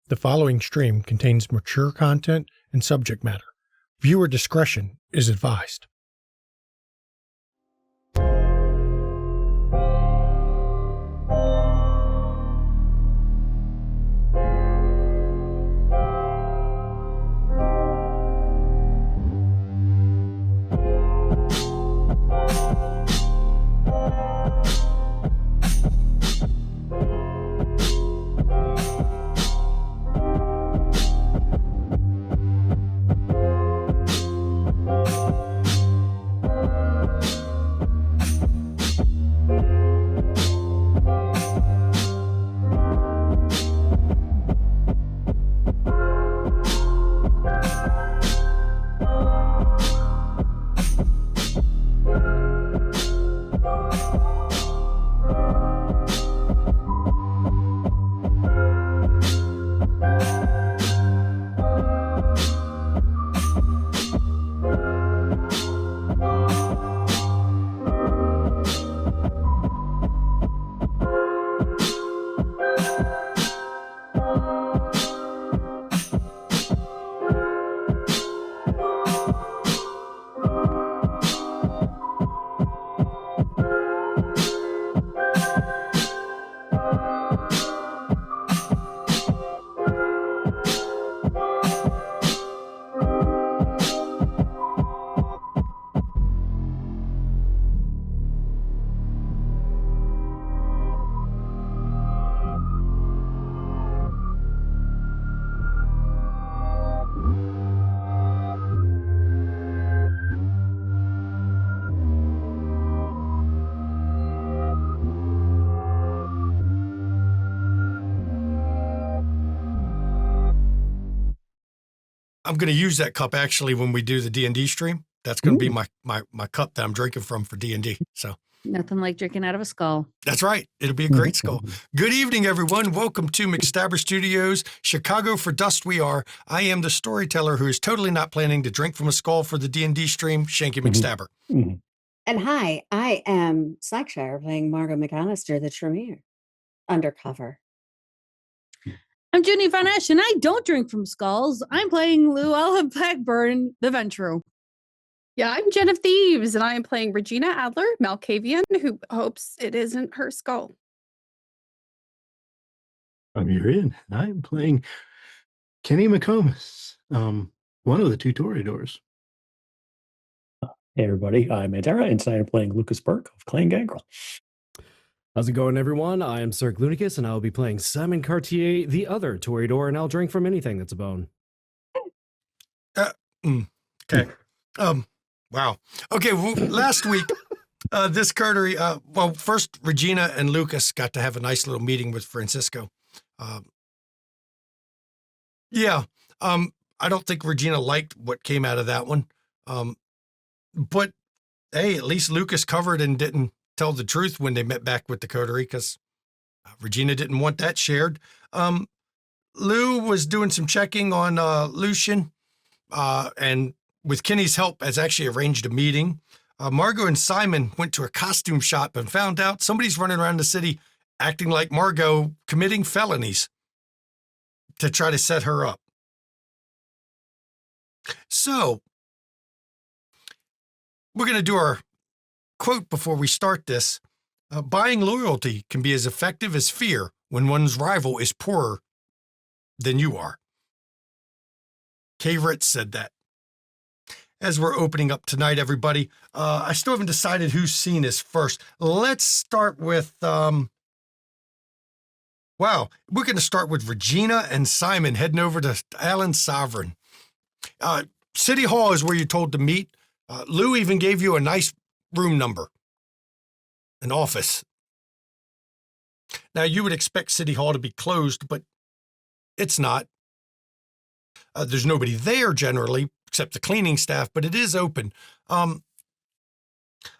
The following stream contains mature content and subject matter. Viewer discretion is advised. I'm going to use that cup actually when we do the D&D stream. That's going to be my cup that I'm drinking from for D&D. So nothing like drinking out of a skull. That's right. It'll be a great skull. Good evening, everyone. Welcome to McStabber Studios. Chicago for dust we are. I am the storyteller who is totally not planning to drink from a skull for the D&D stream, Shanky McStabber. And hi, I am Slackshire playing Margot McAllister, the Tremere, undercover. I'm Junie Van Esch, and I don't drink from skulls. I'm playing Luella Blackburn, the Ventru. Yeah, I'm Jen of Thieves, and I am playing Regina Adler, Malkavian, who hopes it isn't her skull. I'm Urian, and I'm playing Kenny McComas, one of the two Toreadors. Hey everybody, I'm Antara, and tonight I'm playing Lucas Burke of Clan Gangrel. How's it going, everyone? I am Sir Glunicus, and I'll be playing Simon Cartier, the other Toreador, and I'll drink from anything that's a bone. Okay. Wow. Okay, well, last week, this coterie, well, first, Regina and Lucas got to have a nice little meeting with Francisco. I don't think Regina liked what came out of that one. But, hey, at least Lucas covered and didn't tell the truth when they met back with the coterie, because Regina didn't want that shared. Lou was doing some checking on Lucian, and with Kenny's help, has actually arranged a meeting. Margot and Simon went to a costume shop and found out somebody's running around the city acting like Margot, committing felonies to try to set her up. So, we're going to do our quote before we start this. Buying loyalty can be as effective as fear when one's rival is poorer than you are. Kay Ritz said that. As we're opening up tonight, everybody, I still haven't decided whose scene is first. Let's start with, we're going to start with Regina and Simon heading over to Alan Sovereign. City Hall is where you're told to meet. Lou even gave you a nice room number, an office. Now, you would expect City Hall to be closed, but it's not. There's nobody there generally, except the cleaning staff, but it is open. I'll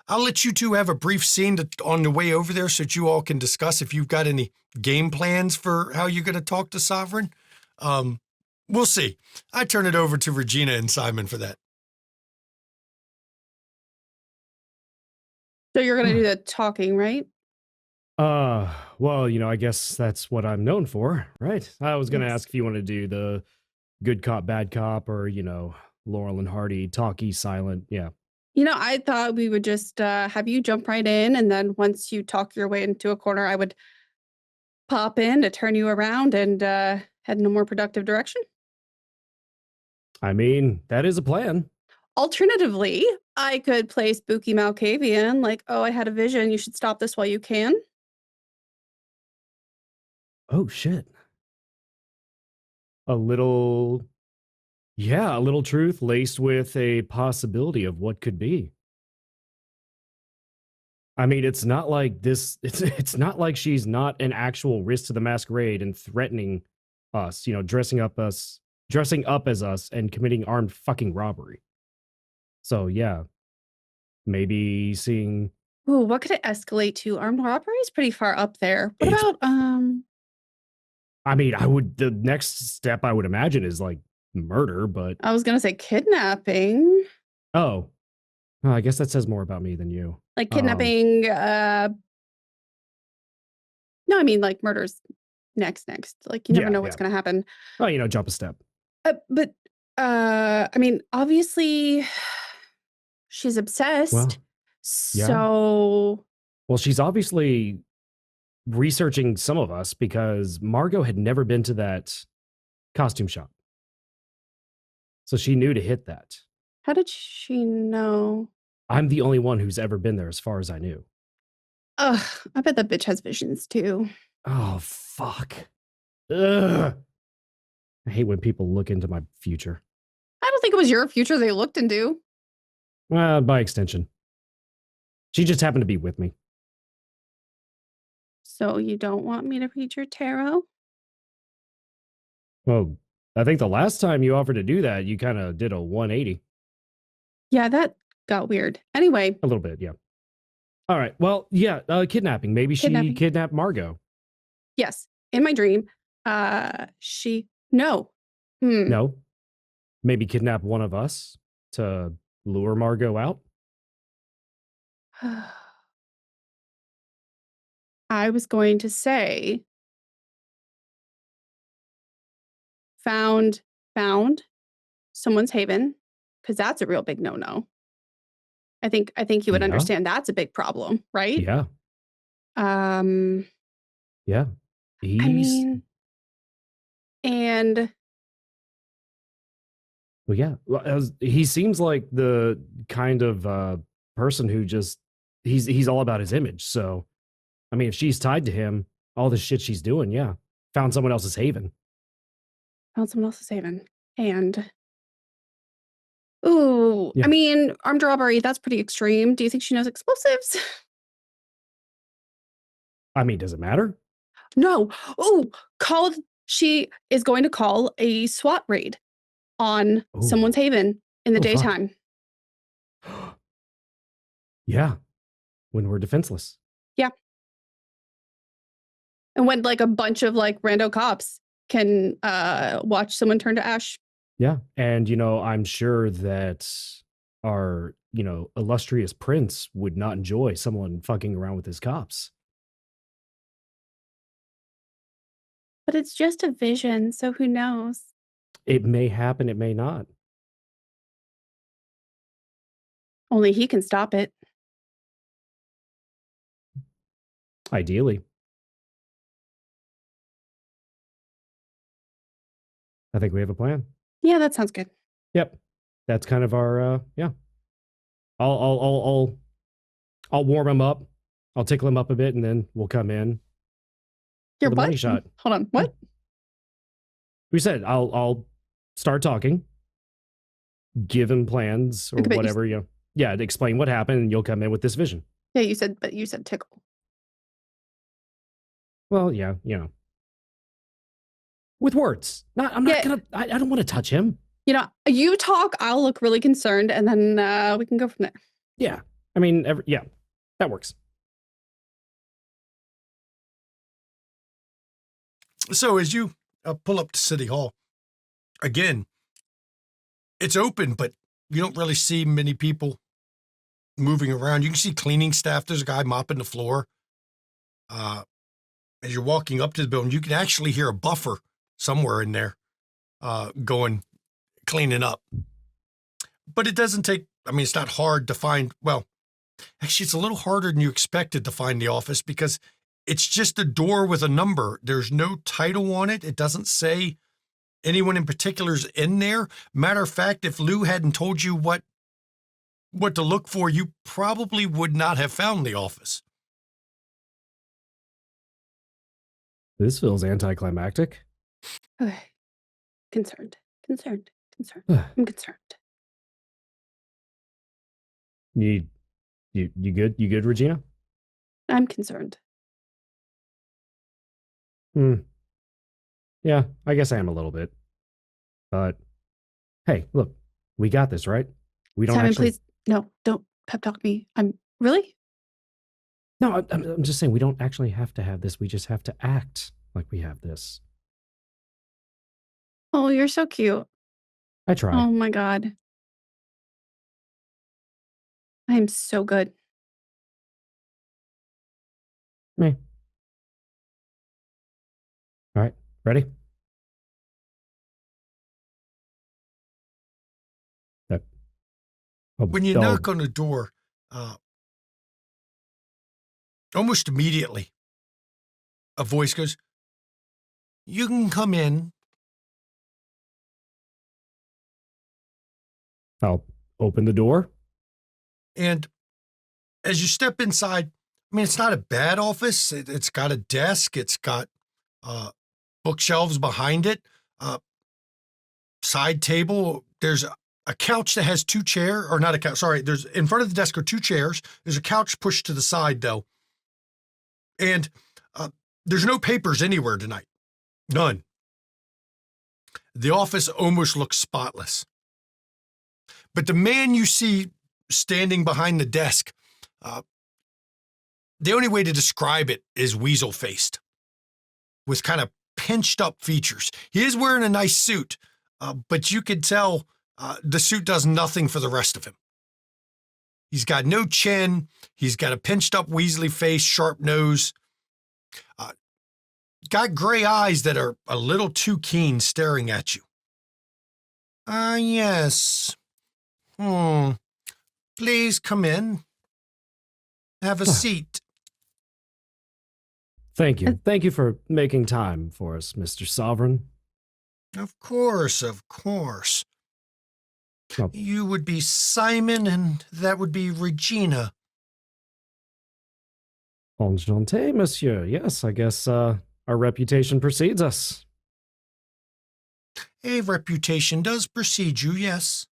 let you two have a brief scene on the way over there so that you all can discuss if you've got any game plans for how you're going to talk to Sovereign. We'll see. I turn it over to Regina and Simon for that. So you're going to do the talking, right? Well, I guess that's what I'm known for, right? I was gonna Yes. ask if you want to do the good cop, bad cop, or Laurel and Hardy, talky, silent. Yeah. I thought we would just have you jump right in, and then once you talk your way into a corner, I would pop in to turn you around and head in a more productive direction. I mean, that is a plan. Alternatively, I could play spooky Malkavian, like, oh, I had a vision. You should stop this while you can. Oh shit. A little, yeah, a little truth laced with a possibility of what could be. I mean, it's not like this. It's not like she's not an actual risk to the masquerade and threatening us. Dressing up as us, and committing armed fucking robbery. So yeah, maybe seeing. Ooh, what could it escalate to? Armed robbery is pretty far up there. What It's- about I mean, the next step I would imagine is like murder, but I was gonna say kidnapping. oh, well, I guess that says more about me than you. Like kidnapping, no, I mean like murder's next. Like you never Yeah, know what's yeah. gonna happen. Oh, jump a step. But I mean, obviously she's obsessed. Well, yeah. So Well, she's obviously researching some of us because Margot had never been to that costume shop. So she knew to hit that. how did she know? I'm the only one who's ever been there as far as I knew. Ugh, I bet that bitch has visions too. Oh, fuck. Ugh. I hate when people look into my future. I don't think it was your future they looked into. Well, by extension. She just happened to be with me. So you don't want me to read your tarot? Well, I think the last time you offered to do that, you kind of did a 180. Yeah, that got weird. Anyway, A little bit, yeah. All right. Well, yeah, kidnapping. Maybe Kidnapping. she kidnapped Margot. yes, in my dream, no. No. Maybe kidnap one of us to lure Margot out. I was going to say found someone's haven, because that's a real big no-no. I think you would Yeah. understand that's a big problem, right? Yeah. Um, Yeah. I He's mean, and well, yeah. Well, he seems like the kind of person who just he's all about his image. So, I mean, if she's tied to him, all the shit she's doing, yeah, found someone else's haven. found someone else's haven. And ooh, Yeah. I mean, armed robbery, that's pretty extreme. Do you think she knows explosives? I mean, does it matter? No. Oh, she is going to call a SWAT raid on Ooh. someone's haven in the Oh, fuck. daytime. Yeah. When we're defenseless. And when like a bunch of like rando cops can watch someone turn to ash. Yeah. And, I'm sure that our, illustrious prince would not enjoy someone fucking around with his cops. But it's just a vision, so who knows? It may happen, it may not. Only he can stop it. Ideally. I think we have a plan. Yeah, that sounds good. Yep. That's kind of our yeah. I'll warm him up. I'll tickle him up a bit and then we'll come in. Your the what? money shot. Hold on. What? We said I'll start talking. Give him plans or Okay, but whatever, Yeah, to explain what happened and you'll come in with this vision. Yeah, you said tickle. Well, yeah, with words. I'm not gonna. I don't want to touch him. You talk, I'll look really concerned, and then we can go from there. Yeah, I mean, yeah, that works. So as you pull up to City Hall, again, it's open, but you don't really see many people moving around. You can see cleaning staff. There's a guy mopping the floor. as you're walking up to the building, you can actually hear a buffer somewhere in there cleaning up. But it doesn't take, it's not hard to find. Well, actually, it's a little harder than you expected to find the office because it's just a door with a number. There's no title on it. It doesn't say anyone in particular's in there. Matter of fact, if Lou hadn't told you what to look for, you probably would not have found the office. This feels anticlimactic. Okay. Concerned. I'm concerned. You good? You good, Regina? I'm concerned. Yeah, I guess I am a little bit. But hey, look, we got this, right? We don't Simon, actually. please, no, don't pep talk me. I'm really? No, I'm just saying we don't actually have to have this. We just have to act like we have this. Oh, you're so cute. I try. Oh my God. I am so good. Me. All right, ready? When you knock on the door, almost immediately, a voice goes, "You can come in." I'll open the door. And as you step inside, it's not a bad office. It's got a desk. It's got bookshelves behind it, side table. There's a couch that has two chairs, or not a couch. Sorry, there's in front of the desk are two chairs. There's a couch pushed to the side though. And there's no papers anywhere tonight. None. The office almost looks spotless. But the man you see standing behind the desk, the only way to describe it is weasel-faced with kind of pinched up features. He is wearing a nice suit, but you could tell the suit does nothing for the rest of him. He's got no chin. He's got a pinched up weaselly face, sharp nose. Got gray eyes that are a little too keen staring at you. Yes. Please come in. Have a seat. Thank you. Thank you for making time for us, Mr. Sovereign. Of course, of course. Oh. You would be Simon, and that would be Regina. Enchanté, monsieur. Yes, I guess our reputation precedes us. A reputation does precede you, yes.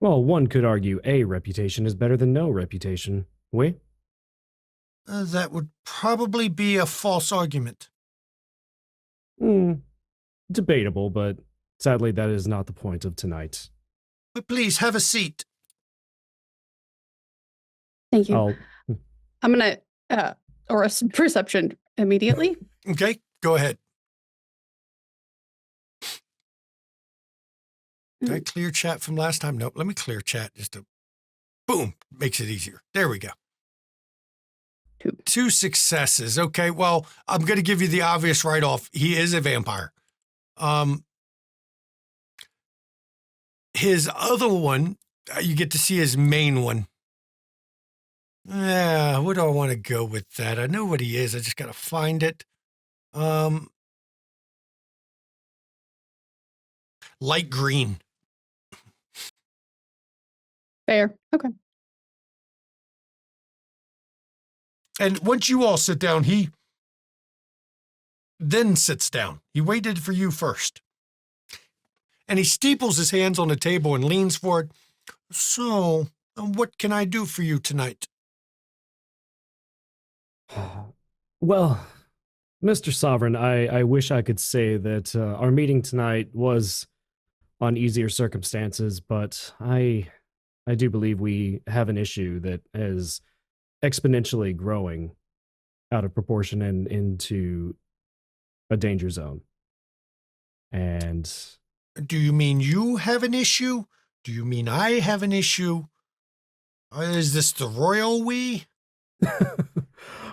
Well, one could argue a reputation is better than no reputation. Oui? That would probably be a false argument. Debatable, but sadly that is not the point of tonight. But please, have a seat. Thank you. I'm going to, or a perception immediately. Okay, go ahead. Did I clear chat from last time? Nope, let me clear chat just to, boom, makes it easier. There we go. 2 successes. Okay, well, I'm going to give you the obvious right off. He is a vampire. His other one, you get to see his main one. Yeah, where do I want to go with that? I know what he is. I just got to find it. Light green. Fair. Okay. And once you all sit down, he then sits down. He waited for you first. And he steeples his hands on the table and leans forward. So, what can I do for you tonight? Well, Mr. Sovereign, I wish I could say that our meeting tonight was on easier circumstances, but I do believe we have an issue that is exponentially growing out of proportion and into a danger zone. And do you mean you have an issue? Do you mean I have an issue? Is this the royal we?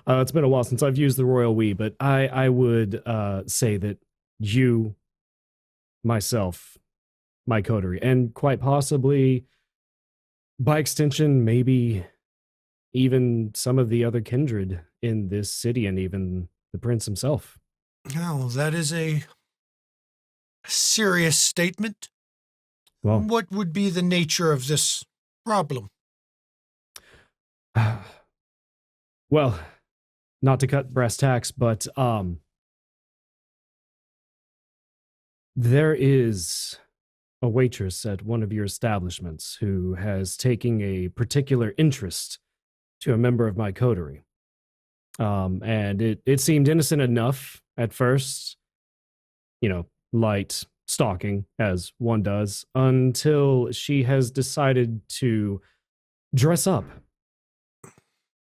It's been a while since I've used the royal we, but I would say that you, myself, my coterie, and quite possibly, by extension, maybe even some of the other kindred in this city, and even the prince himself. Now, that is a serious statement. Well, What would be the nature of this problem? well, not to cut brass tacks, but there is a waitress at one of your establishments who has taken a particular interest to a member of my coterie. And it seemed innocent enough at first, light stalking, as one does, until she has decided to dress up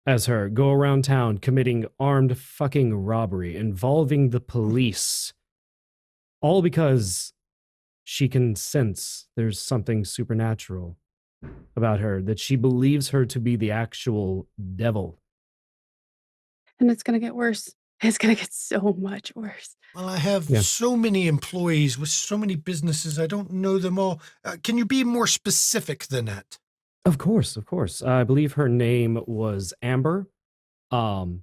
as her, go around town committing armed fucking robbery involving the police. All because she can sense there's something supernatural about her, that she believes her to be the actual devil. And it's going to get worse. It's going to get so much worse. Well, I have Yeah. so many employees with so many businesses. I don't know them all. Can you be more specific than that? Of course, of course. I believe her name was Amber. And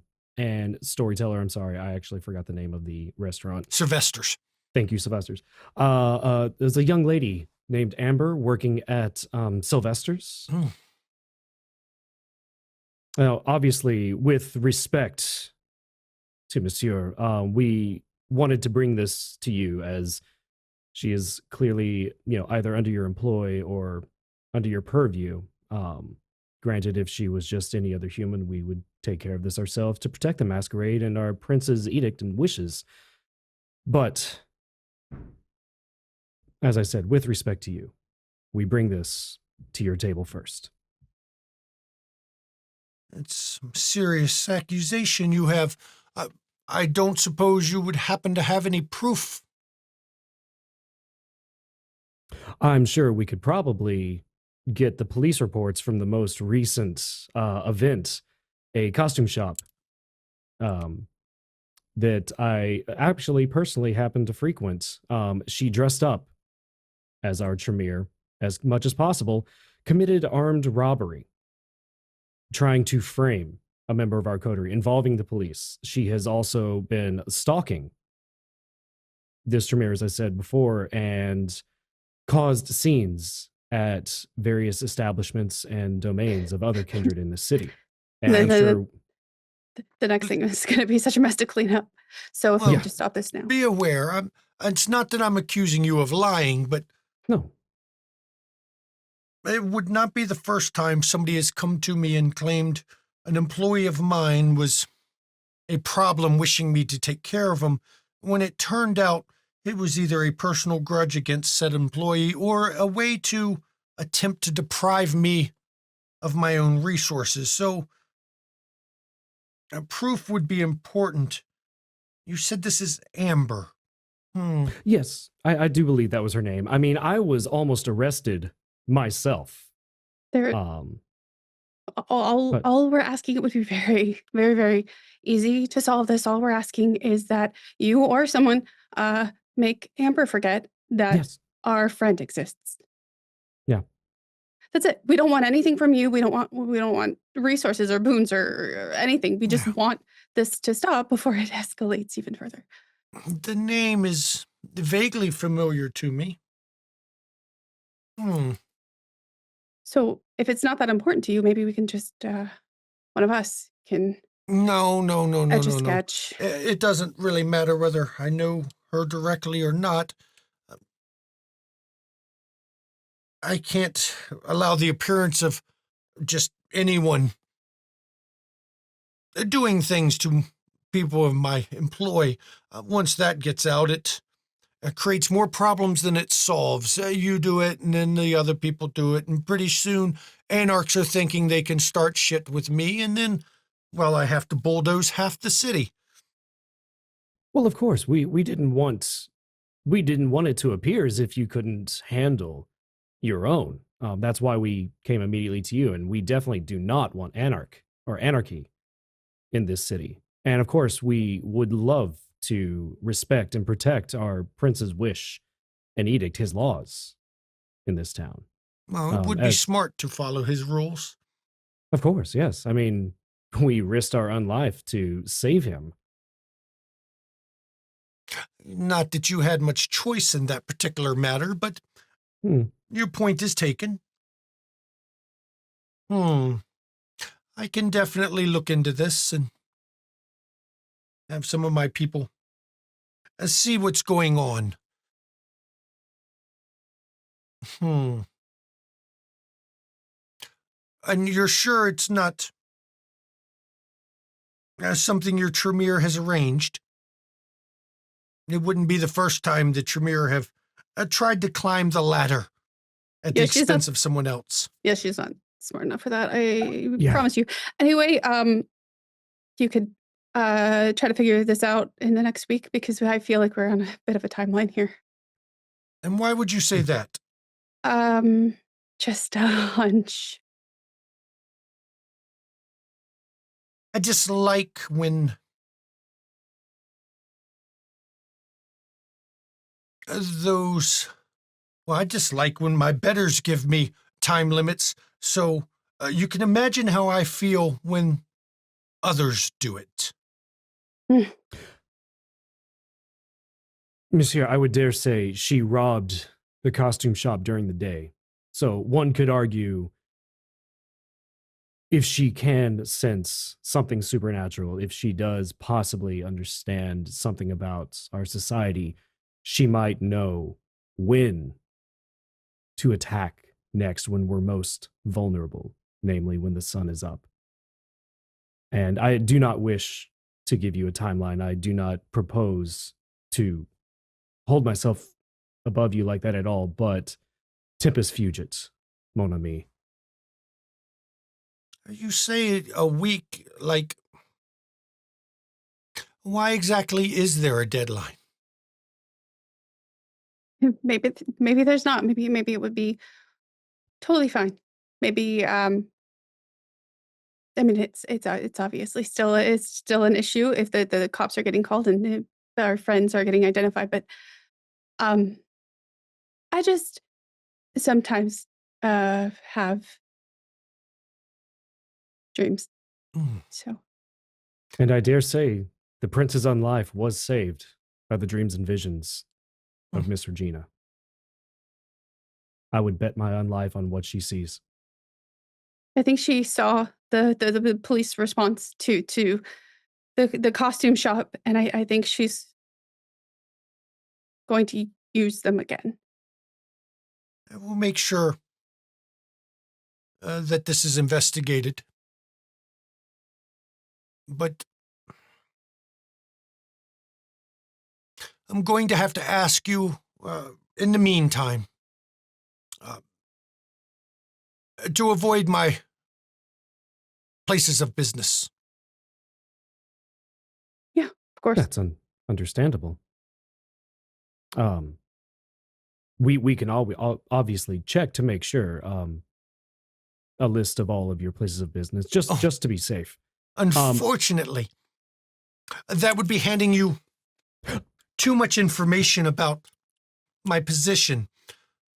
storyteller, I'm sorry, I actually forgot the name of the restaurant. Sylvester's. Thank you, Sylvester's. There's a young lady named Amber working at Sylvester's. Oh. Now, obviously, with respect to Monsieur, we wanted to bring this to you, as she is clearly, either under your employ or under your purview. Granted, if she was just any other human, we would take care of this ourselves to protect the Masquerade and our prince's edict and wishes. But, as I said, with respect to you, we bring this to your table first. It's some serious accusation you have. I don't suppose you would happen to have any proof. I'm sure we could probably get the police reports from the most recent event, a costume shop that I actually personally happened to frequent. She dressed up as our Tremere as much as possible, committed armed robbery, trying to frame a member of our coterie involving the police. She has also been stalking this Tremere, as I said before, and caused scenes at various establishments and domains of other kindred in the city. And I'm sure The next thing is going to be such a mess to clean up. So if we Well, could just stop this now. Be aware, it's not that I'm accusing you of lying, but no. it would not be the first time somebody has come to me and claimed an employee of mine was a problem, wishing me to take care of him, when it turned out it was either a personal grudge against said employee or a way to attempt to deprive me of my own resources. So, proof would be important. You said this is Amber. Yes, I do believe that was her name. I mean, I was almost arrested myself. There, But- all we're asking, it would be very, very, very easy to solve this. All we're asking is that you or someone make Amber forget that Yes. our friend exists. Yeah. That's it. We don't want anything from you. We don't want resources or boons or anything. We just Yeah. want this to stop before it escalates even further. The name is vaguely familiar to me. So if it's not that important to you, maybe we can just one of us can No. etch a sketch. It doesn't really matter whether I know her directly or not. I can't allow the appearance of just anyone doing things to people of my employ. Once that gets out, it creates more problems than it solves. You do it, and then the other people do it, and pretty soon anarchs are thinking they can start shit with me, and then, well, I have to bulldoze half the city. Well, of course, we didn't want it to appear as if you couldn't handle your own. That's why we came immediately to you, and we definitely do not want anarchy. in this city. And of course, we would love to respect and protect our prince's wish and edict, his laws in this town. Well, it would be As, smart to follow his rules. of course, yes. I mean, we risked our own life to save him. Not that you had much choice in that particular matter, but your point is taken. I can definitely look into this and have some of my people see what's going on. And you're sure it's not something your Tremere has arranged? It wouldn't be the first time that Tremere have tried to climb the ladder at the expense of someone else. Yeah, she's not smart enough for that. I promise you. Anyway, you could try to figure this out in the next week because I feel like we're on a bit of a timeline here. And why would you say that? Just a hunch. I just like when I just like when my betters give me time limits, so you can imagine how I feel when others do it. Monsieur, I would dare say she robbed the costume shop during the day. So one could argue if she can sense something supernatural, if she does possibly understand something about our society, she might know when to attack next when we're most vulnerable, namely when the sun is up. And I do not wish to give you a timeline. I do not propose to hold myself above you like that at all, but tempus fugit, mon ami. You say a week, like, why exactly is there a deadline? Maybe there's not. Maybe it would be totally fine. Maybe I mean it's obviously still an issue if the cops are getting called and our friends are getting identified, but I just sometimes have dreams. So. And I dare say the prince's own life was saved by the dreams and visions of Miss Regina. I would bet my own life on what she sees. I think she saw the police response to the costume shop, and I think she's going to use them again. I will make sure that this is investigated. But I'm going to have to ask you, in the meantime, to avoid my places of business. Yeah, of course. That's understandable. We can obviously check to make sure a list of all of your places of business, just to be safe. Unfortunately, that would be handing you too much information about my position.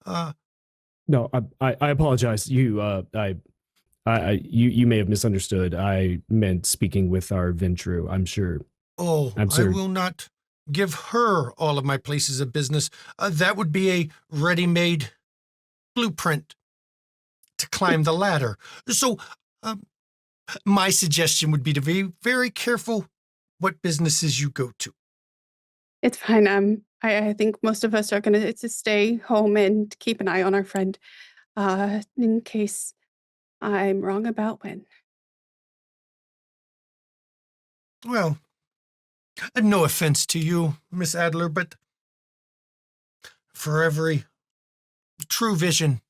No, I apologize. You may have misunderstood. I meant speaking with our Ventru. I'm sure. Oh, I will not give her all of my places of business. That would be a ready-made blueprint to climb the ladder. So, my suggestion would be to be very careful what businesses you go to. It's fine. I think most of us are going to stay home and keep an eye on our friend in case I'm wrong about when. Well, no offense to you, Miss Adler, but for every true vision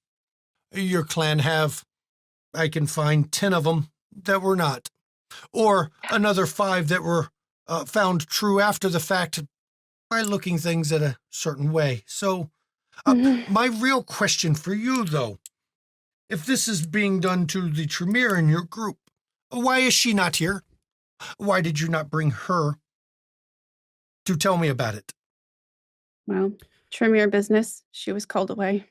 your clan have, I can find 10 of them that were not, or another 5 that were found true after the fact by looking things at a certain way. So, my real question for you, though, if this is being done to the Tremere in your group, why is she not here? Why did you not bring her to tell me about it? Well, Tremere business. She was called away.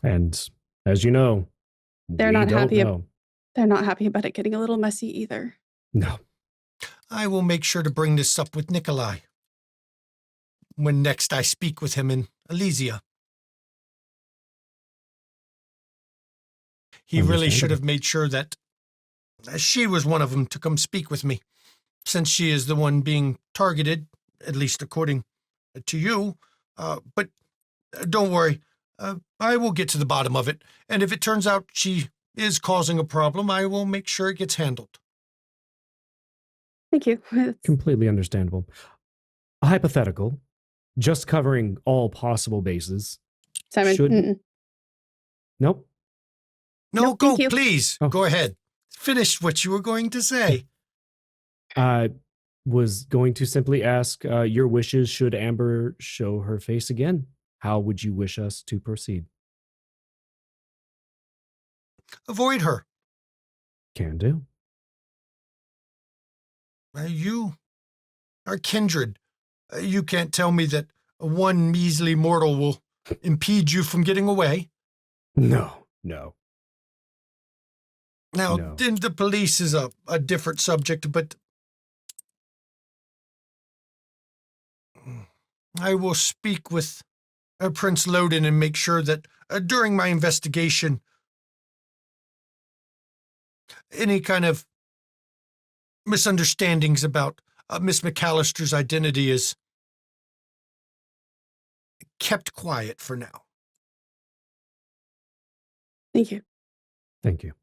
And as you know, They're we not don't happy. know. They're not happy about it getting a little messy either. No. I will make sure to bring this up with Nikolai when next I speak with him in Elysia. He really should have made sure that she was one of them to come speak with me, since she is the one being targeted, at least according to you. But don't worry, I will get to the bottom of it, and if it turns out she is causing a problem, I will make sure it gets handled. Thank you. Completely understandable. A hypothetical, just covering all possible bases. Simon. Should- Nope. No, No, go, thank you. please. Oh. Go ahead. Finish what you were going to say. I was going to simply ask your wishes should Amber show her face again. How would you wish us to proceed? Avoid her. Can do. You are kindred. You can't tell me that one measly mortal will impede you from getting away. No. Now, No. then the police is a different subject, but I will speak with Prince Loden and make sure that during my investigation, any kind of misunderstandings about Miss McAllister's identity is kept quiet for now. Thank you. Thank you.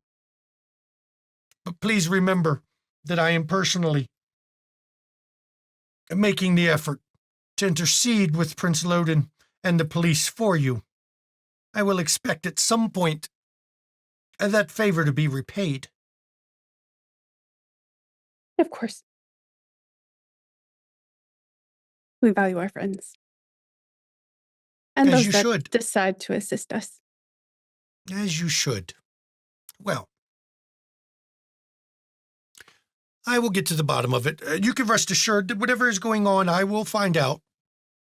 But please remember that I am personally making the effort to intercede with Prince Loden and the police for you. I will expect at some point that favor to be repaid. Of course. We value our friends. And As those you that should. decide to assist us. As you should. Well, I will get to the bottom of it. You can rest assured that whatever is going on, I will find out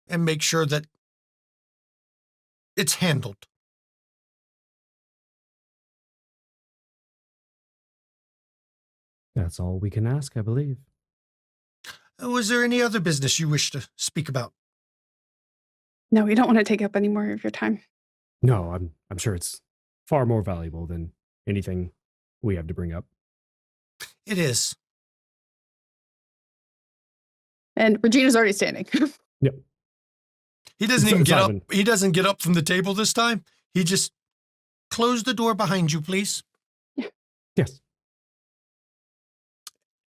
and make sure that it's handled. That's all we can ask, I believe. Was there any other business you wish to speak about? No, we don't want to take up any more of your time. No, I'm sure it's far more valuable than anything we have to bring up. It is. And Regina's already standing. He doesn't even get up. Simon. He doesn't get up from the table this time. He just closed the door behind you, please. Yes.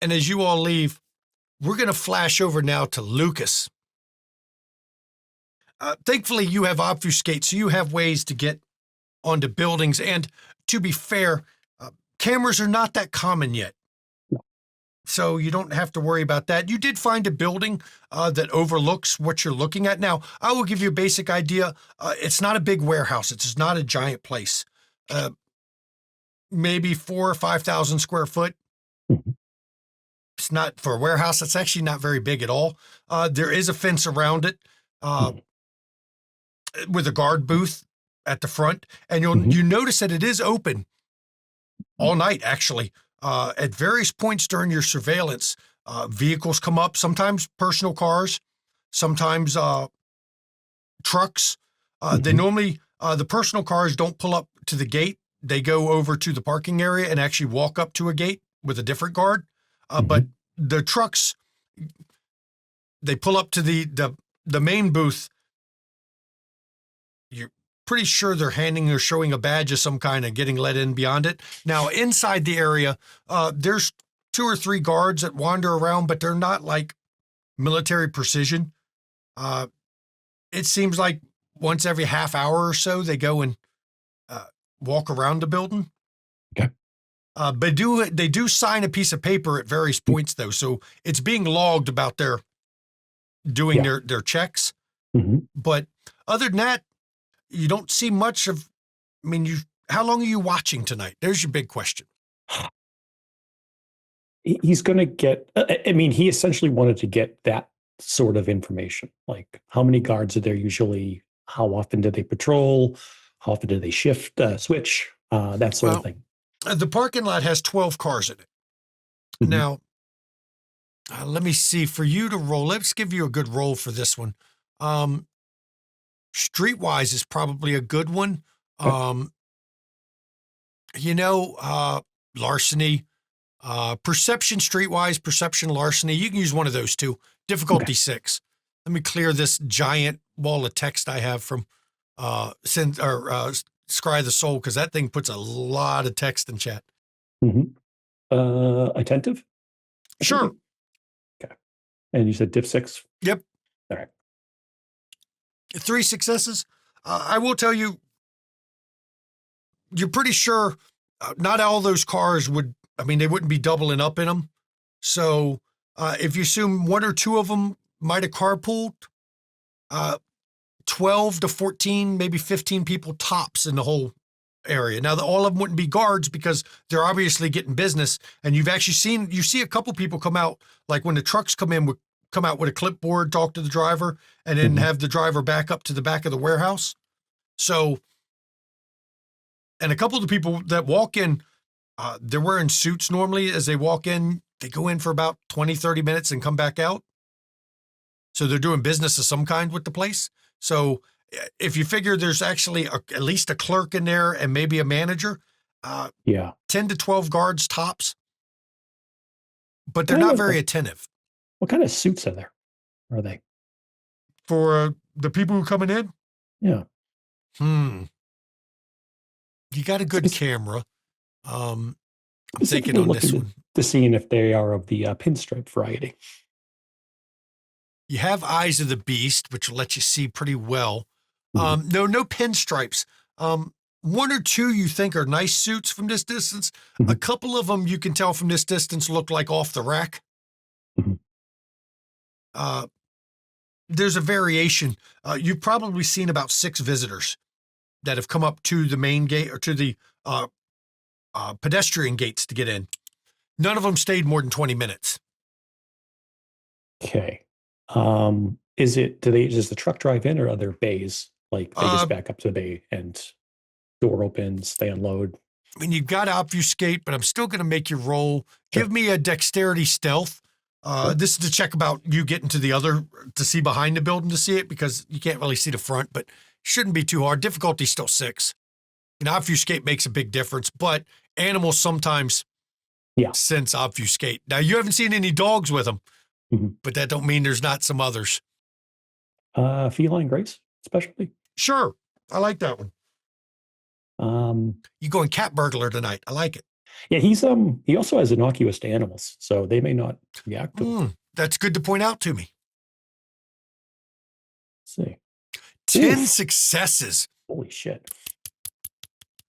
And as you all leave, we're going to flash over now to Lucas. Thankfully, you have obfuscate, so you have ways to get onto buildings. And to be fair, cameras are not that common yet. No. So you don't have to worry about that. You did find a building that overlooks what you're looking at. Now, I will give you a basic idea. It's not a big warehouse. It's not a giant place. Maybe 4,000 or 5,000 square foot. Mm-hmm. It's not for a warehouse. It's actually not very big at all. There is a fence around it with a guard booth at the front. And you notice that it is open all night, actually. At various points during your surveillance, vehicles come up, sometimes personal cars, sometimes trucks. They normally, the personal cars don't pull up to the gate. They go over to the parking area and actually walk up to a gate with a different guard. But the trucks, they pull up to the main booth. You're pretty sure they're handing or showing a badge of some kind and getting let in beyond it. Now, inside the area, there's 2 or 3 guards that wander around, but they're not like military precision. It seems like once every half hour or so, they go and walk around the building. Okay. But they do sign a piece of paper at various points, though, so it's being logged about their doing their checks. But other than that, you don't see much of. I mean, how long are you watching tonight? There's your big question. He's going to get, I mean, he essentially wanted to get that sort of information. Like, how many guards are there usually? How often do they patrol? How often do they switch? That sort of thing. The parking lot has 12 cars in it. Mhm. Now, let me see. For you to roll, let's give you a good roll for this one. Streetwise is probably a good one. Okay. Larceny, perception, streetwise, perception, larceny. You can use one of those two. Difficulty 6. Let me clear this giant wall of text I have from Scry the Soul, because that thing puts a lot of text in chat. Attentive? Sure. Okay. And you said diff 6? Yep. All right. 3 successes. I will tell you, you're pretty sure not all those cars they wouldn't be doubling up in them. So if you assume 1 or 2 of them might have carpooled, 12 to 14, maybe 15 people tops in the whole area. Now, all of them wouldn't be guards because they're obviously getting business. And you've actually you see a couple people come out, like when the trucks come out with a clipboard, talk to the driver, and then have the driver back up to the back of the warehouse. So, and a couple of the people that walk in, they're wearing suits normally. As they walk in, they go in for about 20, 30 minutes and come back out. So they're doing business of some kind with the place. So if you figure there's actually at least a clerk in there and maybe a manager, 10 to 12 guards tops, but they're not very attentive. What kind of suits are they? For the people who are coming in? Yeah. You got a good camera. I'm thinking on this one. To seeing if they are of the pinstripe variety. You have Eyes of the Beast, which will let you see pretty well. No pinstripes. 1 or 2 you think are nice suits from this distance. A couple of them you can tell from this distance look like off the rack. There's a variation. You've probably seen about 6 visitors that have come up to the main gate or to the pedestrian gates to get in. None of them stayed more than 20 minutes. Okay. Does the truck drive in, or other bays? Like they just back up to the bay and door opens, they unload? I mean, you've got to obfuscate, but I'm still going to make you roll. Sure. Give me a dexterity stealth. This is to check about you getting to see behind the building to see it, because you can't really see the front, but shouldn't be too hard. Difficulty still 6. Obfuscate makes a big difference, but animals sometimes sense obfuscate. Now, you haven't seen any dogs with them, but that don't mean there's not some others. Feline grace, especially. Sure. I like that one. You going cat burglar tonight. I like it. Yeah, he also has innocuous to animals, so they may not react to them. That's good to point out to me. Let's see. 10 successes. Holy shit.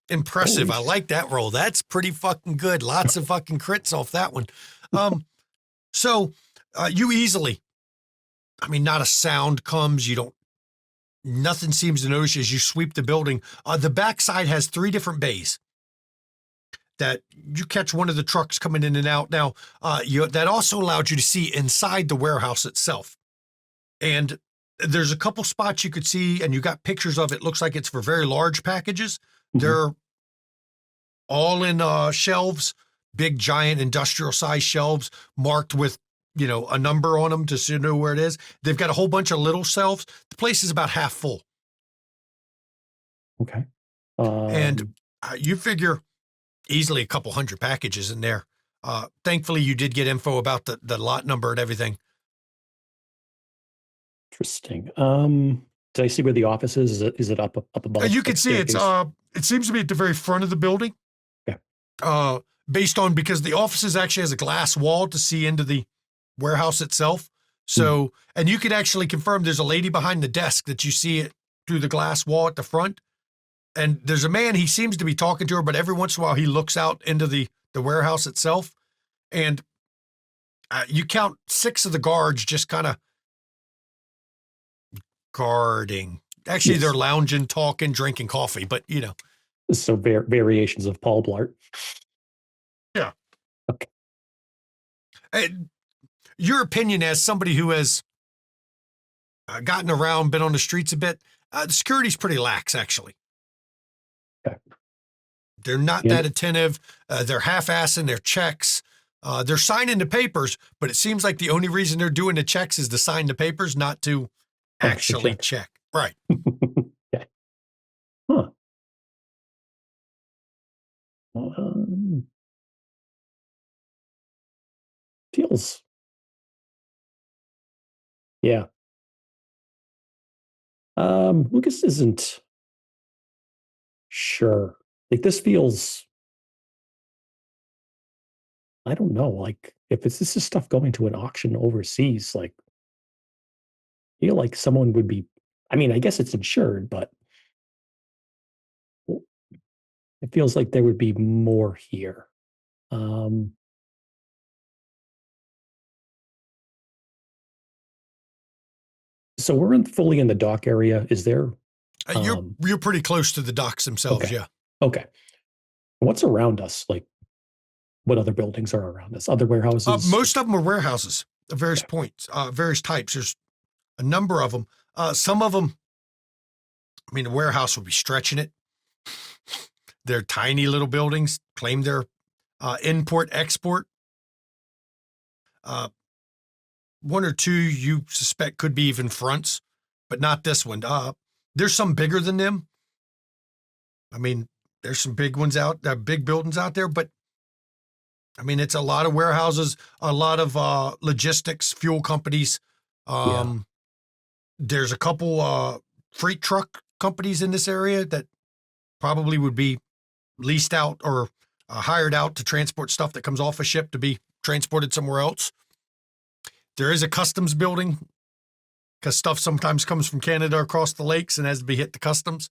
Impressive. I like that roll. That's pretty fucking good. Lots of fucking crits off that one. So you easily, not a sound comes. Nothing seems to notice as you sweep the building. The backside has 3 different bays that you catch one of the trucks coming in and out. Now, that also allowed you to see inside the warehouse itself. And there's a couple spots you could see, and you got pictures of it. Looks like it's for very large packages. They're all in shelves, big, giant, industrial-sized shelves marked with, a number on them to know where it is. They've got a whole bunch of little shelves. The place is about half full. Okay. And you figure easily a couple hundred packages in there. Thankfully, you did get info about the lot number and everything. Interesting. Did I see where the office is? Is it up above? You can see it seems to be at the very front of the building. Yeah. Because the offices actually has a glass wall to see into the warehouse itself. So, and you could actually confirm there's a lady behind the desk that you see it through the glass wall at the front. And there's a man, he seems to be talking to her, but every once in a while he looks out into the warehouse itself. And you count 6 of the guards just kind of guarding. Actually, they're lounging, talking, drinking coffee, but So variations of Paul Blart. Yeah. Okay. Your opinion as somebody who has gotten around, been on the streets a bit, the security's pretty lax, actually. Okay. They're not Yeah. that attentive. They're half-assing their checks. They're signing the papers, but it seems like the only reason they're doing the checks is to sign the papers, not to actually check. Right. Okay. Huh. Um, feels. Yeah. Lucas isn't sure. Like this feels. I don't know. Like if this is stuff going to an auction overseas, like I feel like someone would be. I mean, I guess it's insured, but it feels like there would be more here. So we're fully in the dock area. Is there? You're pretty close to the docks themselves, Okay. yeah. Okay. What's around us? Like, what other buildings are around us? Other warehouses? Most of them are warehouses of various points, various types. There's a number of them. Some of them, I mean, the warehouse would be stretching it. They're tiny little buildings, claim they're import, export. One or two you suspect could be even fronts, but not this one. There's some bigger than them. I mean, there's some big ones big buildings out there, but I mean, it's a lot of warehouses, a lot of logistics, fuel companies. There's a couple freight truck companies in this area that probably would be leased out or hired out to transport stuff that comes off a ship to be transported somewhere else. There is a customs building because stuff sometimes comes from Canada across the lakes and has to be hit the customs.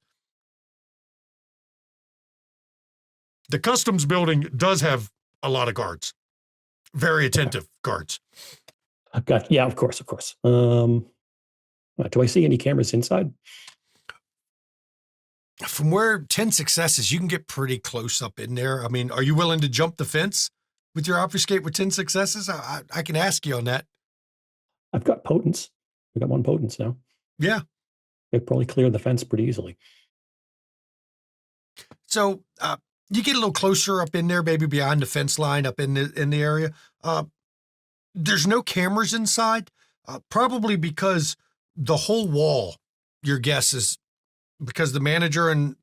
The customs building does have a lot of guards, very attentive guards. I've got, yeah, of course. Do I see any cameras inside? From where 10 successes, you can get pretty close up in there. I mean, are you willing to jump the fence with your obfuscate with 10 successes? I can ask you on that. I've got potence. We've got one potence now. Yeah. They'd probably clear the fence pretty easily. So you get a little closer up in there, maybe behind the fence line up in the area. There's no cameras inside, probably because the whole wall, your guess is because the manager and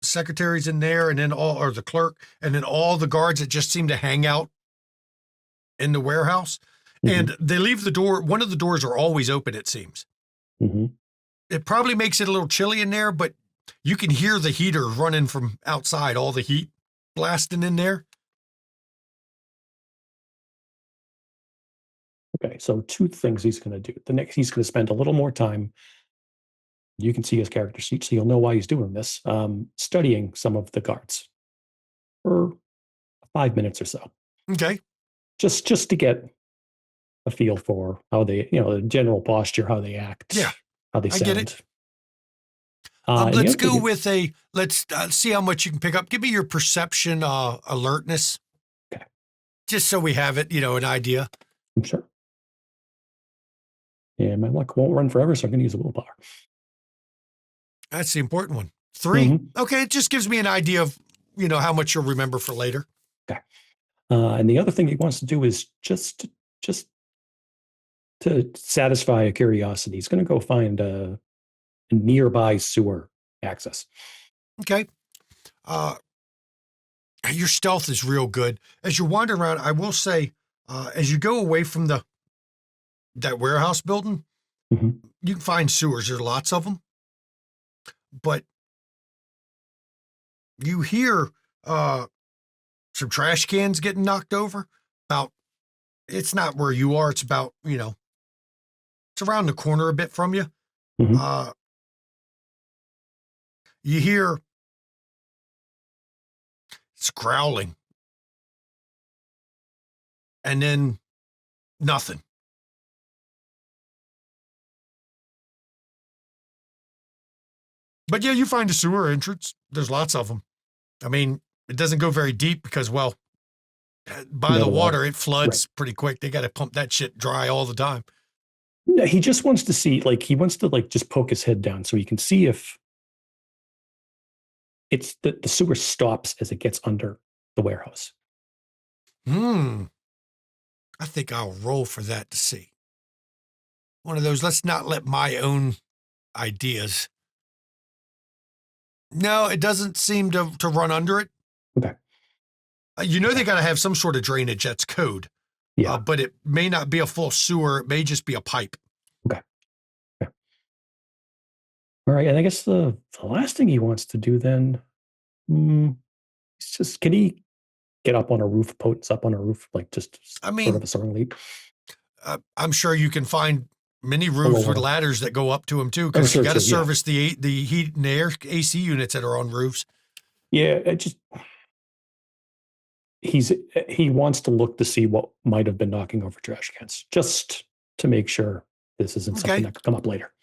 secretary's in there and then or the clerk, and then all the guards that just seem to hang out in the warehouse. Mm-hmm. And they leave the door. One of the doors are always open, it seems. Mm-hmm. It probably makes it a little chilly in there, but you can hear the heater running from outside, all the heat blasting in there. Okay, so two things he's going to do. The next, he's going to spend a little more time. You can see his character sheet, so you'll know why he's doing this. Studying some of the guards for 5 minutes or so. Okay. Just to get a feel for how they, the general posture, how they act, how they sound. I get it. Let's go with let's see how much you can pick up. Give me your perception alertness. Okay. Just so we have it, an idea. I'm sure. And my luck won't run forever, so I'm going to use a willpower. That's the important one. 3. Mm-hmm. Okay, it just gives me an idea of, how much you'll remember for later. Okay. And the other thing he wants to do is just to satisfy a curiosity. He's going to go find a nearby sewer access. Okay. Your stealth is real good. As you're wandering around, I will say, as you go away from that warehouse building, mm-hmm. you can find sewers. There's lots of them. But you hear some trash cans getting knocked over. It's not where you are. It's about, it's around the corner a bit from you. Mm-hmm. You hear it's growling. And then nothing. But yeah, you find a sewer entrance. There's lots of them. I mean, it doesn't go very deep because, well, By the Metal wall. water, it floods pretty quick. They got to pump that shit dry all the time. No, he just wants to see, like, he wants to like just poke his head down so he can see if it's the sewer stops as it gets under the warehouse. I think I'll roll for that to see. One of those, let's not let my own ideas. No, it doesn't seem to run under it. Okay. You know, they got to have some sort of drainage. That's code. Yeah. But it may not be a full sewer. It may just be a pipe. Okay. All right. And I guess the last thing he wants to do then, it's just, can he get up on a roof, Potence up on a roof, like just sort of a soaring leap? I'm sure you can find many roofs with ladders that go up to them too, because you got to service the heat and air AC units that are on roofs. Yeah, he wants to look to see what might have been knocking over trash cans, just to make sure this isn't something that could come up later.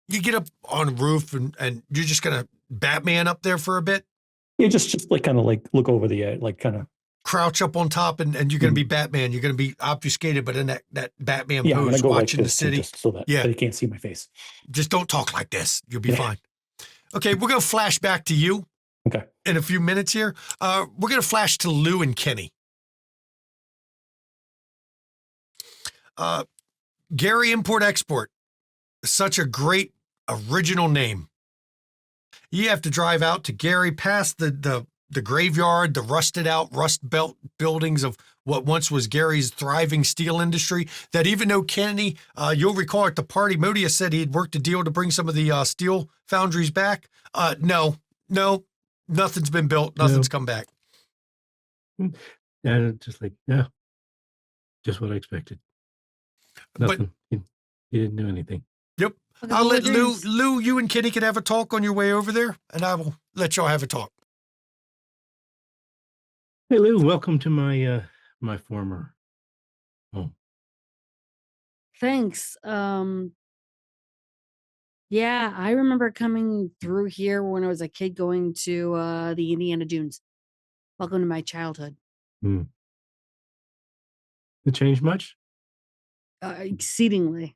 You get up on a roof and you're just gonna Batman up there for a bit. Yeah, just like kind of like look over the edge, like kind of crouch up on top, and you're gonna be Batman. You're gonna be obfuscated, but in that Batman pose, watching the city, just so that he can't see my face. Just don't talk like this. You'll be fine. Okay, we're gonna flash back to you. Okay. In a few minutes here, we're going to flash to Lou and Kenny. Gary Import Export, such a great original name. You have to drive out to Gary, past the graveyard, the rusted out, rust belt buildings of what once was Gary's thriving steel industry. That even though Kenny, you'll recall at the party, Modia said he'd worked a deal to bring some of the steel foundries back. No. Nothing's been built. Nothing's come back. Yeah, just what I expected. Nothing. He didn't do anything. Yep. I'll let Lou, you and Kenny can have a talk on your way over there, and I will let y'all have a talk. Hey, Lou, welcome to my my former home. Thanks. Yeah, I remember coming through here when I was a kid going to the Indiana Dunes. Welcome to my childhood. It changed much? Exceedingly.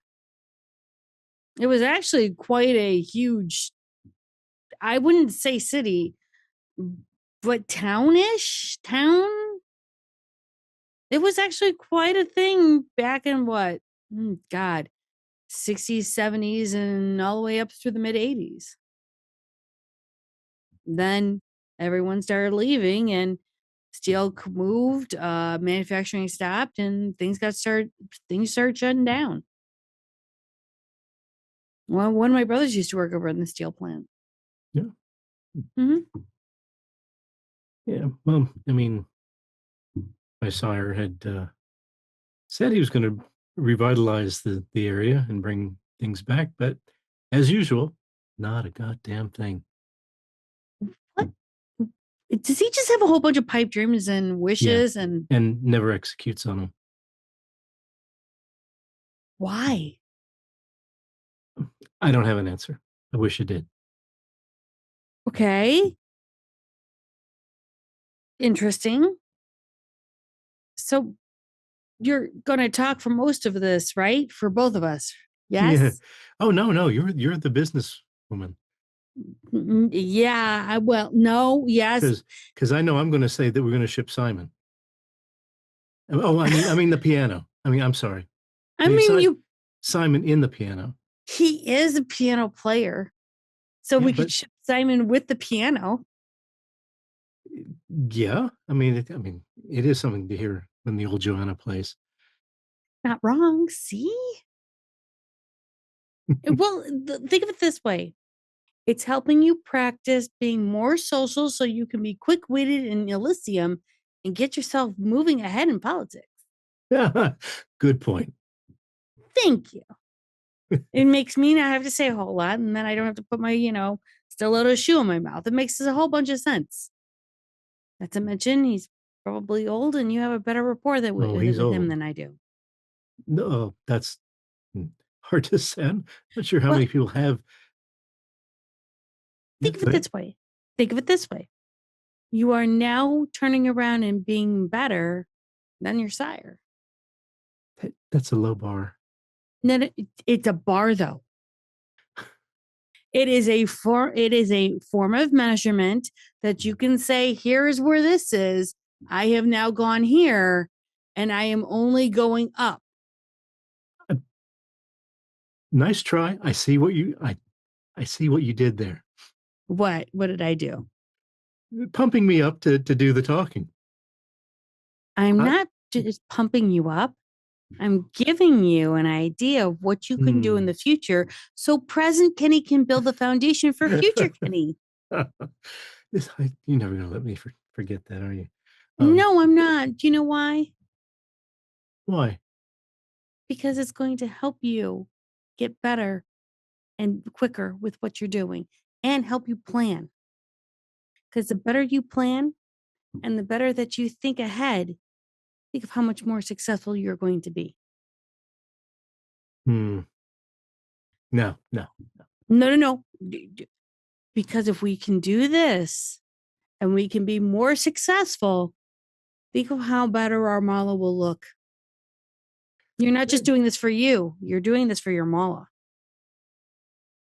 It was actually quite a huge, I wouldn't say city, but townish town. It was actually quite a thing back in what? God. 60s, 70s, and all the way up through the mid 80s. Then everyone started leaving and steel moved, manufacturing stopped, and things started shutting down. Well, one of my brothers used to work over in the steel plant. Yeah. Mm-hmm. Yeah. Well, I mean, my sire had said he was going to revitalize the area and bring things back, but as usual, not a goddamn thing. What? Does he just have a whole bunch of pipe dreams and wishes and never executes on them? Why? I don't have an answer. I wish I did. Okay. Interesting. So you're going to talk for most of this, right? For both of us. Yes. Yeah. Oh, no. You're the business woman. Yeah. No. Yes. Because I know I'm going to say that we're going to ship Simon. Oh, I mean the piano. I'm sorry. Simon in the piano. He is a piano player, so we could ship Simon with the piano. Yeah, it is something to hear when the old Joanna plays. Not wrong. See? Well, think of it this way. It's helping you practice being more social so you can be quick-witted in Elysium and get yourself moving ahead in politics. Yeah, good point. Thank you. It makes me not have to say a whole lot, and then I don't have to put my, stiletto shoe in my mouth. It makes a whole bunch of sense. Not to mention, he's probably old, and you have a better rapport with him than I do. No, that's hard to say. I'm not sure how many people have. Think of it this way. You are now turning around and being better than your sire. That's a low bar. No, it's a bar though. It is a form of measurement that you can say, here's where this is. I have now gone here and I am only going up. Nice try. I see what you did there. What did I do? Pumping me up to do the talking. I'm not just pumping you up. I'm giving you an idea of what you can do in the future so present Kenny can build the foundation for future Kenny. You're never going to let me forget that, are you? No, I'm not. Do you know why? Why? Because it's going to help you get better and quicker with what you're doing and help you plan. Because the better you plan and the better that you think ahead, think of how much more successful you're going to be. No. No. Because if we can do this and we can be more successful, think of how better our mala will look. You're not just doing this for you. You're doing this for your mala.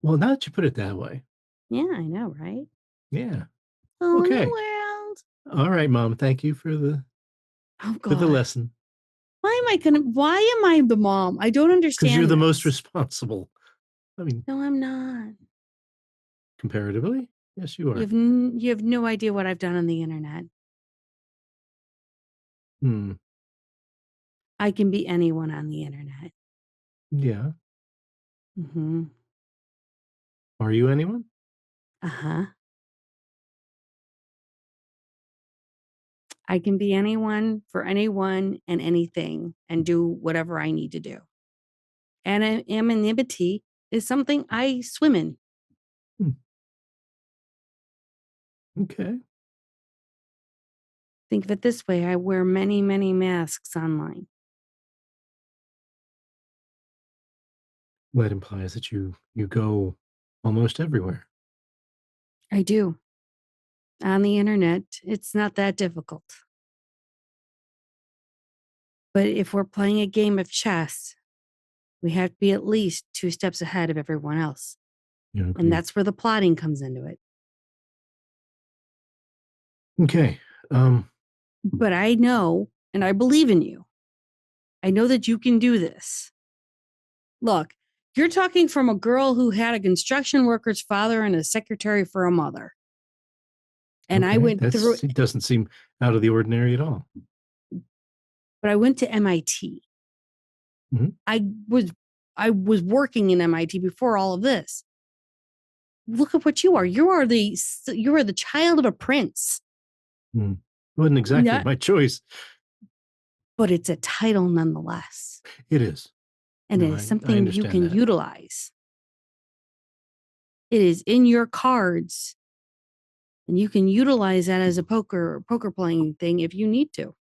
Well, now that you put it that way. Yeah, I know, right? Yeah. Oh, Okay. the world. All right, Mom. Thank you for the lesson. Why am I the mom? I don't understand. Because you're the most responsible. I mean, no, I'm not. Comparatively, yes, you are. You have no idea what I've done on the internet. I can be anyone on the internet. Yeah. Mm-hmm. Are you anyone? Uh-huh. I can be anyone for anyone and anything and do whatever I need to do. And anonymity is something I swim in. Okay. Think of it this way. I wear many, many masks online. That implies that you go almost everywhere. I do. On the internet, it's not that difficult. But if we're playing a game of chess, we have to be at least 2 steps ahead of everyone else. Yeah, and that's where the plotting comes into it. Okay. But I know, and I believe in you. I know that you can do this. Look, you're talking from a girl who had a construction worker's father and a secretary for a mother. And I went through it. Doesn't seem out of the ordinary at all. But I went to MIT. Mm-hmm. I was working in MIT before all of this. Look at what you are. You are the child of a prince. Wasn't exactly my choice. But it's a title nonetheless. It is. And it is something you can utilize. It is in your cards. And you can utilize that as a poker playing thing if you need to.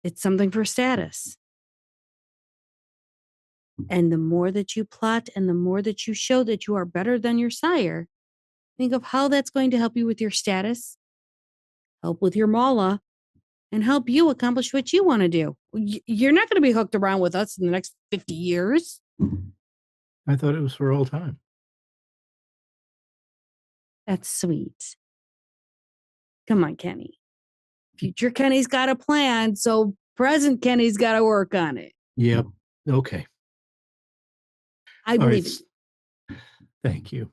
It's something for status. And the more that you plot and the more that you show that you are better than your sire, think of how that's going to help you with your status, help with your mala, and help you accomplish what you want to do. You're not going to be hooked around with us in the next 50 years. I thought it was for all time. That's sweet. Come on, Kenny. Future Kenny's got a plan, so present Kenny's got to work on it. Yep. Okay. I believe it. Thank you.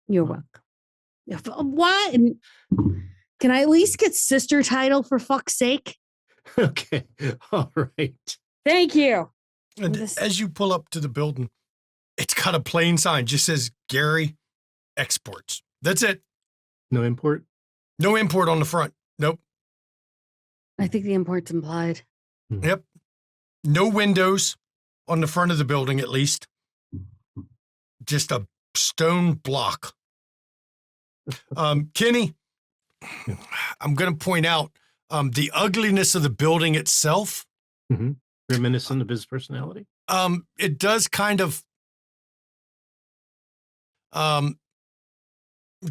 You're welcome. What? Can I at least get sister title for fuck's sake? Okay. All right. Thank you. And as you pull up to the building, it's got a plain sign, just says Gary Exports. That's it. No import? No import on the front. Nope. I think the import's implied. Yep. No windows on the front of the building, at least. Just a stone block. Kenny, I'm going to point out the ugliness of the building itself. Mm-hmm. Reminiscent of his personality. It does kind of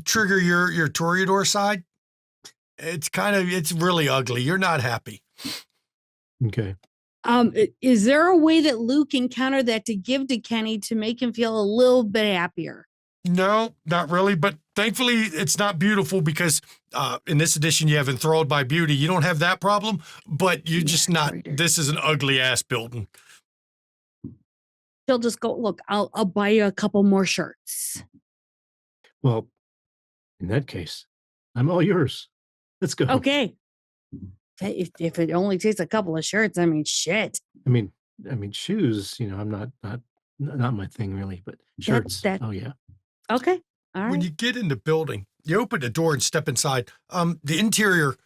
trigger your Toreador side. It's really ugly. You're not happy. Okay. Is there a way that Lou can counter that to give to Kenny to make him feel a little bit happier? No, not really. But thankfully, it's not beautiful because in this edition, you have Enthralled by Beauty. You don't have that problem, but you're just not. This is an ugly ass building. She'll just go, look, I'll buy you a couple more shirts. Well, in that case, I'm all yours. Let's go. Okay. If it only takes a couple of shirts, I mean, shit. I mean, shoes. I'm not my thing really, but shirts. Oh yeah. Okay. All right. When you get in the building, you open the door and step inside. The interior,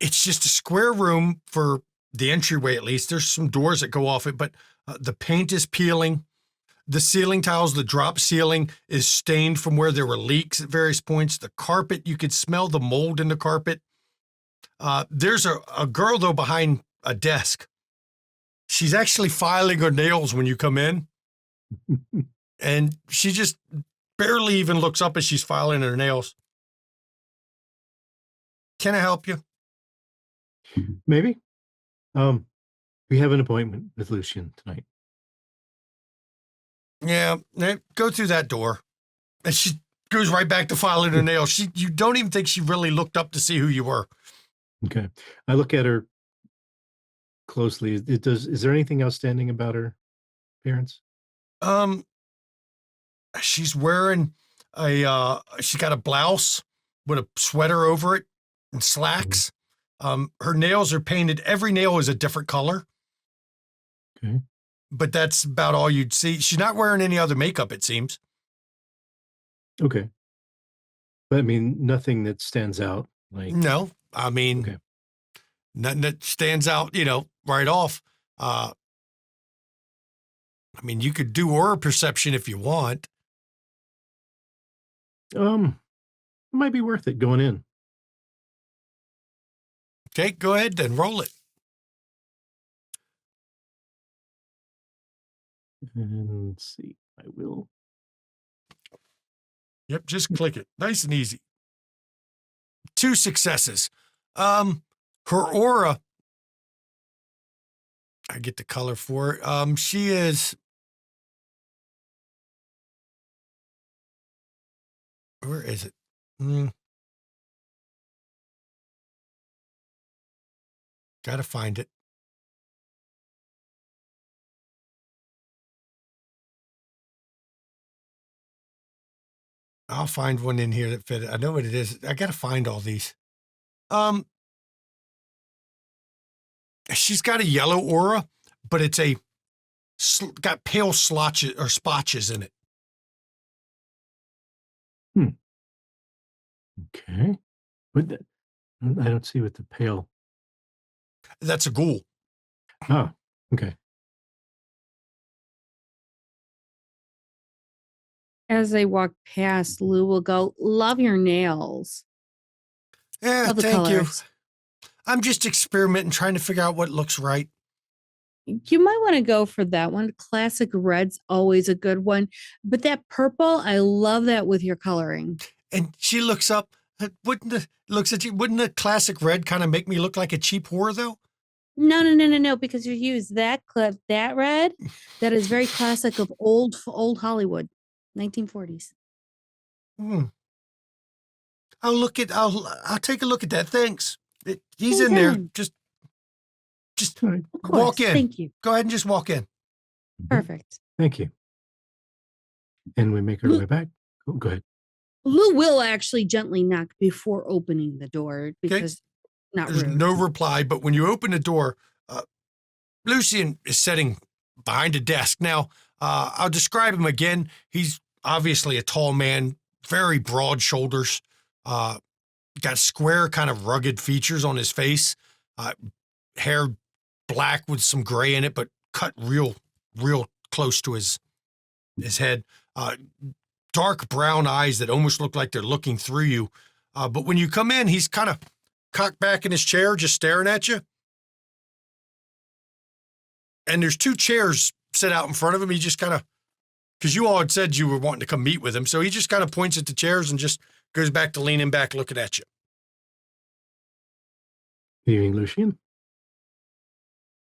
it's just a square room for the entryway. At least there's some doors that go off it, but the paint is peeling. The ceiling tiles, the drop ceiling is stained from where there were leaks at various points. The carpet, you could smell the mold in the carpet. There's a girl, though, behind a desk. She's actually filing her nails when you come in. And she just barely even looks up as she's filing her nails. Can I help you? Maybe. We have an appointment with Lucian tonight. Yeah, go through that door. And she goes right back to filing her nails. You don't even think she really looked up to see who you were. Okay. I look at her closely. Is there anything outstanding about her appearance? She's wearing she's got a blouse with a sweater over it and slacks. Her nails are painted. Every nail is a different color. Okay. But that's about all you'd see. She's not wearing any other makeup, it seems. Okay. But I mean, nothing that stands out. Like No, I mean, okay. Nothing that stands out, right off. I mean, you could do aura perception if you want. It might be worth it going in. Okay, go ahead then, roll it. And let's see. I will. Yep, just click it. Nice and easy. 2 successes. Her aura, I get the color for it. She is, where is it? Gotta find it. I'll find one in here that fit it. I know what it is. I gotta find all these. She's got a yellow aura, but it's got pale splotches or spotches in it. Okay. But I don't see what the pale. That's a ghoul. Oh, okay. As they walk past, Lou will go, love your nails. Yeah, Love the thank you. colors. I'm just experimenting, trying to figure out what looks right. You might want to go for that one. Classic red's always a good one. But that purple, I love that with your coloring. And she looks up. Looks at you. Wouldn't the classic red kind of make me look like a cheap whore, though? No, because you use that red that is very classic of old Hollywood, 1940s. I'll take a look at that. Thanks. He's in there. Just Right. Of course. walk in. Thank you. Go ahead and just walk in. Perfect. Thank you. And we make our way back. Oh, go ahead. Lou will actually gently knock before opening the door because not There's rude. no reply, but when you open the door, Lucian is sitting behind a desk. Now, I'll describe him again. He's obviously a tall man, very broad shoulders, got square, kind of rugged features on his face, hair black with some gray in it, but cut real close to his head. Dark brown eyes that almost look like they're looking through you. But when you come in, he's kind of cocked back in his chair, just staring at you. And there's 2 chairs set out in front of him. He just kind of, because you all had said you were wanting to come meet with him, so he just kind of points at the chairs and just Goes back to leaning back, looking at you. Good evening, Lucian.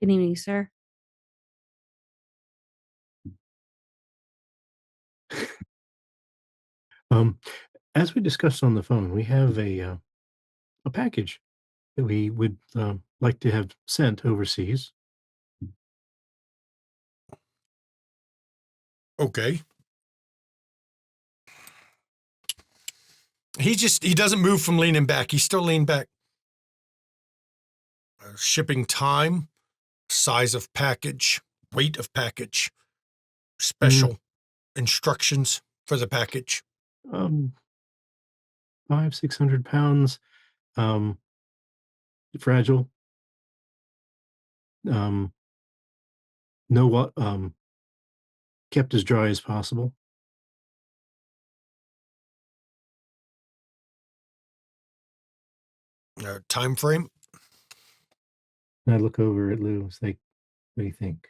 Good evening, sir. As we discussed on the phone, we have a package that we would like to have sent overseas. Okay. He doesn't move from leaning back. He's still leaning back. Shipping time, size of package, weight of package, special instructions for the package. 500-600 pounds, fragile. No, kept as dry as possible. Time frame. And I look over at Lou. It's like, what do you think?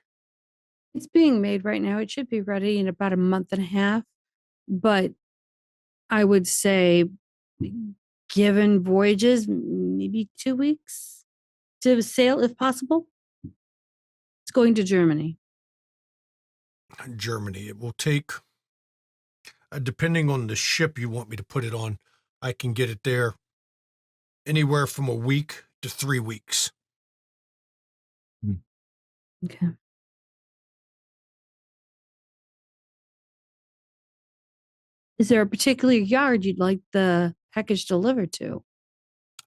It's being made right now. It should be ready in about a month and a half. But I would say, given voyages, maybe 2 weeks to sail if possible. It's going to Germany. Germany. It will take, depending on the ship you want me to put it on, I can get it there anywhere from a week to 3 weeks. Okay. Is there a particular yard you'd like the package delivered to?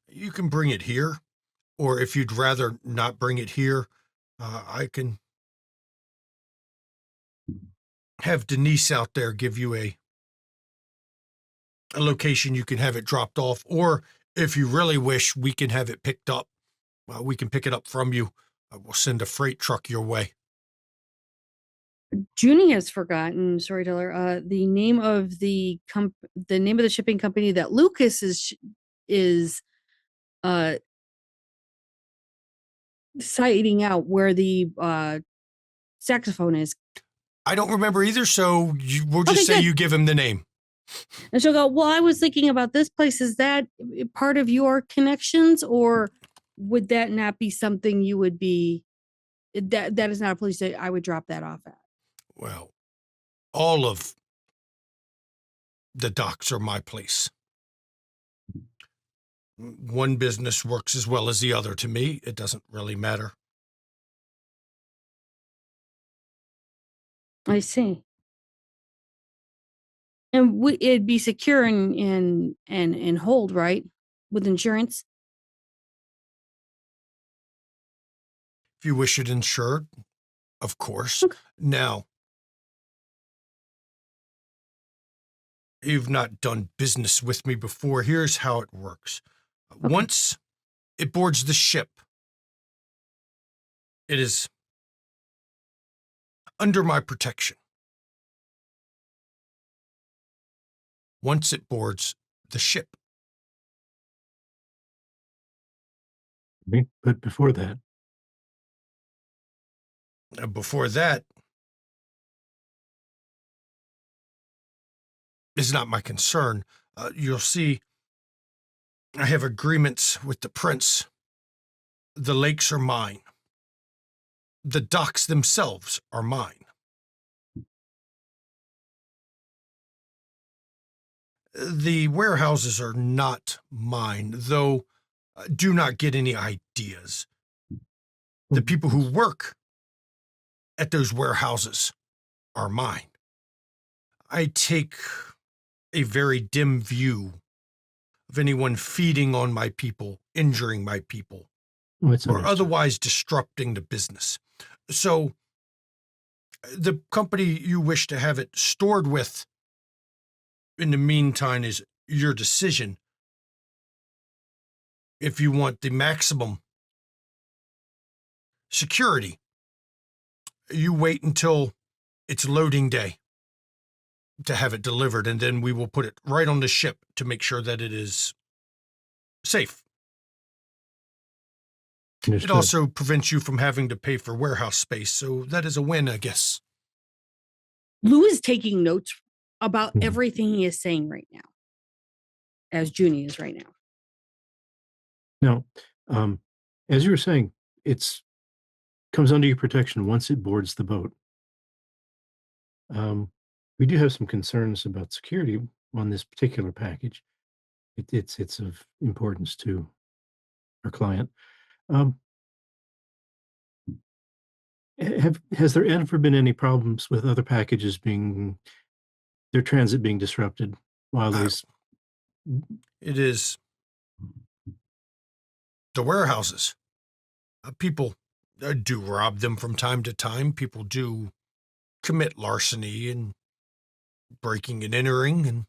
You can bring it here, or if you'd rather not bring it here, I can have Denise out there give you a location you can have it dropped off, or if you really wish, we can have it picked up. We can pick it up from you. We'll send a freight truck your way. Junie has forgotten, storyteller, the name of the name of the shipping company that Lucas is citing out where the saxophone is. I don't remember either, so we'll just say good. you give him the name. And she'll go, well, I was thinking about this place. Is that part of your connections, or would that not be something you would be, that is not a place that I would drop that off at? Well, all of the docks are my place. One business works as well as the other. To me, it doesn't really matter. I see. And it'd be secure and hold, right? With insurance? If you wish it insured, of course. Okay. Now, you've not done business with me before. Here's how it works. Okay. Once it boards the ship, it is under my protection. Once it boards the ship. But before that, is not my concern. You'll see I have agreements with the prince. The lakes are mine. The docks themselves are mine. The warehouses are not mine, though do not get any ideas. The people who work at those warehouses are mine. I take a very dim view of anyone feeding on my people, injuring my people, or otherwise disrupting the business. So the company you wish to have it stored with in the meantime is your decision. If you want the maximum security, you wait until it's loading day to have it delivered, and then we will put it right on the ship to make sure that it is safe. Understood. It also prevents you from having to pay for warehouse space, so that is a win, I guess. Lou is taking notes about everything he is saying right now. as Junie is right now. Now, as you were saying, it's comes under your protection once it boards the boat. We do have some concerns about security on this particular package. It's of importance to our client. Has there ever been any problems with other packages their transit being disrupted while these? It is the warehouses. People do rob them from time to time. People do commit larceny and breaking and entering, and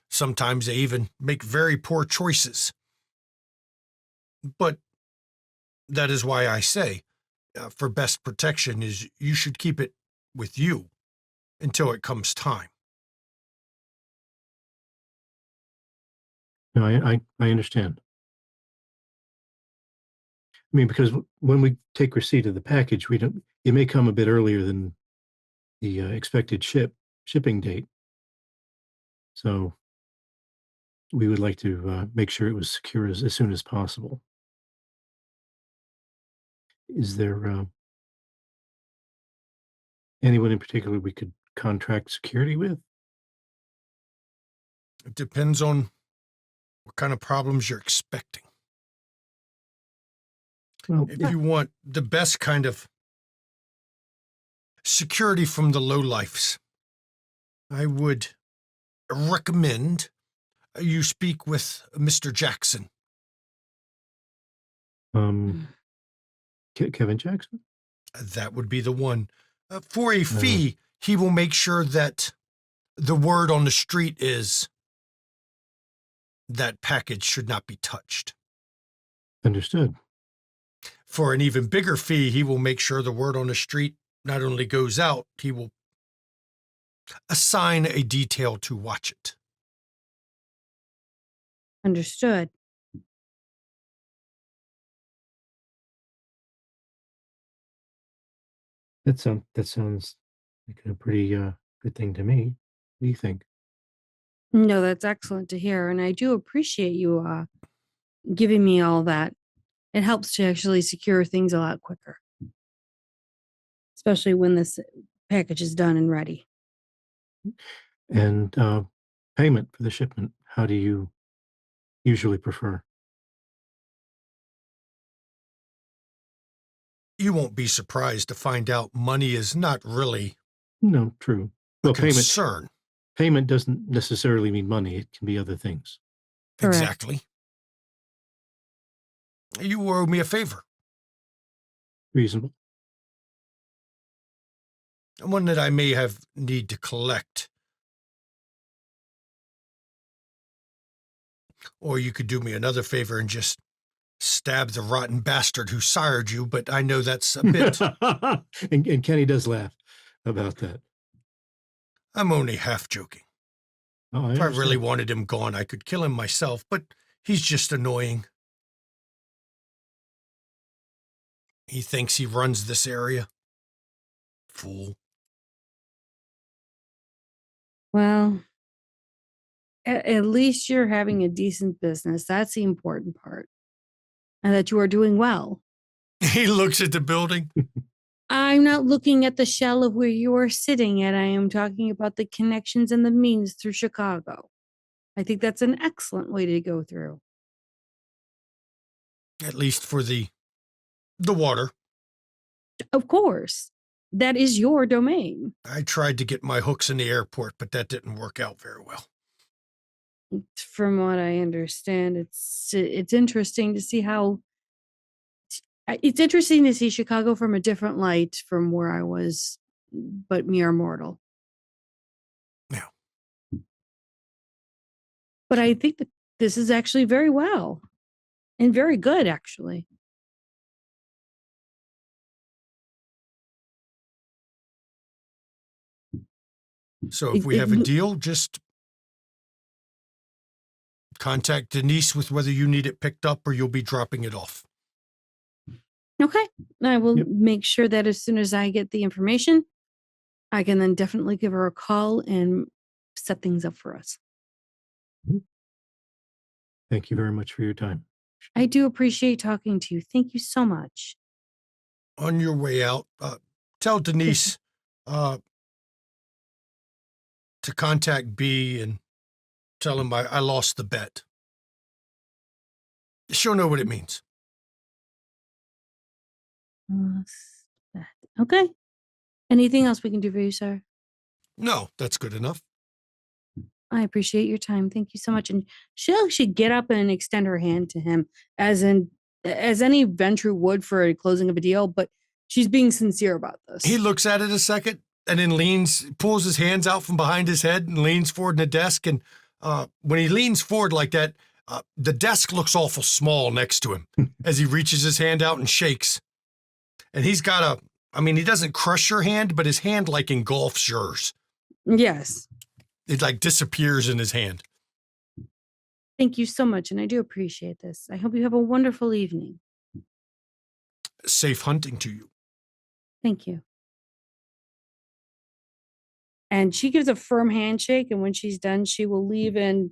sometimes they even make very poor choices. But that is why I say, for best protection, is you should keep it with you until it comes time. No, I understand. I mean, because when we take receipt of the package, it may come a bit earlier than the expected shipping date. So we would like to make sure it was secure as soon as possible. Is there anyone in particular we could contract security with? It depends on what kind of problems you're expecting. Well, If you want the best kind of security from the lowlifes, I would recommend you speak with Mr. Jackson. Kevin Jackson? That would be the one. For a fee, he will make sure that the word on the street is that package should not be touched. Understood. For an even bigger fee, he will make sure the word on the street not only goes out, he will assign a detail to watch it. Understood. That sounds like a pretty good thing to me. What do you think? No, that's excellent to hear. And I do appreciate you giving me all that. It helps to actually secure things a lot quicker, especially when this package is done and ready. And payment for the shipment, how do you usually prefer? You won't be surprised to find out money is not really No, true. a Well, concern. payment doesn't necessarily mean money. It can be other things. Correct. Exactly. You owe me a favor, Reasonable. one that I may have need to collect. Or you could do me another favor and just stab the rotten bastard who sired you, but I know that's a bit. and Kenny does laugh about that. I'm only half joking. Oh, If I really understand. wanted him gone, I could kill him myself, but he's just annoying. He thinks he runs this area. Fool. Well, at least you're having a decent business. That's the important part. And that you are doing well. He looks at the building. I'm not looking at the shell of where you are sitting at. I am talking about the connections and the means through Chicago. I think that's an excellent way to go through. At least for the water. Of course, that is your domain. I tried to get my hooks in the airport, but that didn't work out very well. From what I understand, it's interesting to see how it's interesting to see Chicago from a different light from where I was, but mere mortal. Yeah. But I think that this is actually very well and very good, actually. So if we have a deal, just contact Denise with whether you need it picked up or you'll be dropping it off. Okay. I will Yep. make sure that as soon as I get the information, I can then definitely give her a call and set things up for us. Thank you very much for your time. I do appreciate talking to you. Thank you so much. On your way out, tell Denise to contact B and tell him I lost the bet. She'll know what it means. Okay. Anything else we can do for you, sir? No, that's good enough. I appreciate your time. Thank you so much. And she'll actually get up and extend her hand to him as any venture would for a closing of a deal, but she's being sincere about this. He looks at it a second and then pulls his hands out from behind his head and leans forward in the desk. And when he leans forward like that, the desk looks awful small next to him as he reaches his hand out and shakes. And he's got he doesn't crush your hand, but his hand like engulfs yours. Yes. It like disappears in his hand. Thank you so much. And I do appreciate this. I hope you have a wonderful evening. Safe hunting to you. Thank you. And she gives a firm handshake. And when she's done, she will leave. And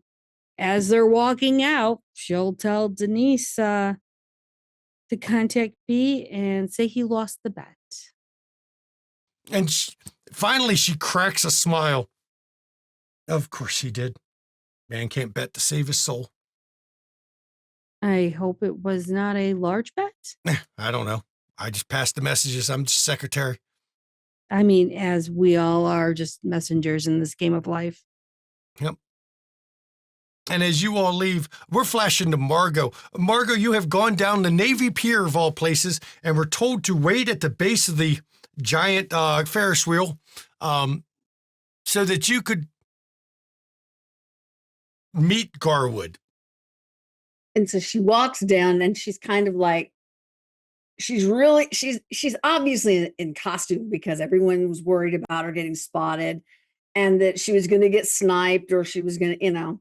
as they're walking out, she'll tell Denise to contact B and say he lost the bet. And finally, she cracks a smile. Of course he did. Man can't bet to save his soul. I hope it was not a large bet. I don't know. I just passed the messages. I'm just secretary. I mean, as we all are just messengers in this game of life. Yep. And as you all leave, we're flashing to Margot. Margot, you have gone down the Navy Pier of all places, and we're told to wait at the base of the giant Ferris wheel so that you could meet Garwood. And so she walks down and she's kind of like, she's obviously in costume because everyone was worried about her getting spotted and that she was going to get sniped or she was going to,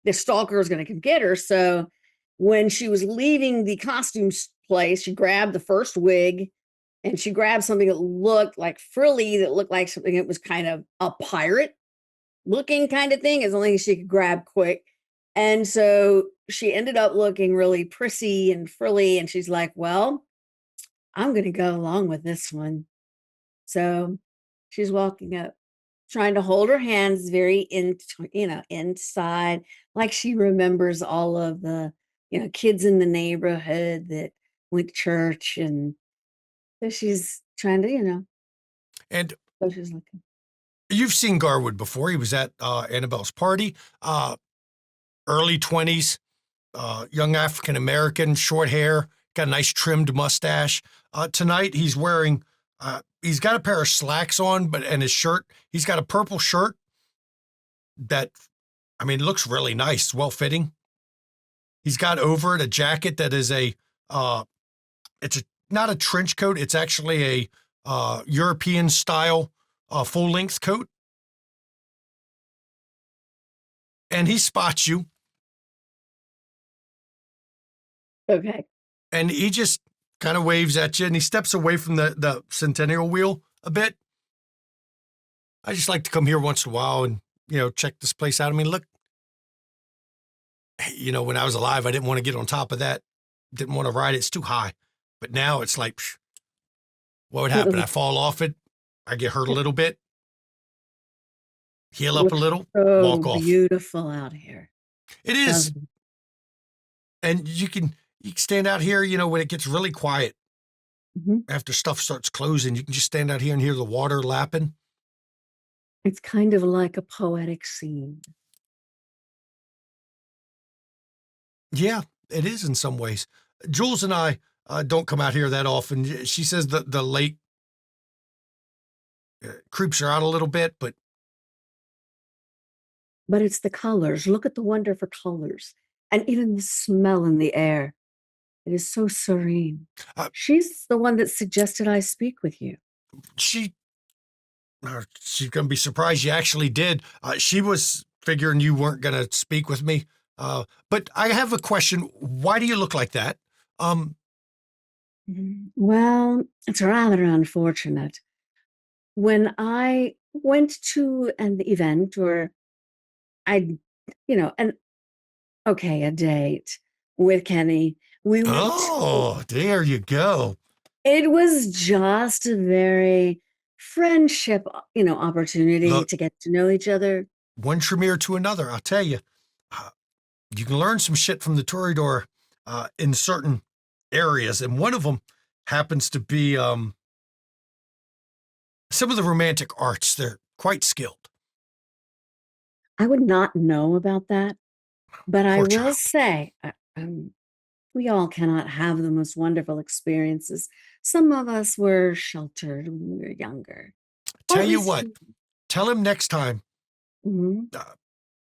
the stalker is going to come get her. So when she was leaving the costume place, she grabbed the first wig and she grabbed something that looked like frilly, that looked like something that was kind of a pirate looking kind of thing, as only she could grab quick. And so she ended up looking really prissy and frilly. And she's like, well, I'm going to go along with this one. So she's walking up, trying to hold her hands very inside, like she remembers all of the, kids in the neighborhood that went to church. And so she's trying to, And so she's looking. You've seen Garwood before. He was at Annabelle's party. Early 20s, young African-American, short hair, got a nice trimmed mustache. Tonight, he's wearing, he's got a pair of slacks on, and his shirt, he's got a purple shirt that, looks really nice, well-fitting. He's got over it a jacket that is not a trench coat. It's actually a European-style full-length coat. And he spots you. Okay. And he just kind of waves at you and he steps away from the Centennial wheel a bit. I just like to come here once in a while and, check this place out. Look, when I was alive, I didn't want to get on top of that. Didn't want to ride it. It's too high. But now it's like, what would happen? I fall off it. I get hurt a little bit. Heal up a little. Walk off. Beautiful out here. It is. And you can stand out here, when it gets really quiet. Mm-hmm. After stuff starts closing, you can just stand out here and hear the water lapping. It's kind of like a poetic scene. Yeah, it is in some ways. Jules and I don't come out here that often. She says the lake creeps her out a little bit, but it's the colors. Look at the wonderful colors. And even the smell in the air. It is so serene. She's the one that suggested I speak with you. She's going to be surprised you actually did. She was figuring you weren't going to speak with me. But I have a question. Why do you look like that? Well, it's rather unfortunate. When I went to an event or and okay, a date with Kenny. We went. Oh, there you go. It was just a very friendship, opportunity Look. to get to know each other. One Tremere to another, I'll tell you. You can learn some shit from the Toreador in certain areas, and one of them happens to be some of the romantic arts. They're quite skilled. I would not know about that, but I Poor will child. say, we all cannot have the most wonderful experiences. Some of us were sheltered when we were younger. Or Tell at you least what, tell him next time Mhm.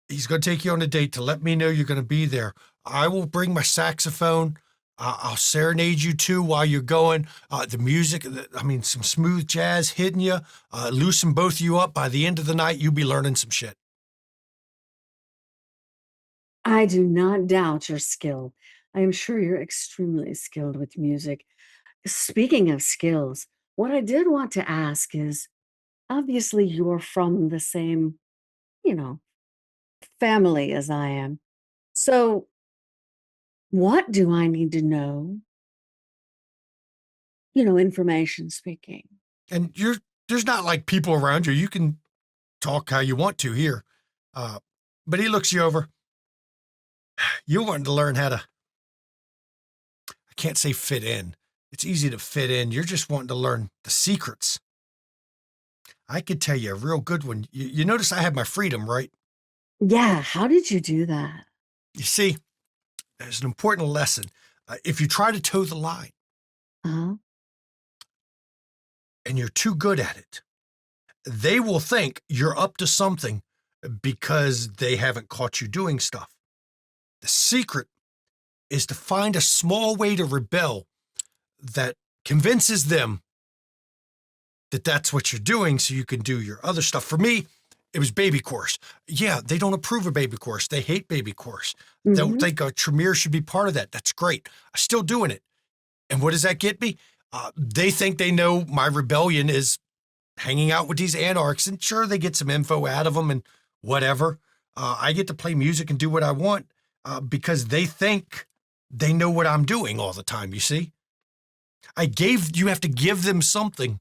he's going to take you on a date to let me know you're going to be there. I will bring my saxophone. I'll serenade you too while you're going. The music, some smooth jazz hitting you, loosen both of you up. By the end of the night, you'll be learning some shit. I do not doubt your skill. I am sure you're extremely skilled with music. Speaking of skills, what I did want to ask is, obviously you're from the same, you know, family as I am. So what do I need to know? Information speaking. And there's not like people around you. You can talk how you want to here. But he looks you over. You want to learn how to, I can't say fit in. It's easy to fit in. You're just wanting to learn the secrets. I could tell you a real good one. You notice I have my freedom, right? Yeah, how did you do that? You see, there's an important lesson. If you try to toe the line Uh-huh. and you're too good at it, they will think you're up to something because they haven't caught you doing stuff. The secret is to find a small way to rebel that convinces them that that's what you're doing so you can do your other stuff. For me, it was baby course. Yeah, they don't approve of baby course. They hate baby course. They don't Mhm. think a Tremere should be part of that. That's great. I'm still doing it. And what does that get me? They think they know my rebellion is hanging out with these anarchs, and sure, they get some info out of them and whatever. I get to play music and do what I want because they think they know what I'm doing all the time, you see? You have to give them something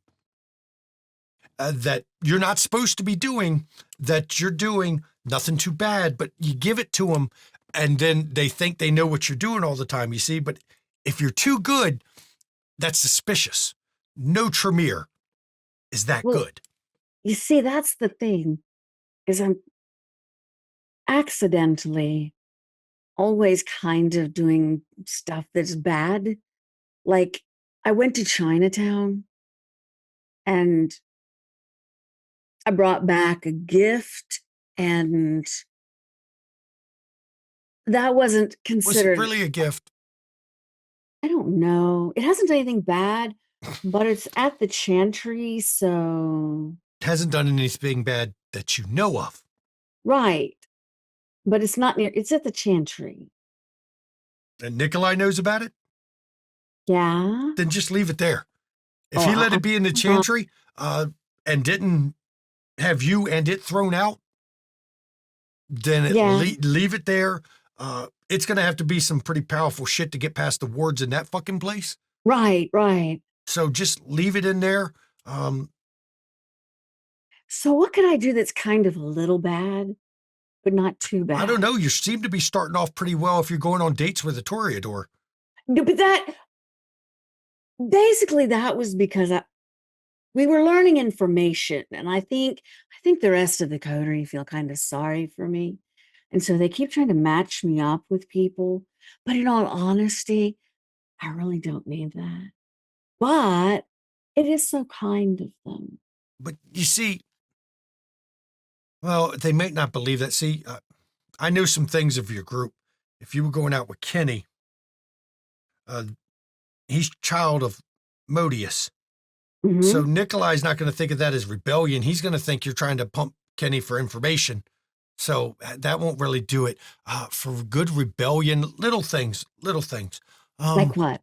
that you're not supposed to be doing, that you're doing, nothing too bad, but you give it to them, and then they think they know what you're doing all the time, you see? But if you're too good, that's suspicious. No Tremere is that Well, good. you see, that's the thing, is I'm accidentally always kind of doing stuff that's bad. Like, I went to Chinatown and I brought back a gift, and that wasn't Was it considered. really a gift? I don't know. It hasn't done anything bad, but it's at the Chantry, so Hasn't done anything bad that you know of. right. But it's not near. It's at the Chantry. And Nikolai knows about it? Yeah. Then just leave it there. If Oh, he let it be in the uh-huh. Chantry and didn't have you and it thrown out, then Yeah. leave it there. It's going to have to be some pretty powerful shit to get past the wards in that fucking place. Right. So just leave it in there. So what can I do that's kind of a little bad, but not too bad? I don't know. You seem to be starting off pretty well if you're going on dates with a Toreador. No, but that was because we were learning information, and I think the rest of the coterie feel kind of sorry for me, and so they keep trying to match me up with people. But in all honesty, I really don't need that. But it is so kind of them. But you see, well, they might not believe that. See, I know some things of your group. If you were going out with Kenny, he's child of Modius. Mhm. So Nikolai's not going to think of that as rebellion. He's going to think you're trying to pump Kenny for information. So that won't really do it. For good rebellion, little things. Like what?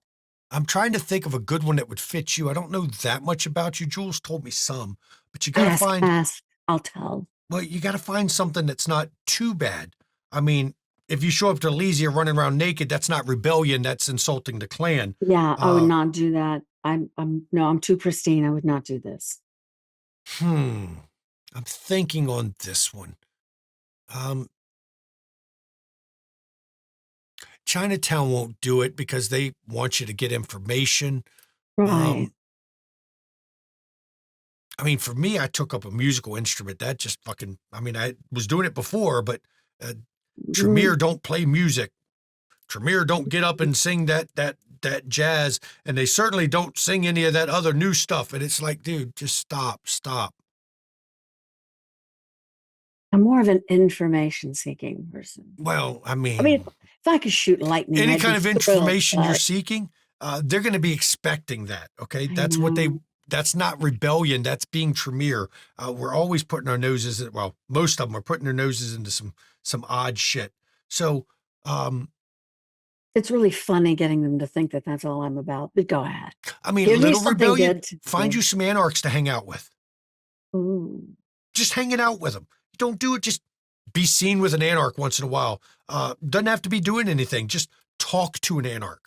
I'm trying to think of a good one that would fit you. I don't know that much about you. Jules told me some, but you got to find. Ask. I'll tell. Well, you got to find something that's not too bad. I mean, if you show up to Elysia running around naked, that's not rebellion. That's insulting the clan. Yeah, I would not do that. I'm too pristine. I would not do this. I'm thinking on this one. Chinatown won't do it because they want you to get information. Right. I mean, for me, I took up a musical instrument. That just fucking, I mean, I was doing it before, but Tremere don't play music. Tremere don't get up and sing that jazz, and they certainly don't sing any of that other new stuff. And it's like, dude, just stop. I'm more of an information-seeking person. Well, I mean, if I could shoot lightning, any I'd kind be of thrilled, information you're but seeking, they're going to be expecting that. Okay, I that's know. that's not rebellion. That's being Tremere. We're always putting our noses in, well, most of them are putting their noses into some odd shit. So, it's really funny getting them to think that that's all I'm about. But go ahead. I mean, Give me little something rebellion. good to Find do. you some anarchs to hang out with. Ooh. Just hanging out with them. Don't do it. Just be seen with an anarch once in a while. Doesn't have to be doing anything. Just talk to an anarch.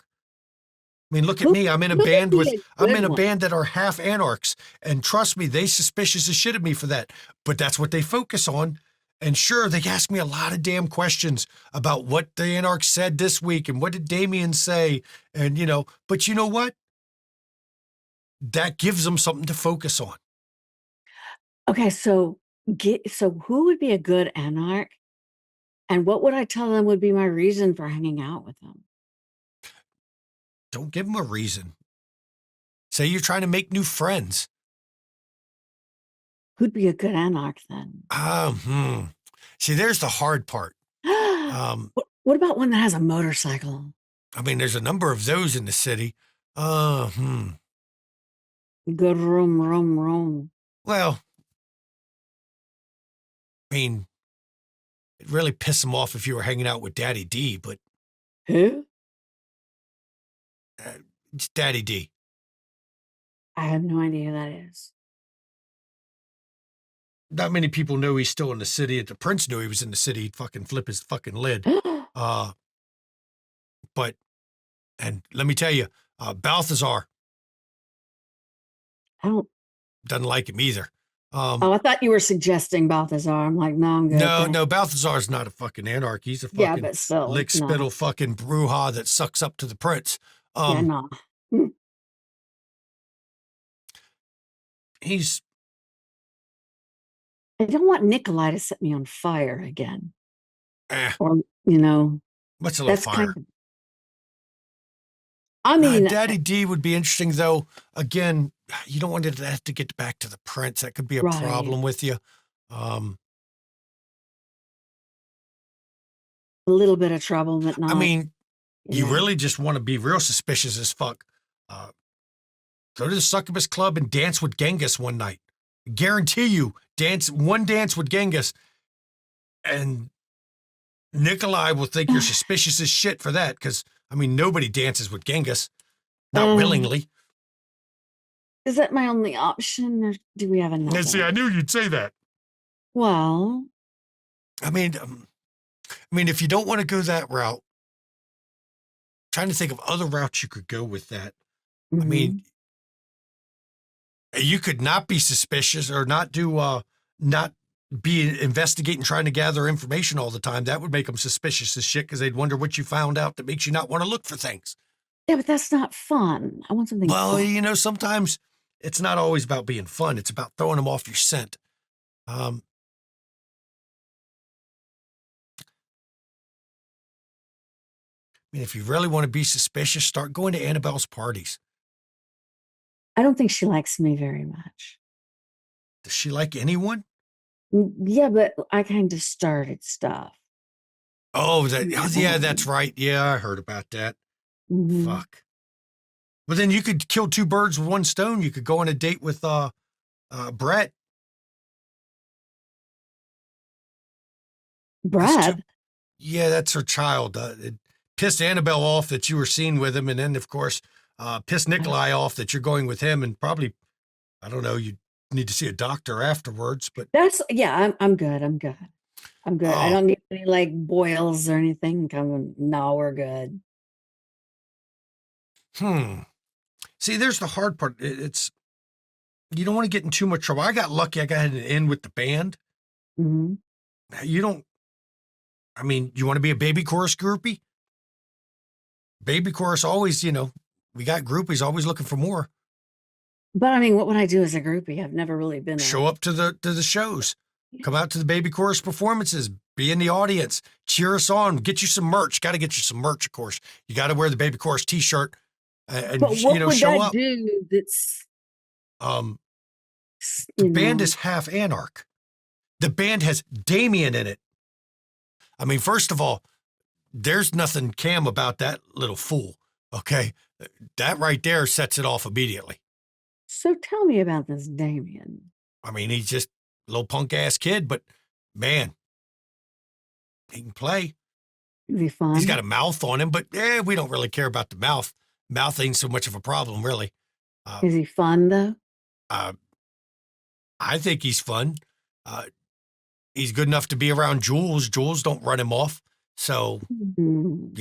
I mean, look at me. I'm in a Who would band be with, a I'm good in a one? band that are half anarchs. And trust me, they suspicious as shit of me for that. But that's what they focus on. And sure, they ask me a lot of damn questions about what the anarchs said this week and what did Damien say. And, but you know what? That gives them something to focus on. Okay, so who would be a good anarch? And what would I tell them would be my reason for hanging out with them? Don't give them a reason. Say you're trying to make new friends. Who'd be a good anarch then? See, there's the hard part. What about one that has a motorcycle? I mean, there's a number of those in the city. Good room. Well, I mean, it really pissed them off if you were hanging out with Daddy D, but Who? it's Daddy D. I have no idea who that is. Not many people know he's still in the city. If the prince knew he was in the city, he'd fucking flip his fucking lid. And let me tell you, Balthazar doesn't like him either. I thought you were suggesting Balthazar. I'm like, no, I'm good. No, Balthazar's not a fucking anarch. He's a fucking Yeah, but still, lick no. spittle fucking brouhaha that sucks up to the prince. Yeah, no. I don't want Nikolai to set me on fire again. Or, what's a little that's fire? kind of. I mean, Daddy D would be interesting, though. Again, you don't want it to have to get back to the prince. That could be a Right. problem with you. a little bit of trouble, but not. I mean, you know. really just want to be real suspicious as fuck. Go to the succubus club and dance with Genghis one night. Guarantee you, one dance with Genghis, and Nikolai will think you're suspicious as shit for that. Because I mean, nobody dances with Genghis, not willingly. Is that my only option, or do we have another? And see, I knew you'd say that. Well, I mean, if you don't want to go that route, trying to think of other routes you could go with that. I mean, you could not be suspicious or not be investigating, trying to gather information all the time. That would make them suspicious as shit because they'd wonder what you found out that makes you not want to look for things. yeah, but that's not fun. I want something. Well, fun. Sometimes it's not always about being fun. It's about throwing them off your scent. I mean, if you really want to be suspicious, start going to Annabelle's parties. I don't think she likes me very much. Does she like anyone? Yeah, but I kind of started stuff. Oh, yeah, that's right. Yeah, I heard about that. Fuck. Well, then you could kill two birds with one stone. You could go on a date with Brett. Brett? Yeah, that's her child. It pissed Annabelle off that you were seen with him, and then, of course, pissed Nikolai off that you're going with him, and probably, I don't know, you need to see a doctor afterwards, but I'm good. I'm good. I'm good. I Oh. don't need any like boils or anything coming. No, we're good. See, there's the hard part. It's you don't want to get in too much trouble. I got lucky. I got an in with the band. hmm You don't. I mean, you want to be a baby chorus groupie? Baby chorus always, we got groupies always looking for more. But I mean, what would I do as a groupie? I've never really been. Show up to the shows. Come out to the baby chorus performances. Be in the audience. Cheer us on. Get you some merch. Got to get you some merch, of course. You got to wear the baby chorus T-shirt and But what would show that up. do? That's The band is half Anarch. The band has Damien in it. I mean, first of all, there's nothing Cam about that little fool. Okay, that right there sets it off immediately. So tell me about this Damien. I mean, he's just a little punk ass kid, but man, he can play. Is he fun? He's got a mouth on him, but we don't really care about the mouth. Mouth ain't so much of a problem, really. Is he fun though? I think he's fun. He's good enough to be around Jules. Jules don't run him off. So, Mhm.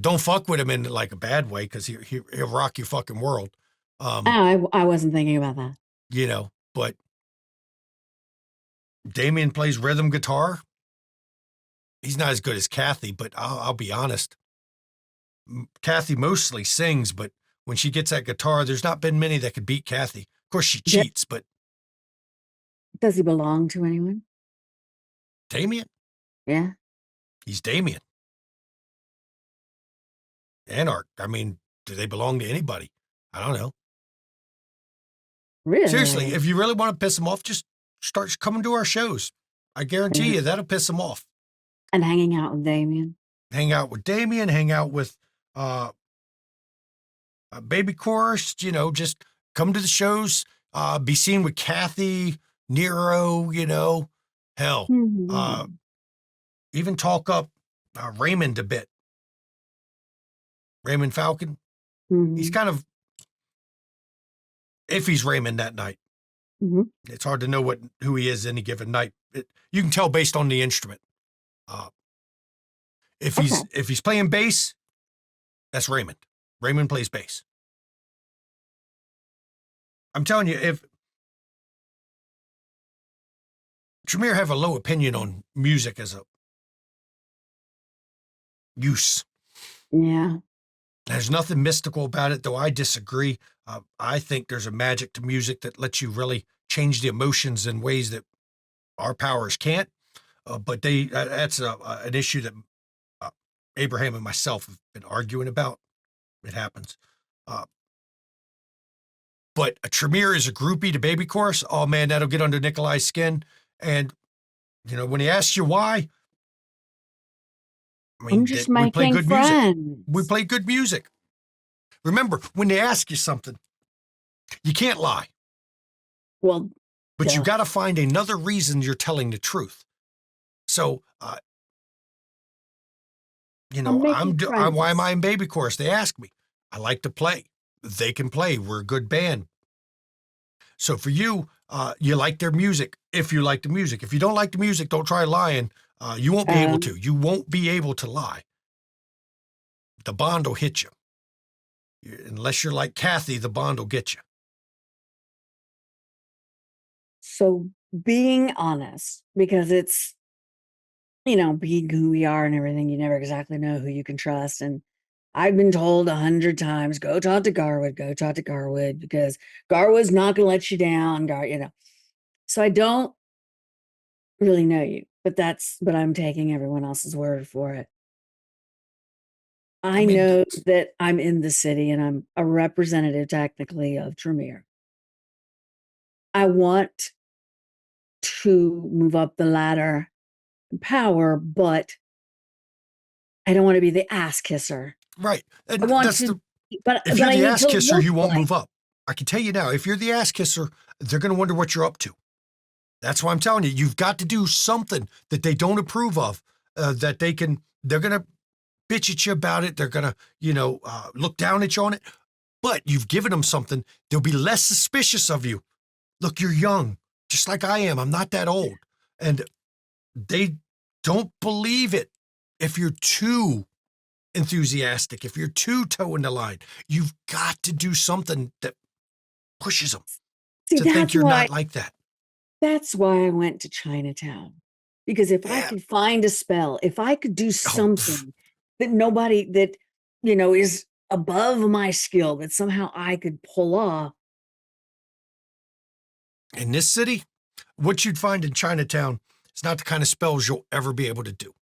Don't fuck with him in like a bad way because he'll rock your fucking world. I wasn't thinking about that. But Damien plays rhythm guitar. He's not as good as Kathy, but I'll be honest. Kathy mostly sings, but when she gets that guitar, there's not been many that could beat Kathy. Of course, she Yeah. cheats, but Does he belong to anyone? Damien, Yeah. he's Damien. Anarch, I mean, do they belong to anybody? I don't know. Really? Seriously, if you really want to piss him off, just start coming to our shows. I guarantee you that'll piss him off. And hanging out with Damien. Hang out with Damien, hang out with Baby Chorus, just come to the shows, be seen with Kathy, Nero, hell, Mhm. even talk up Raymond a bit. Raymond Falcon. He's Mhm. kind of, if he's Raymond that night. Mhm. It's hard to know who he is any given night. You can tell based on the instrument. If he's playing bass, that's Raymond. Raymond plays bass. I'm telling you, if Tremere have a low opinion on music as a use. Yeah. There's nothing mystical about it, though I disagree. I think there's a magic to music that lets you really change the emotions in ways that our powers can't. But that's an issue that Abraham and myself have been arguing about. It happens. But a Tremere is a groupie to Baby Chorus. Oh man, that'll get under Nikolai's skin. And when he asks you why, I mean, I'm just we play making good music. friends. We play good music. Remember, when they ask you something, you can't lie. Well, But you Yeah. got to find another reason you're telling the truth. So, making why am friends. I in Baby Chorus? They ask me. I like to play. They can play. We're a good band. So for you, you like their music. If you like the music, if you don't like the music, don't try lying. You won't be able to. You won't be able to lie. The bond will hit you. Unless you're like Kathy, the bond will get you. So being honest, because it's, being who we are and everything, you never exactly know who you can trust. And I've been told 100 times, go talk to Garwood, because Garwood's not going to let you down. So I don't really know you, but I'm taking everyone else's word for it. I mean, know that I'm in the city and I'm a representative technically of Tremere. I want to move up the ladder in power, but I don't want to be the ass kisser. Right. And I want that's to, but if you're I the need ass to kisser, look you won't like- move up. I can tell you now, if you're the ass kisser, they're going to wonder what you're up to. That's why I'm telling you, you've got to do something that they don't approve of, that they're going to bitch at you about it. They're going to, look down at you on it. But you've given them something. They'll be less suspicious of you. look, you're young, just like I am. I'm not that old. And they don't believe it if you're too enthusiastic, if you're too toeing the line. You've got to do something that pushes them See, to think that's you're why not like that. that's why I went to Chinatown. Because if I Yeah. could find a spell, if I could do Oh, something that nobody that you know is above my skill that somehow I could pull off. in this city, what you'd find in Chinatown is not the kind of spells you'll ever be able to do.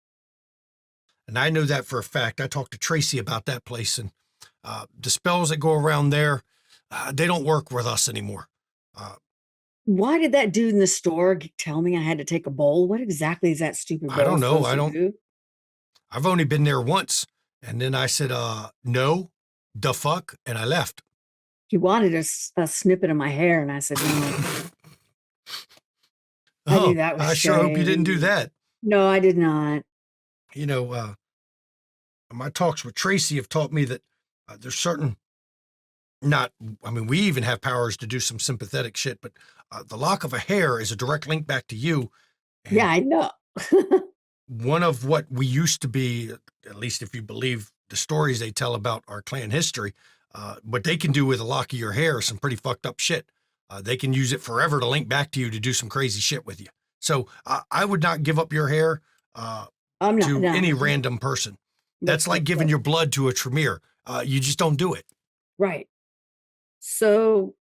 And I know that for a fact. I talked to Tracy about that place, and the spells that go around there, they don't work with us anymore. Why did that dude in the store tell me I had to take a bowl? What exactly is that stupid bowl I don't know. supposed to do? I've only been there once. And then I said, no, the fuck, and I left. He wanted a snippet of my hair, and I said, no. I knew that was I sure hope you didn't do shady. that. No, I did not. You know, my talks with Tracy have taught me that there's certain, we even have powers to do some sympathetic shit, but the lock of a hair is a direct link back to you. And Yeah, I know. one of what we used to be, at least if you believe the stories they tell about our clan history, what they can do with a lock of your hair is some pretty fucked up shit. They can use it forever to link back to you to do some crazy shit with you. So I would not give up your hair I'm not. to No. any random person. That's like giving your blood to a Tremere. You just don't do it. Right. So,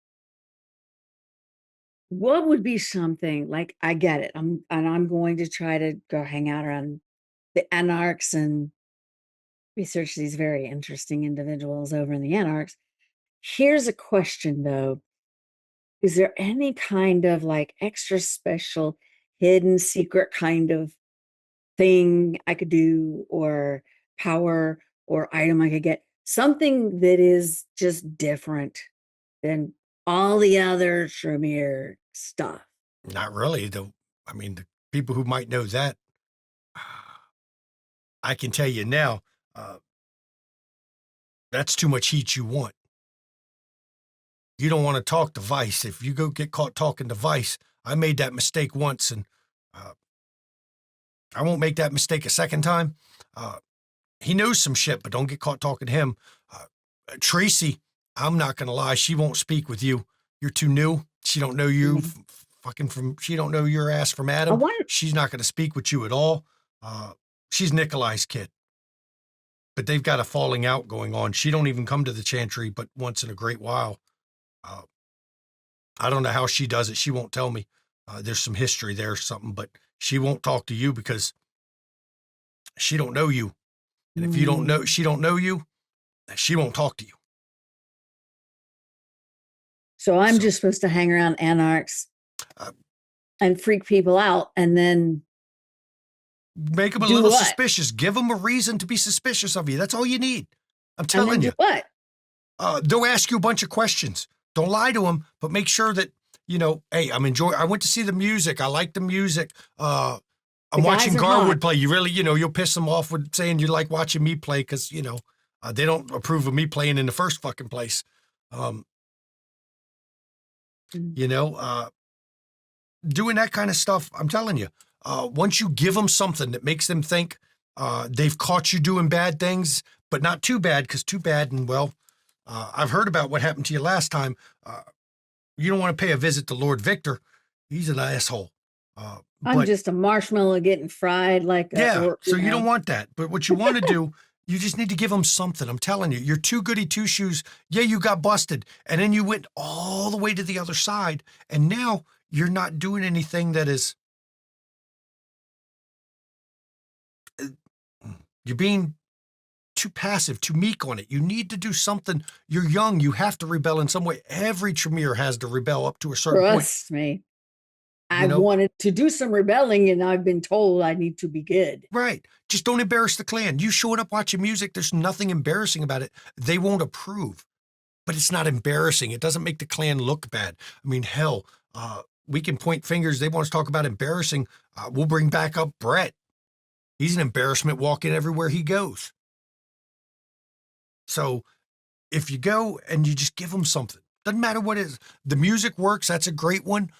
what would be something like? I get it. I'm going to try to go hang out around the Anarchs and research these very interesting individuals over in the Anarchs. Here's a question though. Is there any kind of like extra special, hidden, secret kind of thing I could do, or power or item I could get? Something that is just different than all the other Tremere stuff. Not really. The people who might know that, I can tell you now, that's too much heat you want. You don't want to talk to Vice. If you go get caught talking to Vice, I made that mistake once, and I won't make that mistake a second time. He knows some shit, but don't get caught talking to him. Tracy, I'm not going to lie. She won't speak with you. You're too new. She don't know you she don't know your ass from Adam. She's not going to speak with you at all. She's Nikolai's kid. But they've got a falling out going on. She don't even come to the chantry but once in a great while. I don't know how she does it. She won't tell me. There's some history there or something, but she won't talk to you because she don't know you. And if you don't know, she don't know you, she won't talk to you. So I'm just supposed to hang around Anarchs and freak people out, and then make them a little suspicious. Give them a reason to be suspicious of you. That's all you need. I'm telling you. What? They'll ask you a bunch of questions. Don't lie to them, but make sure that, hey, I went to see the music. I like the music. I'm watching Garwood play. You really, you'll piss them off with saying you like watching me play because, they don't approve of me playing in the first fucking place. Doing that kind of stuff, I'm telling you, once you give them something that makes them think they've caught you doing bad things, but not too bad, because too bad, and I've heard about what happened to you last time. You don't want to pay a visit to Lord Victor. He's an asshole. I'm just a marshmallow getting fried like so you don't want that. But what you want to do, you just need to give them something. I'm telling you, you're too goody two shoes. Yeah, you got busted, and then you went all the way to the other side, and now you're not doing anything that is. You're being too passive, too meek on it. You need to do something. You're young. You have to rebel in some way. Every Tremere has to rebel up to a certain point. Trust me. I wanted to do some rebelling, and I've been told I need to be good. Right. Just don't embarrass the clan. You showing up watching music, there's nothing embarrassing about it. They won't approve, but it's not embarrassing. It doesn't make the clan look bad. Hell, we can point fingers. They want us to talk about embarrassing. We'll bring back up Brett. He's an embarrassment walking everywhere he goes. So if you go and you just give them something, Doesn't matter what it is. The music works. That's a great one.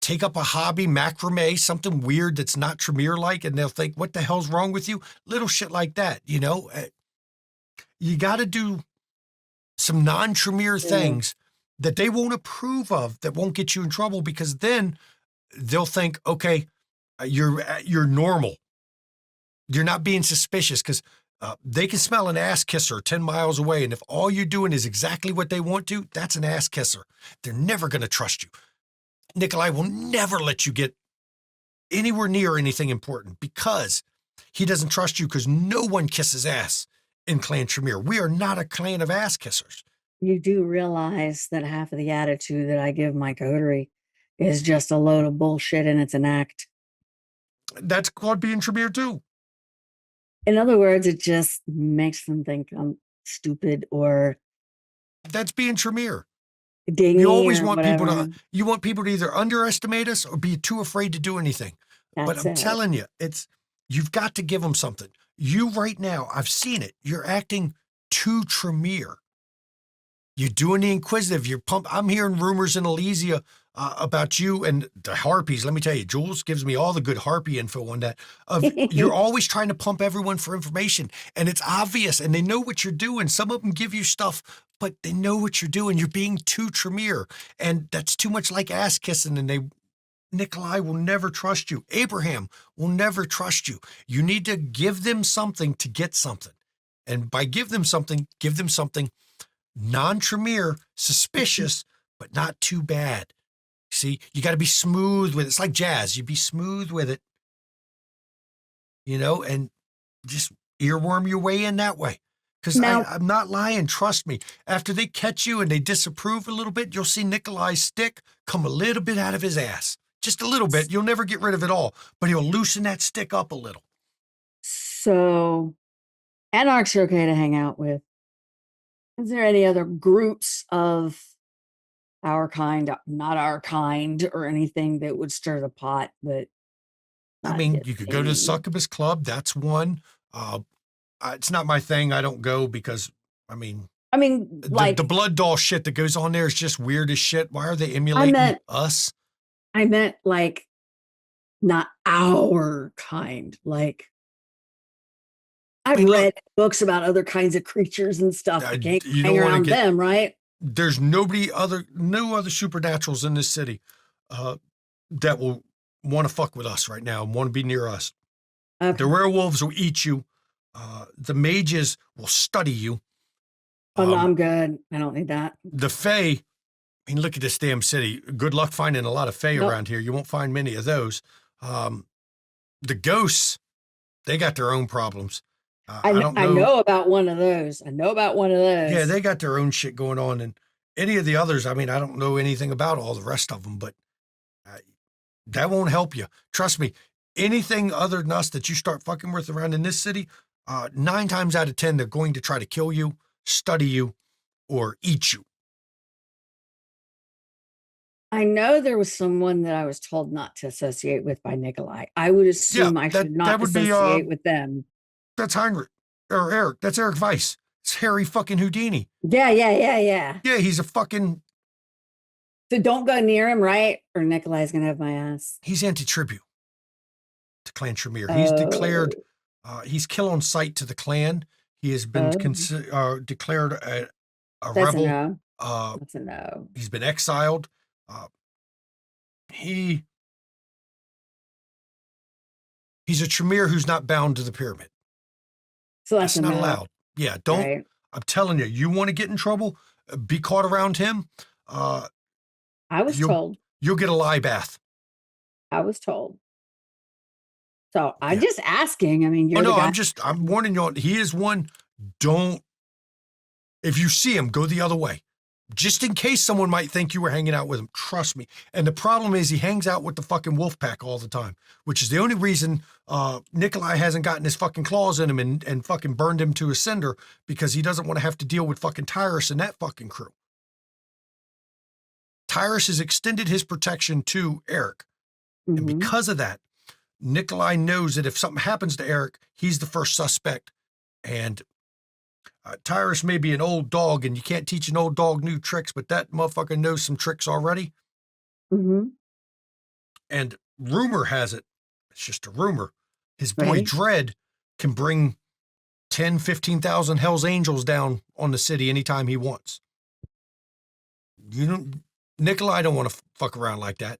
Take up a hobby, macrame, something weird that's not Tremere-like, and they'll think, what the hell's wrong with you? Little shit like that, you know? You got to do some non-Tremere things that they won't approve of, that won't get you in trouble, because then they'll think, okay, you're normal. You're not being suspicious, because they can smell an ass kisser 10 miles away, and if all you're doing is exactly what they want to, that's an ass kisser. They're never going to trust you. Nikolai will never let you get anywhere near anything important because he doesn't trust you, because no one kisses ass in Clan Tremere. We are not a clan of ass kissers. You do realize that half of the attitude that I give my coterie is just a load of bullshit and it's an act. That's called being Tremere too. In other words, it just makes them think I'm stupid or That's being Tremere. dingy. You always or want whatever. people to either underestimate us or be too afraid to do anything. But That's I'm it. telling you, you've got to give them something. You right now, I've seen it. You're acting too Tremere. You're doing the inquisitive. I'm hearing rumors in Elysia about you and the harpies. Let me tell you, Jules gives me all the good harpy info on that. You're always trying to pump everyone for information, and it's obvious, and they know what you're doing. Some of them give you stuff, but they know what you're doing. You're being too Tremere, and that's too much like ass kissing, and Nikolai will never trust you. Abraham will never trust you. You need to give them something to get something. And by give them something non-Tremere, suspicious, but not too bad. See, you got to be smooth with it. It's like jazz. You be smooth with it, you know, and just earworm your way in that way. Because I'm not lying. Trust me. After they catch you and they disapprove a little bit, you'll see Nikolai's stick come a little bit out of his ass. Just a little bit. You'll never get rid of it all, but he'll loosen that stick up a little. So, Anarchs are okay to hang out with. Is there any other groups of our kind, not our kind, or anything that would stir the pot? But I mean, you could go to the Succubus Club. That's one. It's not my thing. I don't go because, like the blood doll shit that goes on there is just weird as shit. Why are they emulating us? I meant like not our kind. Like I've read books about other kinds of creatures and stuff. I can't hang around them, right? There's no other supernaturals in this city that will want to fuck with us right now and want to be near us. Okay. The werewolves will eat you. The mages will study you. Oh, no, I'm good. I don't need that. The fae, I mean, look at this damn city. Good luck finding a lot of fae around here. You won't find many of those. The ghosts, they got their own problems. I know about one of those. Yeah, they got their own shit going on. And any of the others, I don't know anything about all the rest of them, but that won't help you. Trust me, anything other than us that you start fucking with around in this city, 9 times out of 10, they're going to try to kill you, study you, or eat you. I know there was someone that I was told not to associate with by Nikolai. I would assume I should not associate with them. That's Heinrich or Eric. That's Eric Weiss. It's Harry fucking Houdini. Yeah. Yeah, he's a fucking. So don't go near him, right? Or Nikolai's gonna have my ass. He's anti-tribute to Clan Tremere. He's declared. He's kill on sight to the clan. He has been declared a rebel. No. That's a no. He's been exiled. He's a Tremere who's not bound to the pyramid. So that's not allowed. Yeah, don't. Right. I'm telling you, you want to get in trouble, be caught around him. I was told. You'll get a lie bath. I was told. So I'm just asking. You're the guy. I'm warning you. He is one. Don't. If you see him, go the other way. Just in case someone might think you were hanging out with him. Trust me. And the problem is he hangs out with the fucking wolf pack all the time, which is the only reason Nikolai hasn't gotten his fucking claws in him and fucking burned him to a cinder, because he doesn't want to have to deal with fucking Tyrus and that fucking crew. Tyrus has extended his protection to Eric. Mm-hmm. And because of that, Nikolai knows that if something happens to Eric, he's the first suspect. And Tyrus may be an old dog, and you can't teach an old dog new tricks, but that motherfucker knows some tricks already. Mm-hmm. And rumor has it, it's just a rumor, his boy Right. Dredd can bring 10, 15,000 Hell's Angels down on the city anytime he wants. You don't, Nikolai don't want to fuck around like that.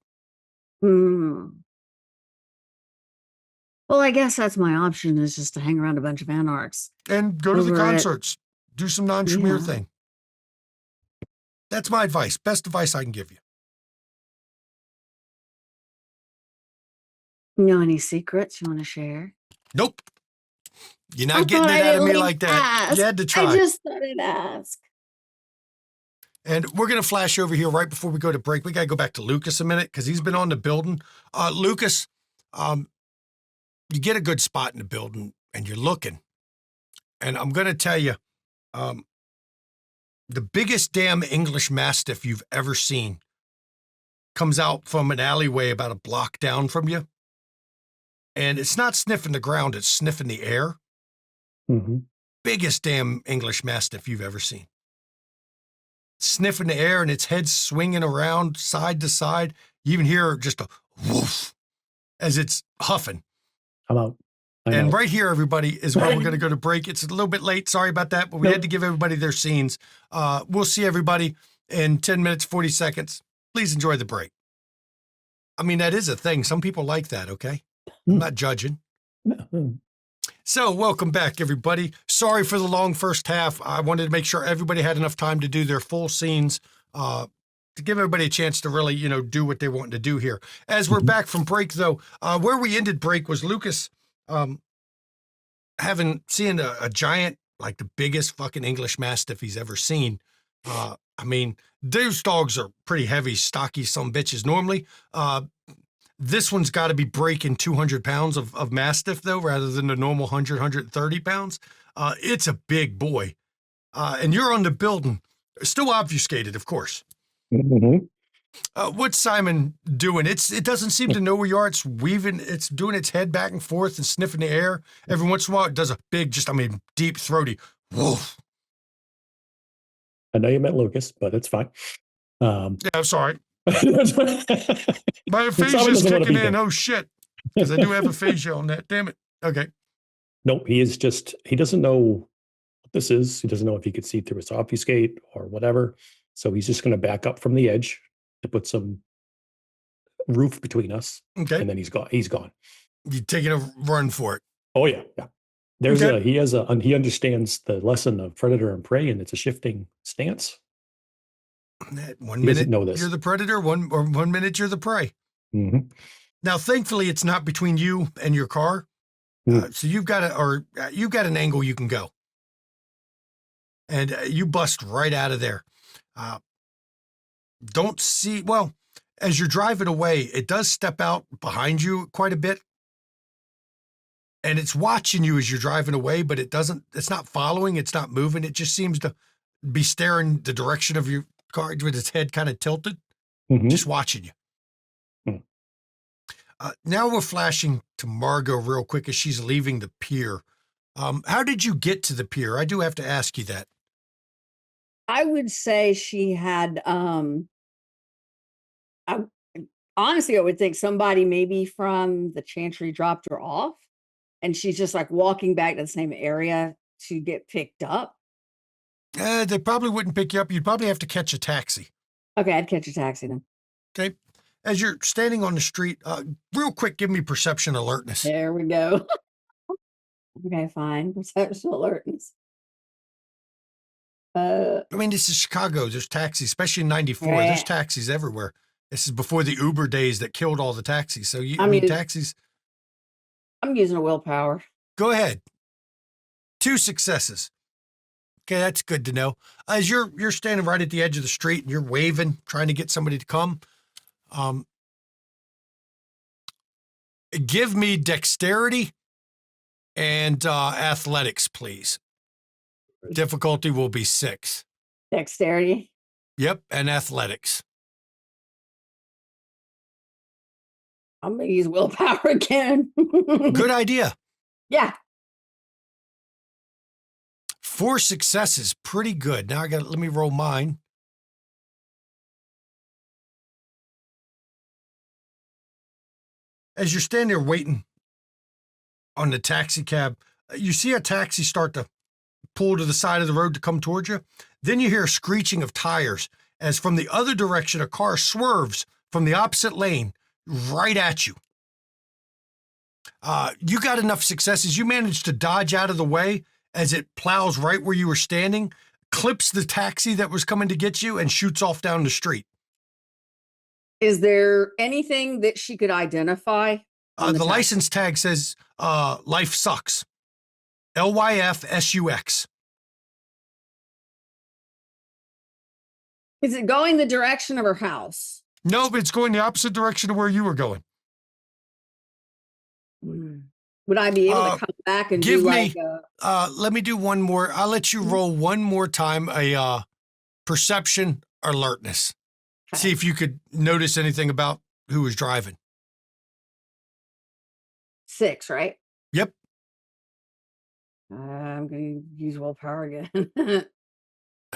Hmm. Well, I guess that's my option, is just to hang around a bunch of anarchs. And go to the Over at- concerts. Do some non-Shamir Yeah. thing. That's my advice. Best advice I can give you. You know any secrets you want to share? Nope. You're I not getting thought it I'd out of at me least like that. ask. You had to try. I just thought I'd ask. And we're going to flash over here right before we go to break. We got to go back to Lucas a minute because he's been on the building. Lucas, you get a good spot in the building and you're looking. And I'm going to tell you, the biggest damn English Mastiff you've ever seen comes out from an alleyway about a block down from you. And it's not sniffing the ground, it's sniffing the air. Mm-hmm. Biggest damn English Mastiff you've ever seen. Sniffing the air and its head swinging around side to side. You even hear just a woof as it's huffing. I'm out. I And know. right here, everybody, is where we're going to go to break. It's a little bit late. Sorry about that, but we had to give everybody their scenes. We'll see everybody in 10 minutes, 40 seconds. Please enjoy the break. I mean, that is a thing. Some people like that, okay? I'm not judging. So welcome back, everybody. Sorry for the long first half. I wanted to make sure everybody had enough time to do their full scenes, to give everybody a chance to really, do what they want to do here. As we're back from break, though, where we ended break was Lucas seeing a giant, like the biggest fucking English Mastiff he's ever seen. I mean, those dogs are pretty heavy, stocky some bitches normally. This one's got to be breaking 200 pounds of Mastiff, though, rather than the normal 100, 130 pounds. It's a big boy. And you're on the building, still obfuscated, of course. Mm-hmm. What's Simon doing? It doesn't seem to know where you are. It's weaving, it's doing its head back and forth and sniffing the air. Every once in a while, it does a big, deep throaty woof. I know you meant Lucas, but it's fine. Yeah, I'm sorry. My Simon aphasia's doesn't wanna kicking be in. there. Oh, shit. Because I do have aphasia on that. Damn it. Okay. Nope, he doesn't know what this is. He doesn't know if he could see through his obfuscate or whatever. So he's just going to back up from the edge to put some roof between us. Okay. And then he's gone. You're taking a run for it. Oh yeah. Okay. He understands the lesson of predator and prey, and it's a shifting stance. One He doesn't minute know this. you're the predator, one minute you're the prey. Mm-hmm. Now, thankfully, it's not between you and your car. So you've got an angle you can go. And you bust right out of there. As you're driving away, it does step out behind you quite a bit. And it's watching you as you're driving away, but it's not following, it's not moving. It just seems to be staring the direction of your car with its head kind of tilted, just watching you. Now we're flashing to Margot real quick as she's leaving the pier. How did you get to the pier? I do have to ask you that. I would say she had honestly, I would think somebody maybe from the Chantry dropped her off, and she's just like walking back to the same area to get picked up. They probably wouldn't pick you up. You'd probably have to catch a taxi. Okay, I'd catch a taxi then. Okay. As you're standing on the street, real quick, give me perception alertness. There we go. Okay, fine. Perception alertness. I mean, this is Chicago. There's taxis, especially in 94. Right. There's taxis everywhere. This is before the Uber days that killed all the taxis. So, taxis. I'm using a willpower. Go ahead. 2 successes. Okay, that's good to know. As you're standing right at the edge of the street and you're waving, trying to get somebody to come, give me dexterity and athletics, please. Difficulty will be 6. Dexterity. Yep, and athletics. I'm gonna use willpower again. Good idea. Yeah. 4 successes, pretty good. Now let me roll mine. As you're standing there waiting on the taxi cab, you see a taxi start to pull to the side of the road to come towards you. Then you hear a screeching of tires as from the other direction, a car swerves from the opposite lane right at you. You got enough successes. You managed to dodge out of the way as it plows right where you were standing, clips the taxi that was coming to get you, and shoots off down the street. Is there anything that she could identify? The license tag says life sucks. LYFSUX. Is it going the direction of her house? No, but it's going the opposite direction of where you were going. Would I be able to come back and give do me, like let me do one more. I'll let you roll one more time a perception alertness. Okay. See if you could notice anything about who was driving. 6, right? Yep. I'm going to use willpower again. That's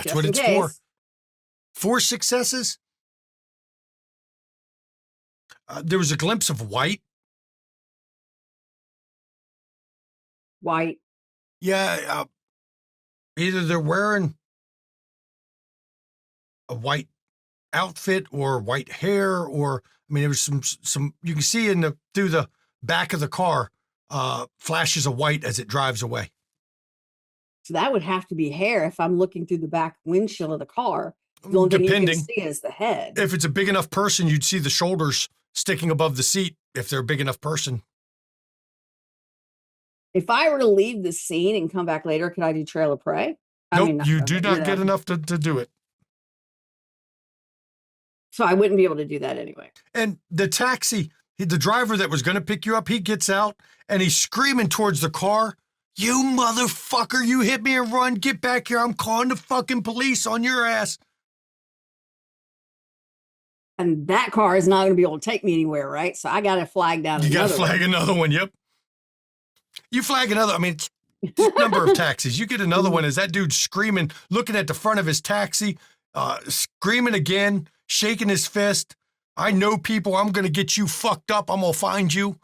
Just what in it's case. for. 4 successes. There was a glimpse of white. White. Yeah. Either they're wearing a white outfit or white hair, or I mean, there was some you can see through the back of the car flashes of white as it drives away. So that would have to be hair if I'm looking through the back windshield of the car. The only thing you can see is the head. If it's a big enough person, you'd see the shoulders sticking above the seat if they're a big enough person. If I were to leave the scene and come back later, could I do trail of prey? Nope, you do not get enough to do it. So I wouldn't be able to do that anyway. And the taxi, the driver that was going to pick you up, he gets out and he's screaming towards the car. You motherfucker, you hit me and run. Get back here. I'm calling the fucking police on your ass. And that car is not going to be able to take me anywhere, right? So I got to flag down You got another to flag one. another one, yep. You flag another, I mean, it's a number of taxis. You get another one as that dude screaming, looking at the front of his taxi, screaming again, shaking his fist. I know people, I'm going to get you fucked up. I'm going to find you.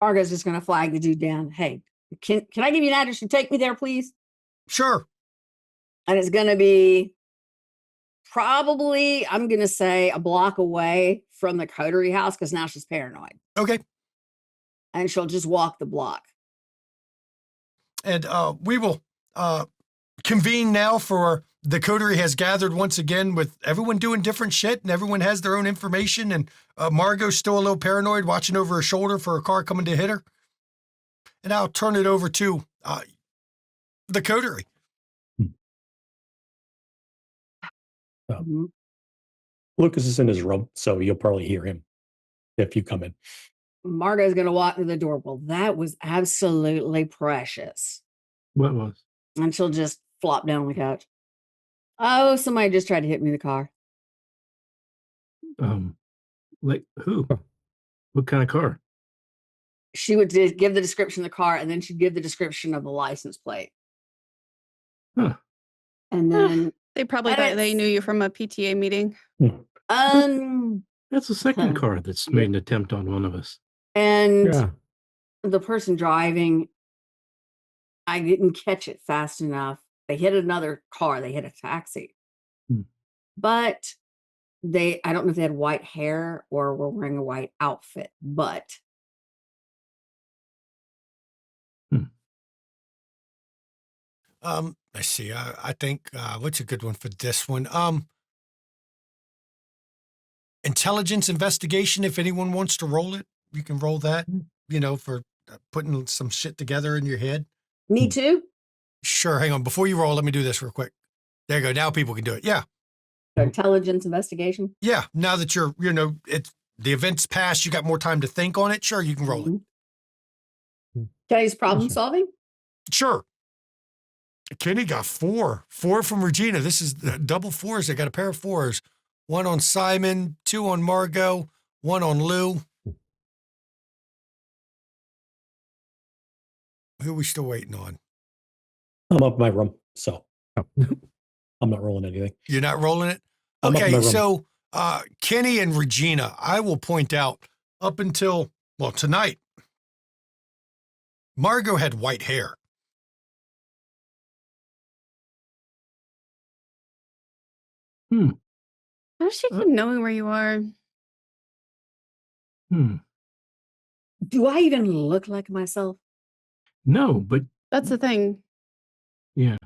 Margo's just going to flag the dude down. Hey, can I give you an address to take me there, please? Sure. And it's going to be probably, I'm going to say, a block away from the coterie house because now she's paranoid. Okay. And she'll just walk the block. And we will convene now for the coterie has gathered once again with everyone doing different shit and everyone has their own information. And Margot's still a little paranoid, watching over her shoulder for a car coming to hit her. And I'll turn it over to the coterie. Lucas is in his room, so you'll probably hear him if you come in. Margo's going to walk to the door. Well, that was absolutely precious. What was? And she'll just flop down on the couch. Oh, somebody just tried to hit me in the car. Like who? What kind of car? She would give the description of the car, and then she'd give the description of the license plate. Huh. And then They probably thought they knew you from a PTA meeting. That's the second car that's made an attempt on one of us. And Yeah. the person driving, I didn't catch it fast enough. They hit another car. They hit a taxi. But I don't know if they had white hair or were wearing a white outfit, but Let's see. I think what's a good one for this one? Intelligence investigation. If anyone wants to roll it, you can roll that. You know, for putting some shit together in your head. me too. Sure. Hang on. Before you roll, let me do this real quick. There you go. Now people can do it. Yeah. Intelligence investigation. Yeah. Now that you're, the event's passed, you got more time to think on it. Sure. You can roll it. Can I use problem solving? Sure. Kenny got 4 from Regina. This is double 4s. I got a pair of 4s. 1 on Simon, 2 on Margot, 1 on Lou. Who are we still waiting on? I'm up in my room, so Oh. I'm not rolling anything. You're not rolling it? I'm up in my Okay, room. so Kenny and Regina, I will point out up until, well, tonight, Margot had white hair. How does she keep knowing where you are? Do I even look like myself? No, but That's the thing. yeah.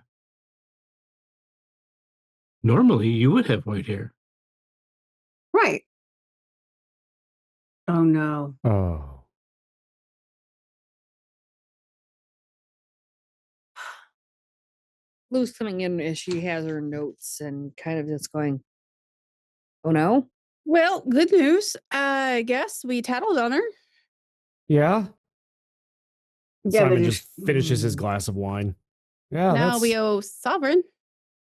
Normally you would have white hair. Right. Oh no. Oh. Lou's coming in as she has her notes and kind of just going, oh no. Well, good news. I guess we tattled on her. Yeah. Yeah, Simon but just finishes his glass of wine. Yeah. Now we that's- owe Sovereign.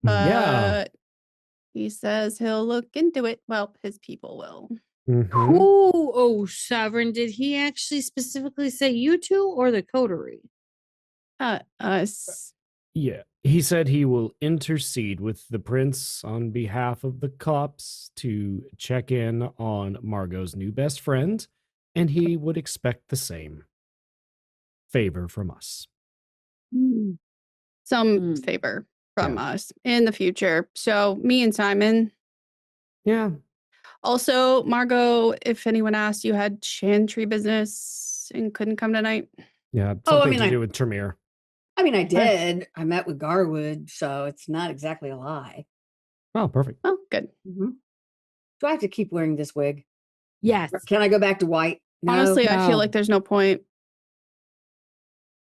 Yeah. But he says he'll look into it. Well, his people will. Mhm. Who? Oh, Sovereign. Did he actually specifically say you two or the coterie? Us. Yeah. He said he will intercede with the prince on behalf of the cops to check in on Margot's new best friend, and he would expect the same favor from us. Some favor from us in the future. So me and Simon. Yeah. Also, Margot, if anyone asked, you had chantry business and couldn't come tonight. Yeah. Oh, I Something mean, to I- do with Tremere. I mean, I did. I met with Garwood, so it's not exactly a lie. Oh, perfect. Oh, good. Do I have to keep wearing this wig? Yes. Or can I go back to white? No. Honestly, I feel No. like there's no point.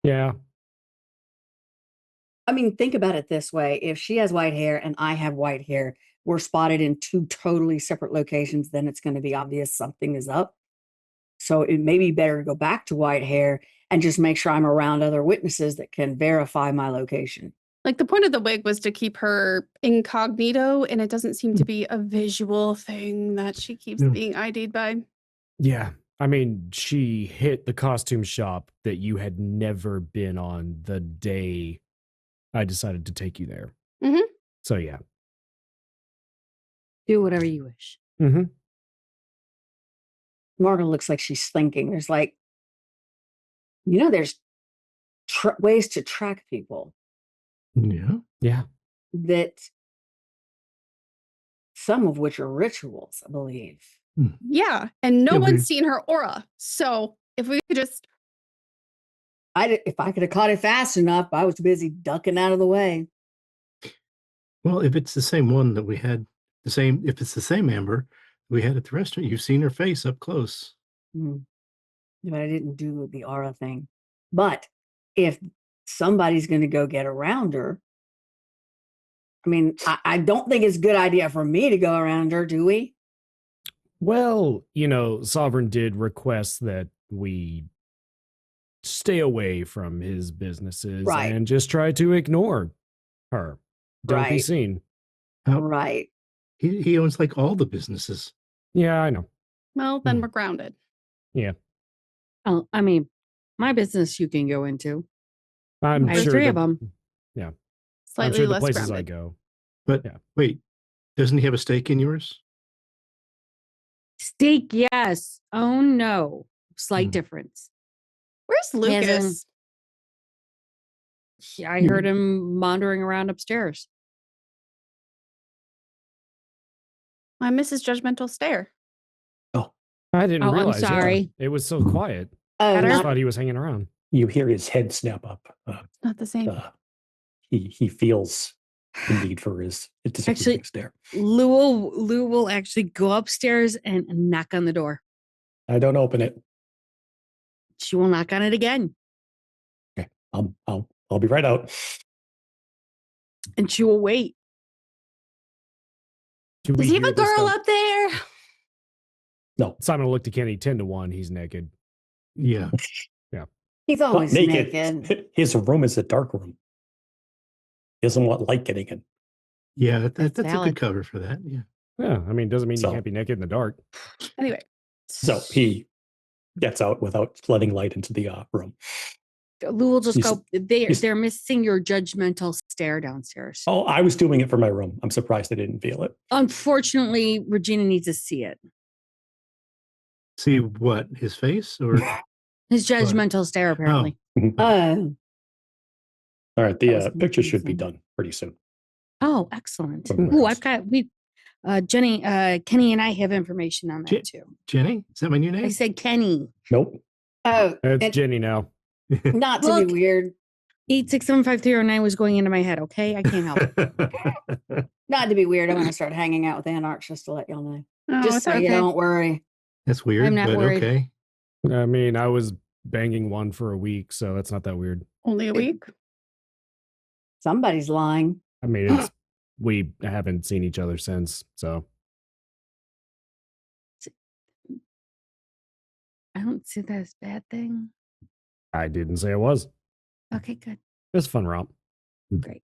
Yeah. I mean, think about it this way. If she has white hair and I have white hair, we're spotted in two totally separate locations, then it's going to be obvious something is up. So it may be better to go back to white hair and just make sure I'm around other witnesses that can verify my location. Like the point of the wig was to keep her incognito, and it doesn't seem to be a visual thing that she keeps Yeah. being ID'd by. Yeah. I mean, she hit the costume shop that you had never been on the day I decided to take you there. Mhm. So, yeah. Do whatever you wish. Mm-hmm. Margaret looks like she's thinking. There's like, there's ways to track people Yeah. Yeah. that some of which are rituals, I believe. Yeah, and no Yeah, one's we- seen her aura. So if we could just If I could have caught it fast enough, I was busy ducking out of the way. Well, if it's the same one that we had, if it's the same Amber we had at the restaurant, you've seen her face up close. But I didn't do the aura thing. But if somebody's going to go get around her, I mean, I don't think it's a good idea for me to go around her, do we? Well, Sovereign did request that we stay away from his businesses Right. and just try to ignore her. Don't be Right. seen. How- Right. He owns like all the businesses. Yeah, I know. well, then we're grounded. Oh, I mean, my business you can go into. I'm I have sure 3 that- of them. Yeah. I'm Slightly sure the less places grounded. I go. But Yeah. wait, doesn't he have a stake in yours? Steak, yes. Oh no. Slight Hmm. difference. Where's He hasn't- Lucas? I heard him wandering around upstairs. I miss his judgmental stare. I didn't Oh, I'm realize. yeah. sorry. It was so quiet. Oh, I Better? just not- thought he was hanging around. You hear his head snap up. Not the same. He feels the need for his disapproving stare. Lou will actually go upstairs and knock on the door. I don't open it. She will knock on it again. Okay, I'll be right out. And she will wait. Do Does we he have hear a this girl stuff? up there? No, Simon looked at Kenny 10-1. He's naked. Yeah. He's not always naked. naked. His room is a dark room. He doesn't want light getting in. Yeah, that's a valid. good cover for that. Yeah. Yeah, I mean, doesn't mean So- you can't be naked in the dark. Anyway. So he gets out without letting light into the room. Lou will just He's- go. he's- They're missing your judgmental stare downstairs. Oh, I was doing it for my room. I'm surprised I didn't feel it. Unfortunately, Regina needs to see it. See what? His face or His judgmental stare, apparently. Oh, All right, That was the picture should be confusing. done pretty soon. Oh, excellent. From the Ooh, warehouse. I've got Kenny and I have information on Je- that too. Jenny? Is that my new name? I said Kenny. Nope. oh, It's and Jenny now. not to Look. be weird, 86753009 was going into my head. Okay, I can't help it. not to be weird. I'm going to start hanging out with Anarch just to let y'all know. Oh, Just it's so you okay. don't worry. That's weird, I'm not but worried. okay. I mean, I was banging one for a week, so that's not that weird. Only a week. Somebody's lying. I mean, it's we haven't seen each other since, so I don't see that as a bad thing. I didn't say it was. Okay, good. It's a fun romp. Great.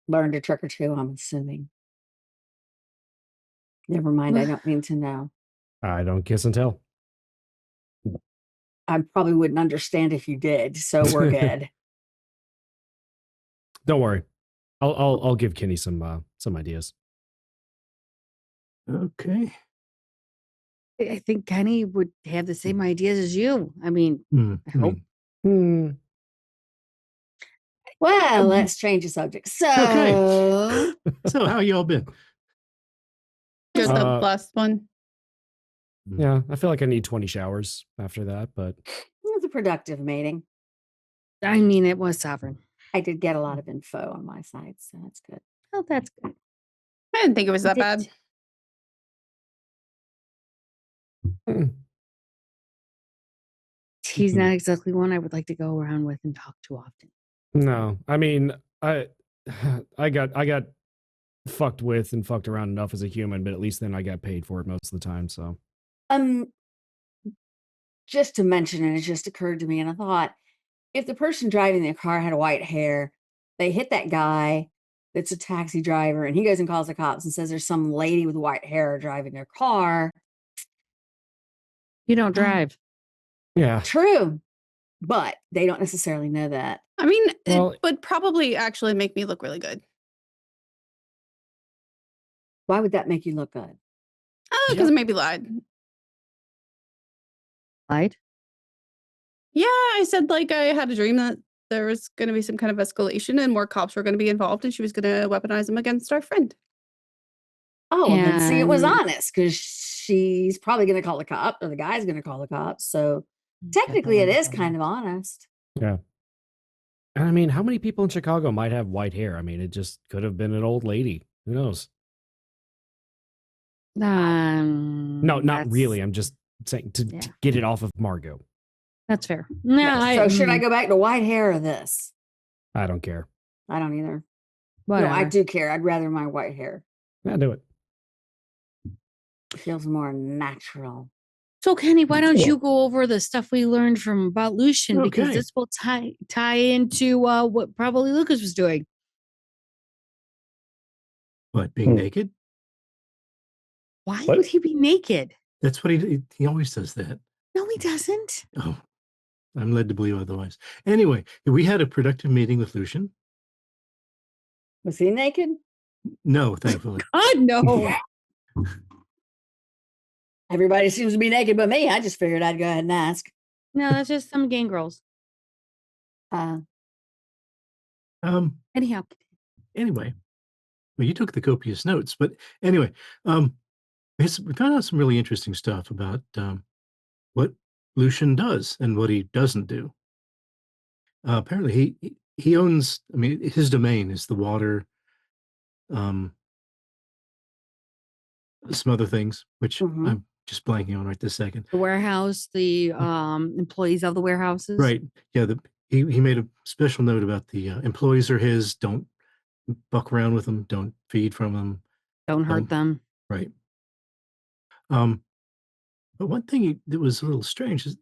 Learned a trick or two, I'm assuming. Never mind. I don't mean to know. I don't kiss and tell. I probably wouldn't understand if you did. So we're good. Don't worry. I'll give Kenny some ideas. Okay. I think Kenny would have the same ideas as you. I mean, I hope. Well, let's change the subject. So, So how y'all been? Good, the Uh, last one. Yeah, I feel like I need 20 showers after that, but it was a productive meeting. I mean, it was sovereign. I did get a lot of info on my side, so that's good. Oh, that's good. I didn't think it was that Did- bad. He's not exactly one I would like to go around with and talk too often. no. I mean, I got fucked with and fucked around enough as a human, but at least then I got paid for it most of the time, so Just to mention it, it just occurred to me, and I thought, if the person driving the car had white hair, they hit that guy that's a taxi driver, and he goes and calls the cops and says there's some lady with white hair driving their car. You don't drive. yeah. True, but they don't necessarily know that. I mean, Well- it would probably actually make me look really good. Why would that make you look good? Because it maybe lied. Lied? Yeah, I said like I had a dream that there was going to be some kind of escalation and more cops were going to be involved and she was going to weaponize them against our friend. Oh, well, then see, it was And- honest because she's probably going to call the cop, or the guy's going to call the cops. So technically, it is kind of honest. Yeah. And I mean, how many people in Chicago might have white hair? I mean, it just could have been an old lady. Who knows? No, not that's- really. I'm just saying to Yeah. get it off of Margot. That's fair. No, So should I go back to white hair or this? I don't care. I don't either. Whatever. No, I do care. I'd rather my white hair. Yeah, do it. It feels more natural. So, Kenny, why don't Cool. you go over the stuff we learned from about Lucian because Okay. this will tie into what probably Lucas was doing. What, being Hmm. naked? Why What? would he be naked? That's what he always does that. No, he doesn't. Oh, I'm led to believe otherwise. Anyway, we had a productive meeting with Lucian. Was he naked? No, thankfully. God, no. Everybody seems to be naked but me. I just figured I'd go ahead and ask. No, that's just some gang girls. Um, Anyhow, anyway, well, you took the copious notes, but anyway, we found out some really interesting stuff about what Lucian does and what he doesn't do. Apparently, he owns. I mean, his domain is the water, some other things, which Mhm. I'm just blanking on right this second. the warehouse, the employees of the warehouses. Right? Yeah. He made a special note about the employees are his. Don't buck around with them. Don't feed from them. Don't hurt them. Right. But one thing that was a little strange is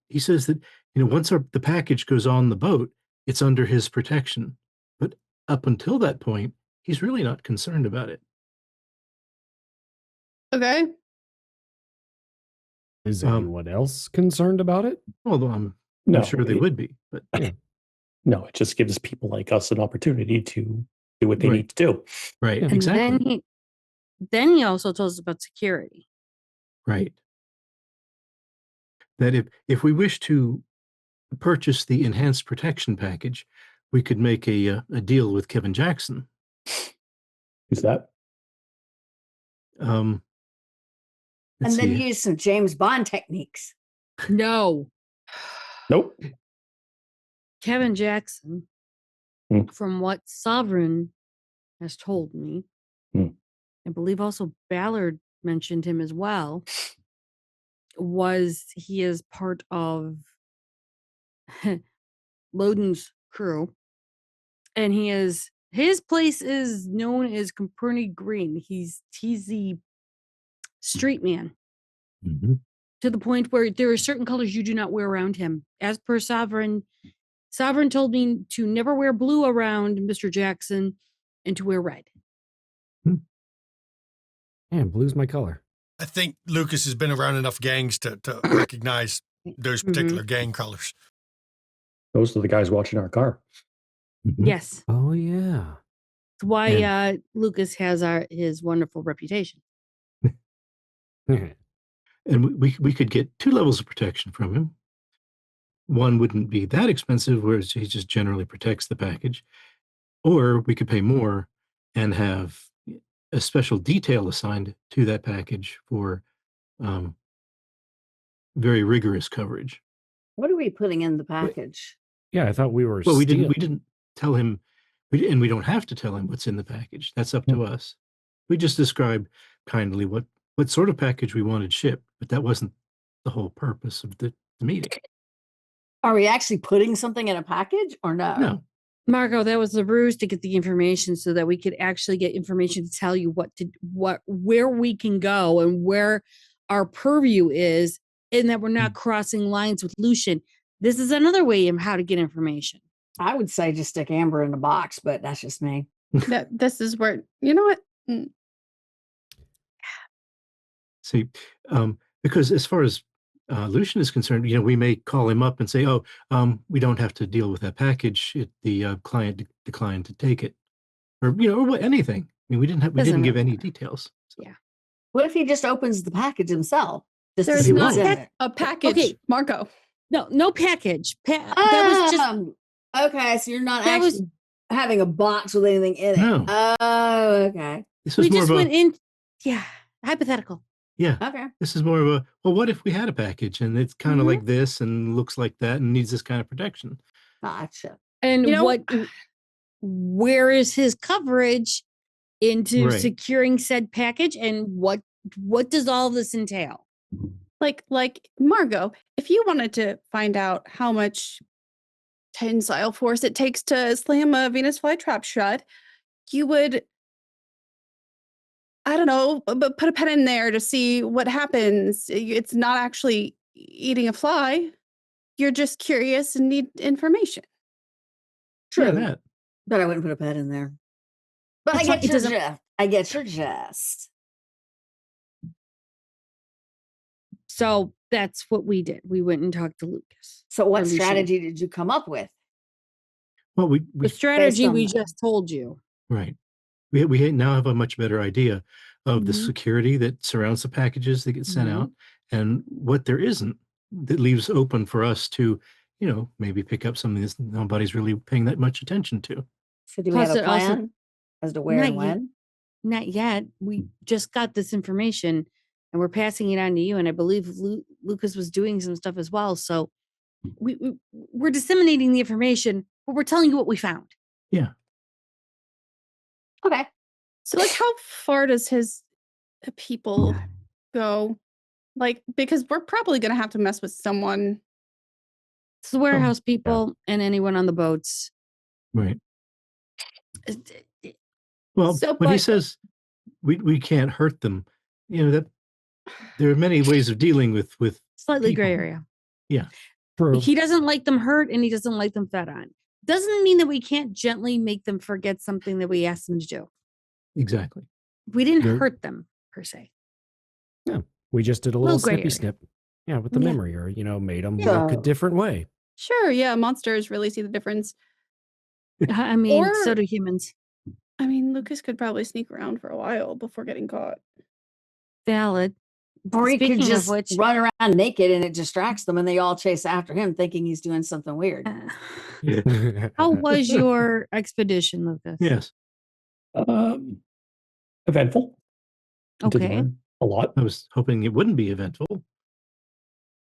he says that, once the package goes on the boat, it's under his protection. But up until that point, he's really not concerned about it. Okay. Is Um, anyone else concerned about it? Although I'm No, sure they it- would be, but No, it just gives people like us an opportunity to do what they Right. need to do. right, Yeah. And exactly, then he also told us about security. right. That if we wish to purchase the enhanced protection package, we could make a deal with Kevin Jackson. Who's that? And Let's then see. use some James Bond techniques. No, Nope. Kevin Jackson, Hmm. from what Sovereign has told me, Hmm. I believe also Ballard mentioned him as well, he is part of Loden's crew. And his place is known as Copernic Green. He's the street man, Mhm. to the point where there are certain colors you do not wear around him. As per Sovereign told me to never wear blue around Mr. Jackson and to wear red. Man, blue's my color. I think Lucas has been around enough gangs to recognize those particular gang colors. Those are the guys watching our car. Mhm. Yes. Oh yeah. That's why Lucas has his wonderful reputation. And we could get 2 levels of protection from him. One wouldn't be that expensive, whereas he just generally protects the package. Or we could pay more and have a special detail assigned to that package for very rigorous coverage. What are we putting in the package? Yeah, I thought we were. Well, we stealing. didn't tell him, and we don't have to tell him what's in the package. That's up to us. We just described kindly what sort of package we wanted shipped, but that wasn't the whole purpose of the meeting. Are we actually putting something in a package or no? No, Marco, that was the ruse to get the information so that we could actually get information to tell you where we can go and where our purview is, and that we're not crossing lines with Lucian. This is another way of how to get information. I would say just stick Amber in a box, but that's just me. This is where, you know what? see, because as far as Lucian is concerned, we may call him up and say, "Oh, we don't have to deal with that package. The client declined to take it," or anything. I mean, we Doesn't didn't give really any matter. details. So. Yeah. What if he just opens the package himself? Just to There's see he what's won't. in it? a package, Okay. Marco. No package. That was just Okay, so you're not that was- actually having a box with anything in it. No. Oh, okay. This we was more just of went a in. Yeah, hypothetical. Okay. This is more of a well. What if we had a package and it's kind of Mhm. like this and looks like that and needs this kind of protection? Gotcha. And You know- where is his coverage into Right. securing said package, and what does all this entail? Like Margot, if you wanted to find out how much tensile force it takes to slam a Venus flytrap shut, you would, I don't know, but put a pen in there to see what happens. It's not actually eating a fly. You're just curious and need information. True. Yeah, that. But I wouldn't put a pet in there. But I It's get not- it your doesn't- jest. I get your jest. So that's what we did. We went and talked to Lucas. So what Or Lucian. strategy did you come up with? Well, we The strategy on we that. just told you. right. We now have a much better idea of the Mhm. security that surrounds the packages that get sent Mhm. out and what there isn't that leaves open for us to, maybe pick up something that nobody's really paying that much attention to. So do we Plus have a it also- plan as to where Not and yet. when? Not yet. We just got this information and we're passing it on to you. And I believe Lucas was doing some stuff as well. So we're disseminating the information, but we're telling you what we found. Yeah. Okay. So, how far does his people go? Because we're probably going to have to mess with someone. It's the warehouse people and anyone on the boats. Right. It- Well, So, when he but- says we can't hurt them, that there are many ways of dealing with Slightly gray people. area. True. He doesn't like them hurt and he doesn't like them fed on. Doesn't mean that we can't gently make them forget something that we asked them to do. Exactly. We didn't There- hurt them per se. We just did a Little little gray snippy area. snip. Yeah, with the Yeah. memory, or made them Yeah. work a different way. Sure, yeah, monsters really see the difference. I mean, so Or- do humans. I mean, Lucas could probably sneak around for a while before getting caught. Valid. Or he could Speaking of just which, run around naked and it distracts them and they all chase after him thinking he's doing something weird. how was your expedition, Lucas? Yes, Eventful. Did Okay. learn a lot. I was hoping it wouldn't be eventful.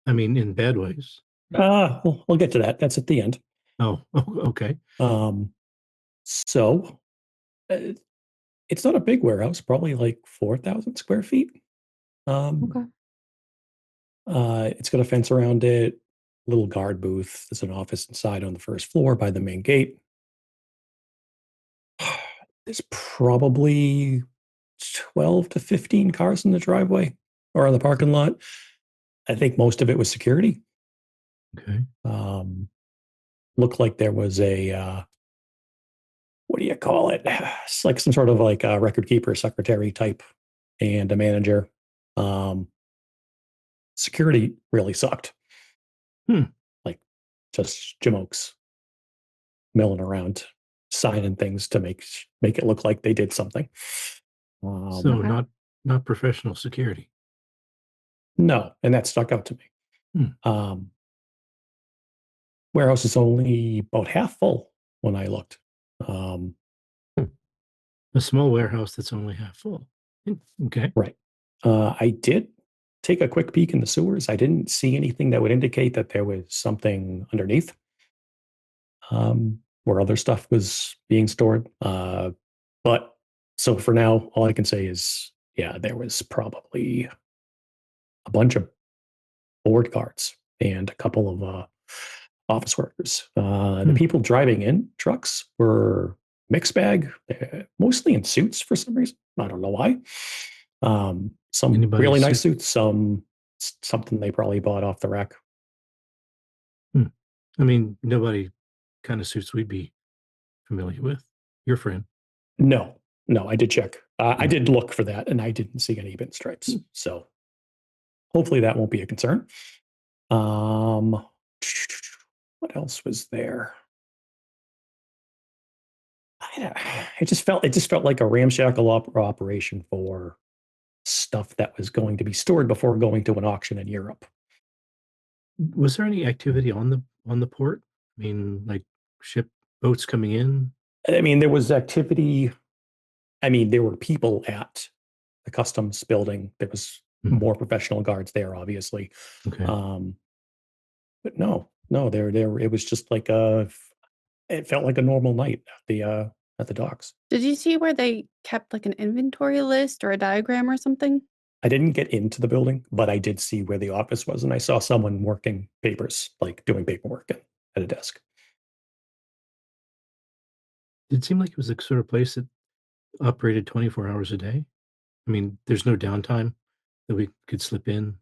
I mean, in bad ways. We'll get to that. That's at the end. Oh, okay. So it's not a big warehouse, probably like 4,000 square feet. Okay. It's got a fence around it, little guard booth. There's an office inside on the first floor by the main gate. There's probably 12 to 15 cars in the driveway or in the parking lot. I think most of it was security. Okay. Looked like there was a what do you call it? It's like some sort of like a record keeper, secretary type, and a manager. Security really sucked. Like just jamokes milling around, signing things to make it look like they did something. So Okay. not professional security. No, and that stuck out to me. Warehouse is only about half full when I looked. A small warehouse that's only half full. Okay. Right. I did take a quick peek in the sewers. I didn't see anything that would indicate that there was something underneath where other stuff was being stored. But so for now, all I can say is, yeah, there was probably a bunch of board guards and a couple of office workers. The people driving in trucks were mixed bag, mostly in suits for some reason. I don't know why. Some Anybody really nice suit- suits, something they probably bought off the rack. I mean, nobody kind of suits we'd be familiar with. Your friend. No, I did check. I did look for that, and I didn't see any pinstripes. So hopefully that won't be a concern. What else was there? It just felt like a ramshackle operation for stuff that was going to be stored before going to an auction in Europe. Was there any activity on the port? I mean, like ship boats coming in? I mean, there was activity. I mean, there were people at the customs building. There was more professional guards there, obviously. Okay. But no, there. It was just like it felt like a normal night at the docks. Did you see where they kept like an inventory list or a diagram or something? I didn't get into the building, but I did see where the office was, and I saw someone working papers, like doing paperwork at a desk. Did it seem like it was the sort of place that operated 24 hours a day? I mean, there's no downtime that we could slip in.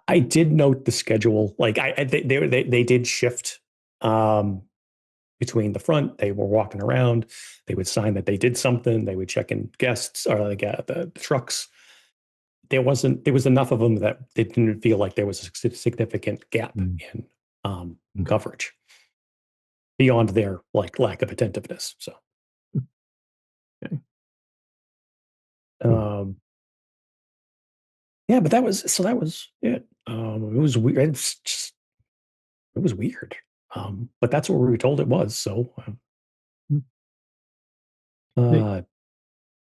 I did note the schedule. Like they did shift between the front. They were walking around. They would sign that they did something. They would check in guests or like the trucks. There was enough of them that it didn't feel like there was a significant gap in coverage beyond their like lack of attentiveness. So, Okay. Yeah, but that was it. It was weird. It was weird. But that's what we were told it was. So, and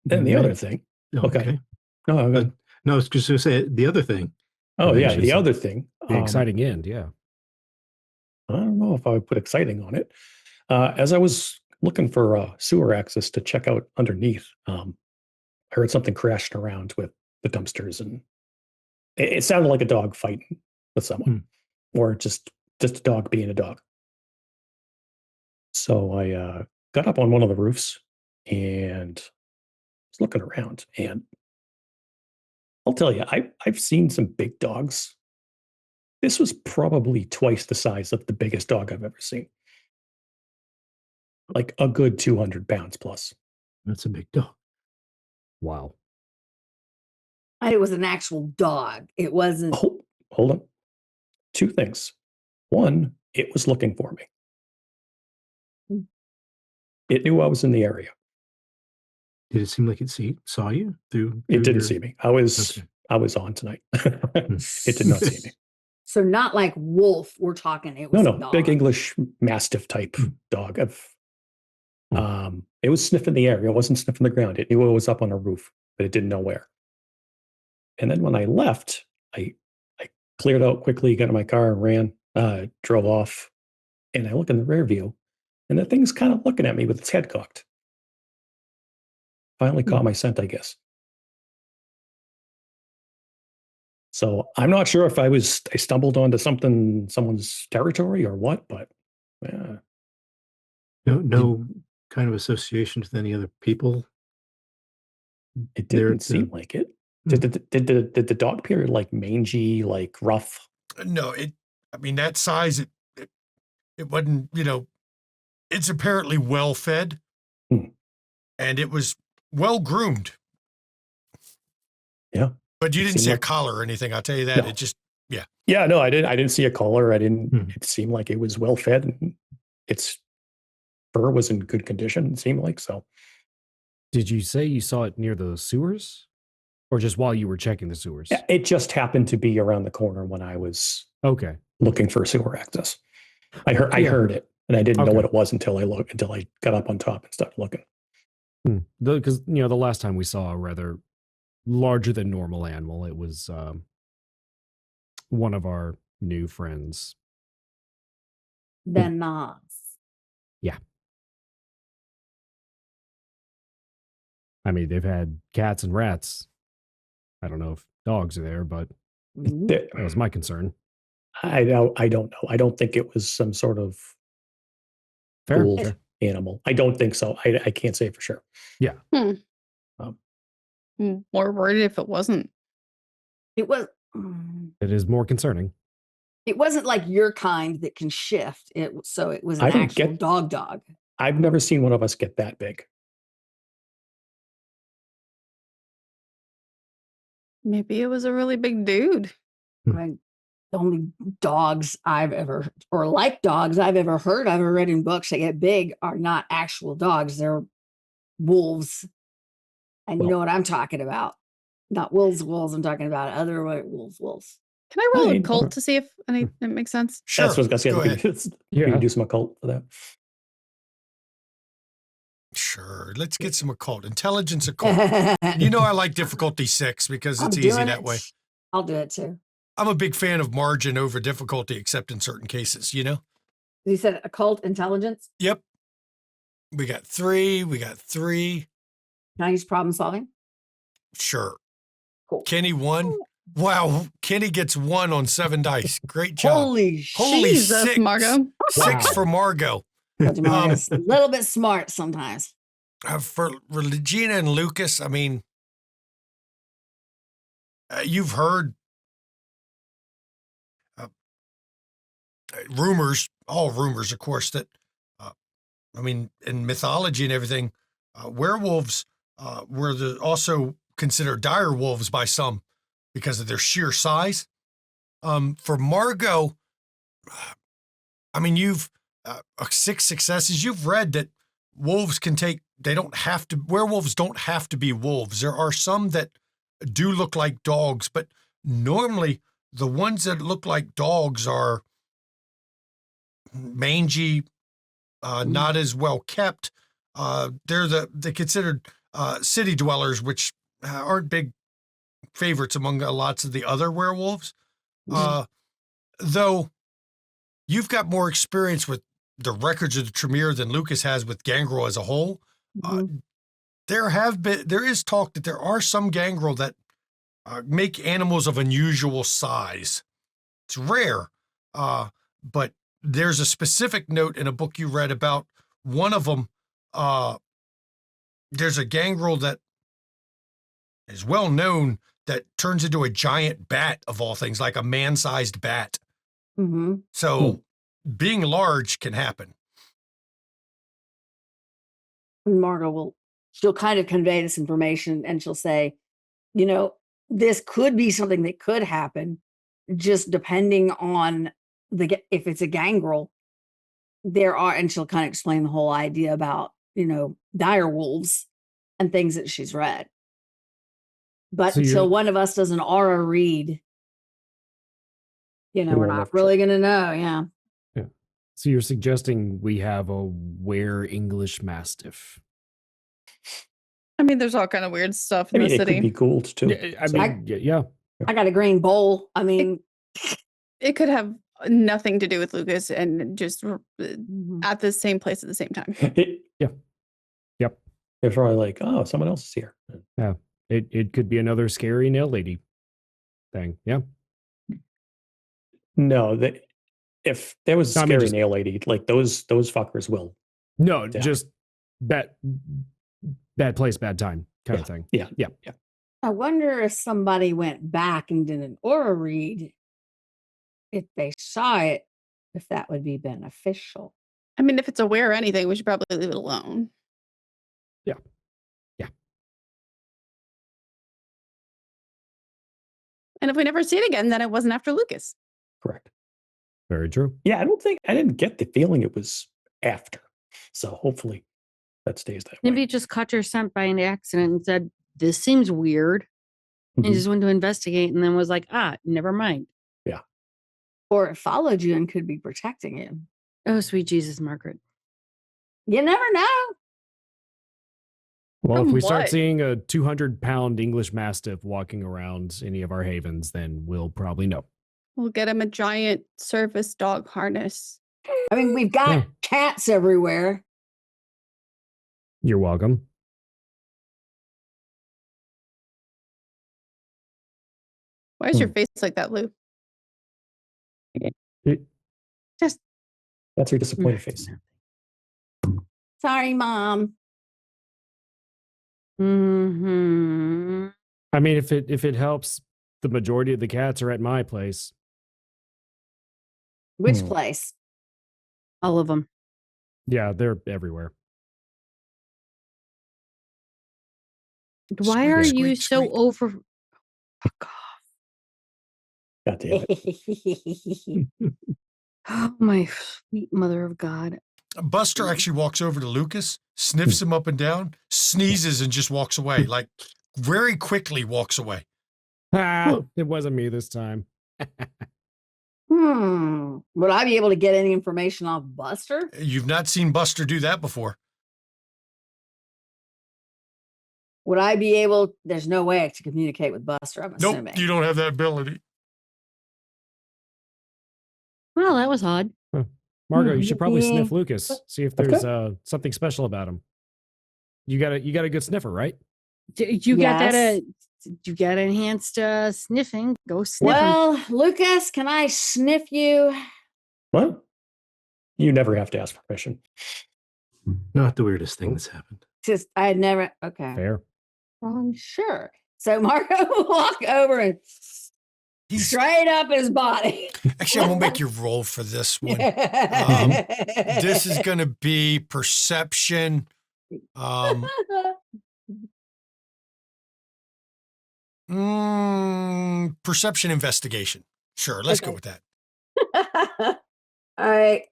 the other thing. Okay. No, go ahead. No, I was just going to say the other thing. Oh yeah, Which the is other thing. the exciting end. Yeah. I don't know if I would put exciting on it. As I was looking for sewer access to check out underneath, I heard something crashing around with the dumpsters, and it sounded like a dog fighting with someone, or just a dog being a dog. So I got up on one of the roofs and was looking around, and I'll tell you, I've seen some big dogs. This was probably twice the size of the biggest dog I've ever seen. Like a good 200 pounds plus. That's a big dog. Wow. And it was an actual dog. It wasn't. Hold on. 2 things. 1, it was looking for me. Hmm. It knew I was in the area. Did it seem like it saw you through? It didn't your- see me. I was on tonight. It did not see me. So not like wolf. We're talking. It No, was no, a dog. big English Mastiff type dog. It was sniffing the air. It wasn't sniffing the ground. It knew it was up on a roof, but it didn't know where. And then when I left, I cleared out quickly, got in my car and ran, drove off. And I look in the rear view, and the thing's kind of looking at me with its head cocked. Finally caught my scent, I guess. So I'm not sure if I stumbled onto someone's territory or what, but yeah. No kind of association with any other people. It There didn't at seem like it. Did the dog appear like mangy, like rough? No, I mean, that size, it wasn't, it's apparently well fed and it was well groomed. Yeah. But you It didn't seemed see a like- collar or anything. I'll tell you that. No. It just, Yeah, no, I didn't see a collar. I didn't. Hmm. It seemed like it was well fed, and its fur was in good condition. It seemed like so. Did you say you saw it near the sewers, or just while you were checking the sewers? Yeah, it just happened to be around the corner when I was Okay. looking for sewer access. I heard Yeah. it, and I didn't know Okay. what it was until I got up on top and started looking. Because the last time we saw a rather larger than normal animal, it was one of our new friends. The Nas. I mean, they've had cats and rats. I don't know if dogs are there, but Mhm. There- that was my concern. I don't know. I don't think it was some sort of Fair. wolf fair. animal. I don't think so. I can't say for sure. More worried if it wasn't. It was. It is more concerning. It wasn't like your kind that can shift. It was I an don't actual get- dog. I've never seen one of us get that big. Maybe it was a really big dude. I mean, the only dogs I've ever heard I've ever read in books that get big are not actual dogs. They're wolves. And you Well- know what I'm talking about. Not wolves. I'm talking about other wolves. Can I roll I a know. cult to see if it makes sense? sure. That's what I was Go going ahead. to say. We Yeah. can do some occult for that. Sure. Let's get some occult. Intelligence occult. You know, I like difficulty 6 because I'm it's easy doing that it. way. I'll do it too. I'm a big fan of margin over difficulty, except in certain cases, You said occult intelligence. Yep. We got 3. Can I use problem solving? Sure. Cool. Kenny 1. Wow. Kenny gets 1 on 7 dice. Great job. Holy Holy Jesus, 6. Margot. 6 Wow. for Margot. Margo's a little bit smart sometimes. For Regina and Lucas, I mean, you've heard rumors, all rumors, of course, that, I mean, in mythology and everything, werewolves were also considered dire wolves by some because of their sheer size. For Margot, I mean, you've 6 successes. You've read that wolves werewolves don't have to be wolves. There are some that do look like dogs, but normally the ones that look like dogs are mangy, not as well kept. They're considered city dwellers, which aren't big favorites among lots of the other werewolves. Though you've got more experience with the records of the Tremere than Lucas has with Gangrel as a whole. Mhm. There is talk that there are some Gangrel that make animals of unusual size. It's rare, but there's a specific note in a book you read about one of them. There's a Gangrel that is well known that turns into a giant bat of all things, like a man-sized bat. Mhm. So being large can happen. And Margo she'll kind of convey this information and she'll say, this could be something that could happen, just depending on if it's a gangrel. There are, and she'll kind of explain the whole idea about, dire wolves and things that she's read. But So until you're- one of us does an aura read, we're won't not know for really going to know. Yeah. So you're suggesting we have a were English Mastiff? I mean, there's all kind of weird stuff I in mean, the it city. could be Gould too. Yeah, I So- mean, yeah. I got a green bowl. I mean, It could have nothing to do with Lucas and just mhm. at the same place at the same time. Yeah. Yep. They're probably like, oh, someone else is here. It could be another scary nail lady thing. Yeah. No, if there was a I mean, scary just- nail lady, like those fuckers will. No, Yeah. just bad place, bad time kind of thing. Yeah. Yeah. I wonder if somebody went back and did an aura read, if they saw it, if that would be beneficial. I mean, if it's aware of anything, we should probably leave it alone. Yeah. Yeah. And if we never see it again, then it wasn't after Lucas. Correct. Very true. Yeah, I didn't get the feeling it was after. So hopefully that stays that Maybe way. it just caught your scent by an accident and said, "This seems weird," and Mhm. just went to investigate, and then was like, never mind. Or it followed you and could be protecting you. Oh, sweet Jesus, Margaret. You never know. Well, if From we start what? seeing a 200-pound English Mastiff walking around any of our havens, then we'll probably know. We'll get him a giant service dog harness. I mean, we've got Yeah. cats everywhere. You're welcome. Why is your face like that, Lou? That's her disappointed face. Sorry, Mom. Hmm. I mean, if it helps, the majority of the cats are at my place. Which Hmm. place? All of them. Yeah, they're everywhere. Why are Squeak, you squeak, so squeak. over? Fuck off. God damn it. Oh, my sweet mother of God. Buster actually walks over to Lucas, sniffs him up and down, sneezes, and just walks away. Like very quickly walks away. It wasn't me this time. Would I be able to get any information off Buster? You've not seen Buster do that before. Would I be able? There's no way to communicate with Buster, I'm assuming. Nope, you don't have that ability. Well, that was odd. Margot, you should probably sniff Yeah. Lucas. See if Okay. there's something special about him. You got a good sniffer, right? You got that? Yes. You got enhanced sniffing. Go sniff 'em. Well, Lucas, can I sniff you? What? You never have to ask permission. Not the weirdest thing that's happened. Just, I had never. Okay. Fair. Sure. So Marco will walk over and He's straight up his body. actually, I'm gonna make you roll for this one. This is gonna be perception. Perception investigation. Sure, let's go Okay. with that. All right.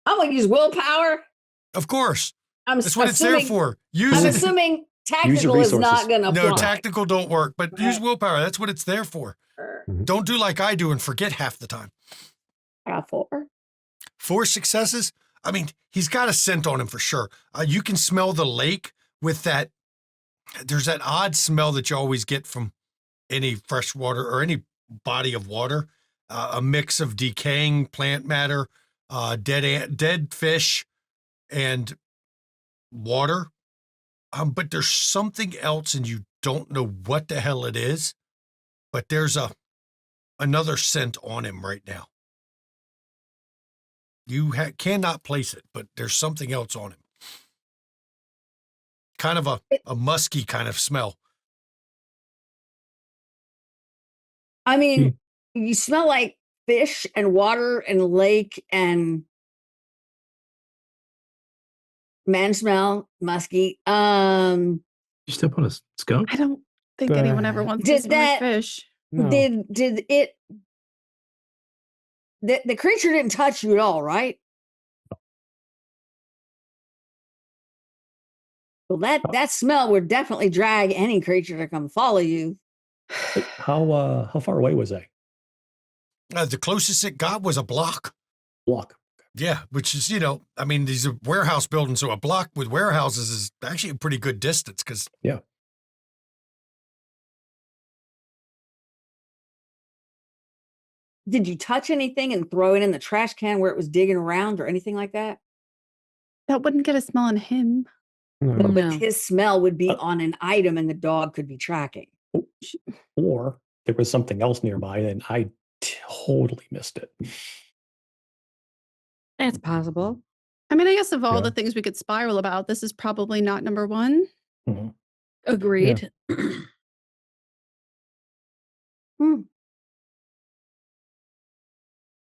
I'm gonna use willpower. Of course, I'm that's what it's there assuming- for. I'm Use it. assuming tactical is not resources. gonna No, apply. tactical don't work, but use Okay. willpower. That's what it's there for. Don't do like I do and forget half the time. I got 4. 4 successes. I mean, he's got a scent on him for sure. You can smell the lake with that. There's that odd smell that you always get from any fresh water or any body of water. A mix of decaying plant matter, dead fish, and water. But there's something else, and you don't know what the hell it is. But there's another scent on him right now. You cannot place it, but there's something else on him. Kind of a musky kind of smell. I mean, you smell like fish and water and lake and man smell, musky. You step on a skunk? I don't think anyone ever wants to Did smell like that- fish. No. Did it? The creature didn't touch you at all, right? Well, that smell would definitely drag any creature to come follow you. How far away was I? The closest it got was a block. Block. Yeah, which is, I mean, these are warehouse buildings, so a block with warehouses is actually a pretty good distance because. Yeah. Did you touch anything and throw it in the trash can where it was digging around or anything like that? That wouldn't get a smell on him. Hmm. No. But No. his smell would be on an item and the dog could be tracking. Or there was something else nearby and I totally missed it. That's possible. I mean, I guess of all Yeah. the things we could spiral about, this is probably not number one. Mhm. Agreed.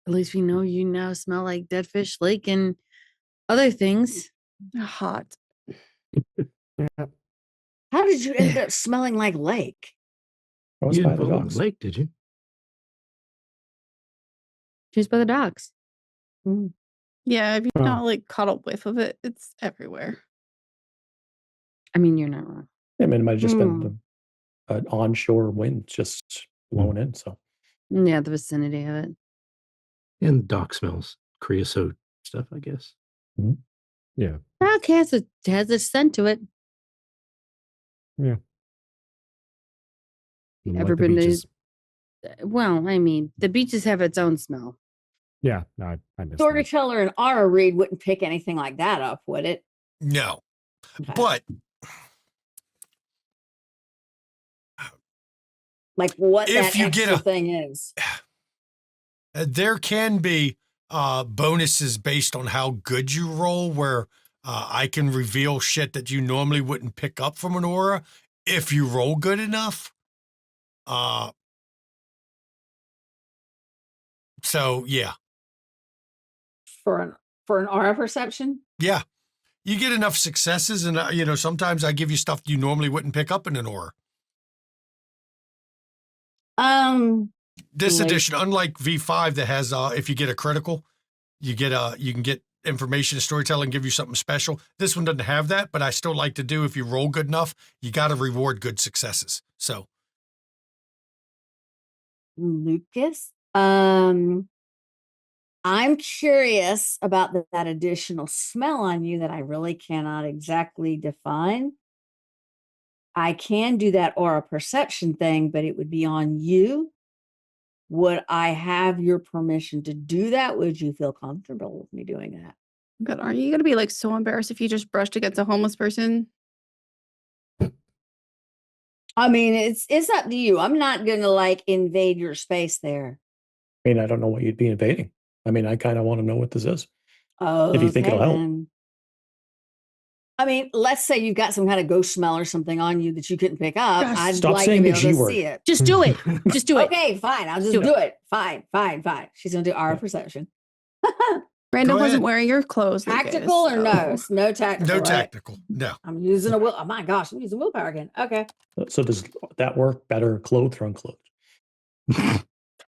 At least we know you now smell like Dead Fish Lake and other things. Hot. Yeah. How did you end up smelling like lake? I was You by didn't the go on docks. the lake, did you? Just by the docks. Yeah, if you Oh. not like caught a whiff of it, it's everywhere. I mean, you're not wrong. I mean, it might have just been an onshore wind just blowing in. So Yeah, the vicinity of it. And the dock smells. Creosote stuff, I guess. Yeah. Dock has a scent to it. And Ever like the been to- beaches. Well, I mean, the beaches have its own smell. Yeah, no, I missed that. Storyteller and Aura Reed wouldn't pick anything like that up, would it? No. Okay. But like what if that you get extra a- thing is. there can be bonuses based on how good you roll where I can reveal shit that you normally wouldn't pick up from an aura if you roll good enough. So yeah. For an aura perception? Yeah. You get enough successes and sometimes I give you stuff you normally wouldn't pick up in an aura. This Like- edition, unlike V5 that has if you get a critical, you can get information to storytelling and give you something special. This one doesn't have that, but I still like to do if you roll good enough, you got to reward good successes. So Lucas, I'm curious about that additional smell on you that I really cannot exactly define. I can do that aura perception thing, but it would be on you. Would I have your permission to do that? Would you feel comfortable with me doing that? God, aren't you gonna be like so embarrassed if you just brushed against a homeless person? I mean, it's up to you. I'm not gonna like invade your space there. I mean, I don't know what you'd be invading. I mean, I kind of want to know what this is. Oh, If you think it'll help. I mean, let's say you've got some kind of ghost smell or something on you that you couldn't pick up. Gosh, I'd stop like to saying be the able G to word. see it. Just do it. Just do it. Okay, fine. I'll just Do do it. Fine. She's gonna do our perception. Brandon Go wasn't ahead. wearing your clothes. Lucas, Tactical or no? so- No tactical. no right? tactical. No. I'm using a will. Oh my gosh, I'm using willpower again. Okay. So does that work better clothed or unclothed?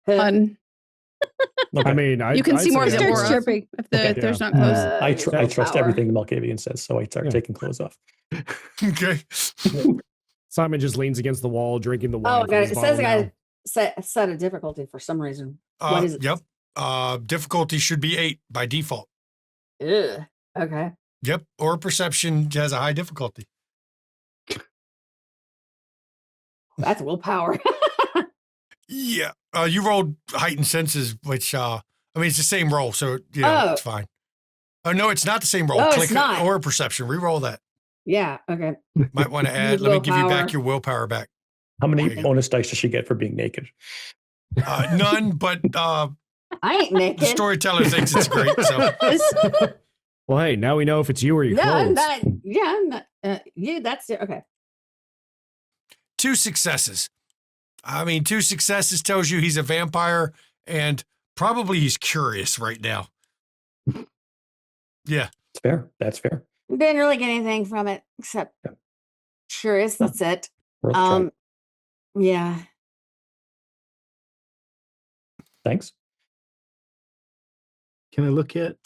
Fun. Okay. I mean, You can see more of the Starts aura chirping. if Okay. there's not clothes. I trust willpower. everything Malkavian says, so I start Yeah. taking clothes off. Okay. Simon just leans against the wall, drinking the wine. Oh, from God. his It says I bottle got set a difficulty for some reason. What is it? Yep. Difficulty should be 8 by default. Ugh. Okay. Yep. Or perception has a high difficulty. That's willpower. Yeah. You rolled heightened senses, which I mean it's the same roll, so it's fine. Oh no, it's not the same roll. Oh, it's Click not. or perception. Reroll that. Yeah. Okay. Might want to add. Use Let me give you willpower. back your willpower back. How many There you go. bonus dice does she get for being naked? None, but I ain't the naked. storyteller thinks it's great. So now. Well, hey, now we know if it's you or your No, I'm clothes. not. Yeah, I'm not. You. That's it. Okay. 2 successes. I mean, 2 successes tells you he's a vampire and probably he's curious right now. Yeah. It's fair. That's fair. Didn't really get anything from it except Yeah. curious. That's it. Worth a try. Yeah. Thanks. Can I look at?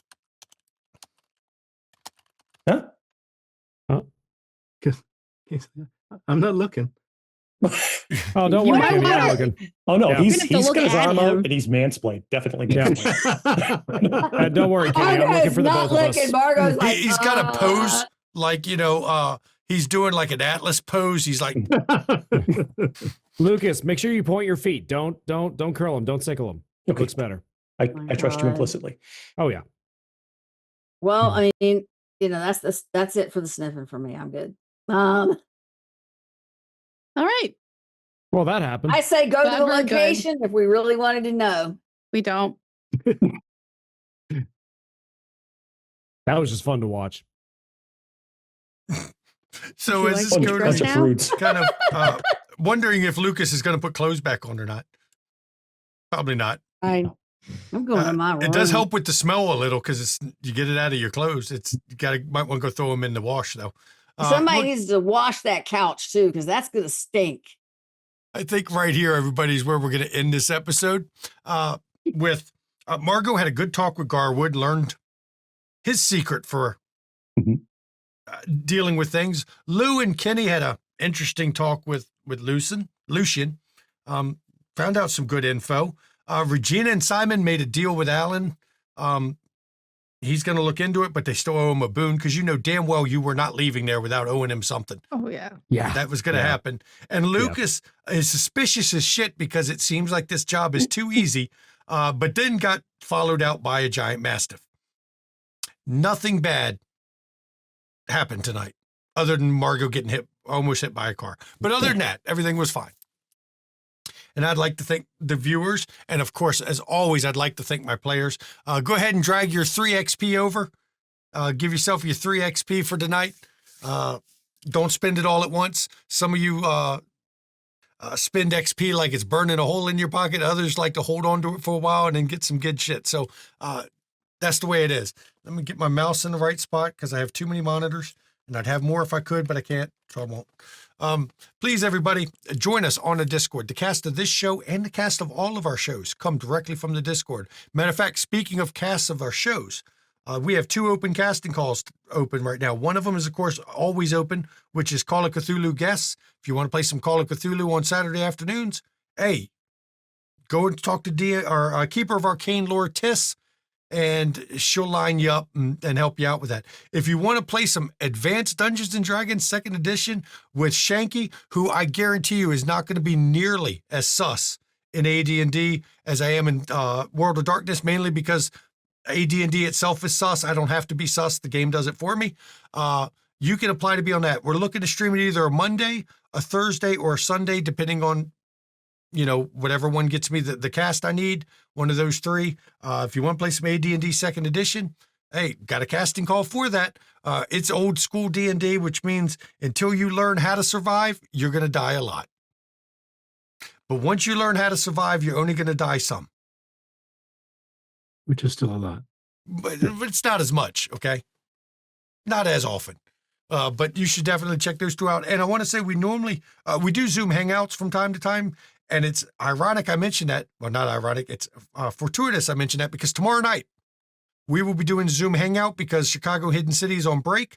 Huh? I'm not looking. Oh, don't You worry, might Kenny. I'm wanna- looking. Oh no, Yeah. he's You're gonna have to got look his at arm out him. and he's mansplained. Definitely Yeah. mansplained. Don't worry, Kenny. I'm looking for the not both of looking. us. Margot's like, He's got a pose like, he's doing like an Atlas pose. He's like, Lucas, make sure you point your feet. Don't curl them. Don't sickle them. Okay. Looks better. I my trust you God. implicitly. Oh yeah. Well, I mean, that's it for the sniffing for me. I'm good. All right. Well, that happened. I say go to Glad the we're good. location if we really wanted to know. We don't. That was just fun to watch. so You is like this to Bunch, going bunch to of now? fruits. kind of wondering if Lucas is going to put clothes back on or not? Probably not. I'm going to my room. It does help with the smell a little because you get it out of your clothes. Might want to go throw them in the wash though. Somebody look, needs to wash that couch too, because that's gonna stink. I think right here, everybody's where we're going to end this episode. With Margot had a good talk with Garwood, learned his secret for Mhm. dealing with things. Lou and Kenny had a interesting talk with Lucian. Found out some good info. Regina and Simon made a deal with Alan. He's going to look into it, but they still owe him a boon because you know damn well you were not leaving there without owing him something. Oh yeah. Yeah. That was going to Yeah. happen. And Lucas is suspicious as shit because it seems like this job is too easy, but then got followed out by a giant mastiff. Nothing bad happened tonight other than Margot getting almost hit by a car. But other than that, everything was fine. And I'd like to thank the viewers. And of course, as always, I'd like to thank my players. Go ahead and drag your 3 XP over. Give yourself your 3 XP for tonight. Don't spend it all at once. Some of you spend XP like it's burning a hole in your pocket. Others like to hold on to it for a while and then get some good shit. So that's the way it is. Let me get my mouse in the right spot because I have too many monitors. And I'd have more if I could, but I can't, so I won't. Please, everybody, join us on the Discord. The cast of this show and the cast of all of our shows come directly from the Discord. Matter of fact, speaking of casts of our shows, we have 2 open casting calls open right now. One of them is, of course, always open, which is Call of Cthulhu Guests. If you want to play some Call of Cthulhu on Saturday afternoons, hey, go and talk to our Keeper of Arcane Lore, Tiss, and she'll line you up and help you out with that. If you want to play some Advanced Dungeons & Dragons 2nd Edition with Shanky, who I guarantee you is not going to be nearly as sus in AD&D as I am in World of Darkness, mainly because AD&D itself is sus. I don't have to be sus. The game does it for me. You can apply to be on that. We're looking to stream it either a Monday, a Thursday, or a Sunday, depending on whatever one gets me the cast I need, one of those 3. If you want to play some AD&D 2nd Edition, hey, got a casting call for that. It's old school D&D, which means until you learn how to survive, you're going to die a lot. But once you learn how to survive, you're only going to die some. Which is still a lot. But it's not as much, okay? Not as often. But you should definitely check those 2 out. And I want to say we normally, we do Zoom Hangouts from time to time. And it's ironic I mentioned that. Well, not ironic. It's fortuitous I mentioned that because tomorrow night we will be doing Zoom Hangout because Chicago Hidden City is on break.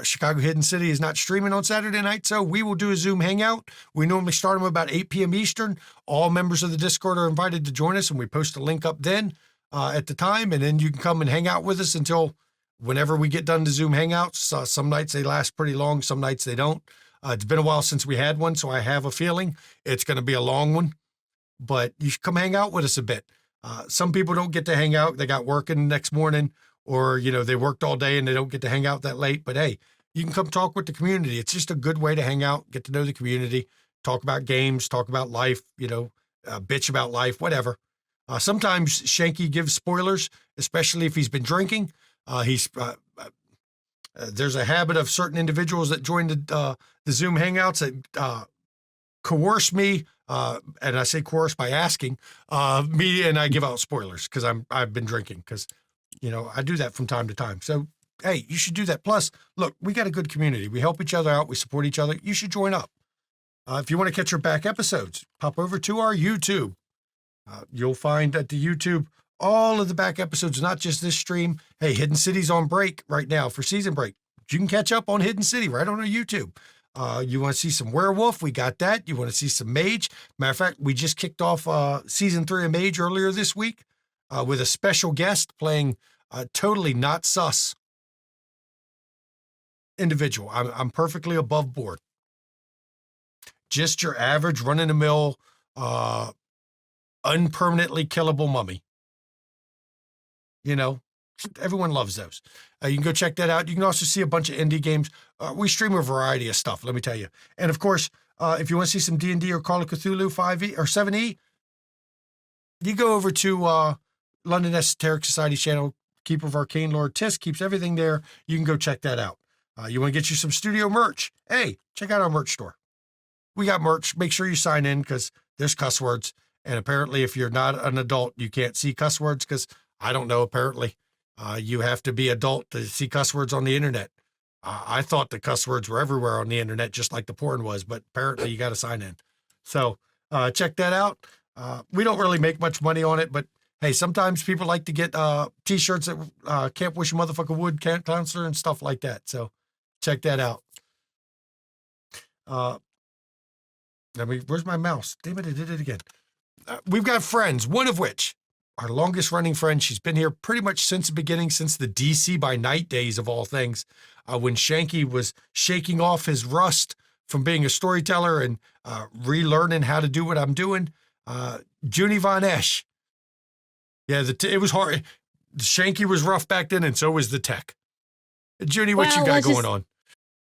Chicago Hidden City is not streaming on Saturday night, so we will do a Zoom Hangout. We normally start them about 8 p.m. Eastern. All members of the Discord are invited to join us, and we post a link up then at the time, and then you can come and hang out with us until whenever we get done to Zoom Hangouts. Some nights they last pretty long, some nights they don't. It's been a while since we had one, so I have a feeling it's going to be a long one. But you should come hang out with us a bit. Some people don't get to hang out. They got working the next morning, or, they worked all day and they don't get to hang out that late. But, hey, you can come talk with the community. It's just a good way to hang out, get to know the community, talk about games, talk about life, bitch about life, whatever. Sometimes Shanky gives spoilers, especially if he's been drinking. There's a habit of certain individuals that join the Zoom Hangouts that coerce me, and I say coerce by asking me, and I give out spoilers because I've been drinking because, I do that from time to time. So, hey, you should do that. Plus, look, we got a good community. We help each other out. We support each other. You should join up. If you want to catch our back episodes, pop over to our YouTube. You'll find at the YouTube all of the back episodes, not just this stream. Hey, Hidden City's on break right now for season break. You can catch up on Hidden City right on our YouTube. You want to see some werewolf? We got that. You want to see some mage? Matter of fact, we just kicked off season 3 of Mage earlier this week with a special guest playing a totally not sus individual. I'm perfectly above board. Just your average run-of-the-mill, unpermanently killable mummy. You know, everyone loves those. You can go check that out. You can also see a bunch of indie games. We stream a variety of stuff, let me tell you. And of course, if you want to see some D&D or Call of Cthulhu 5e or 7e, you go over to London Esoteric Society channel. Keeper of Arcane Lord Tisk keeps everything there. You can go check that out. You want to get you some studio merch? Hey, check out our merch store. We got merch. Make sure you sign in because there's cuss words. And apparently, if you're not an adult, you can't see cuss words because I don't know, apparently. You have to be adult to see cuss words on the internet. I thought the cuss words were everywhere on the internet, just like the porn was, but apparently you got to sign in. So check that out. We don't really make much money on it, but hey, sometimes people like to get t-shirts that Can't Wish a Motherfucker Would, Counselor, and stuff like that. So check that out. Where's my mouse? Damn it, I did it again. We've got friends, one of which, our longest running friend, she's been here pretty much since the beginning, since the DC by Night days of all things, when Shanky was shaking off his rust from being a storyteller and relearning how to do what I'm doing. Junie Von Esch. Yeah, it was hard. Shanky was rough back then, and so was the tech. Junie, what you got going on?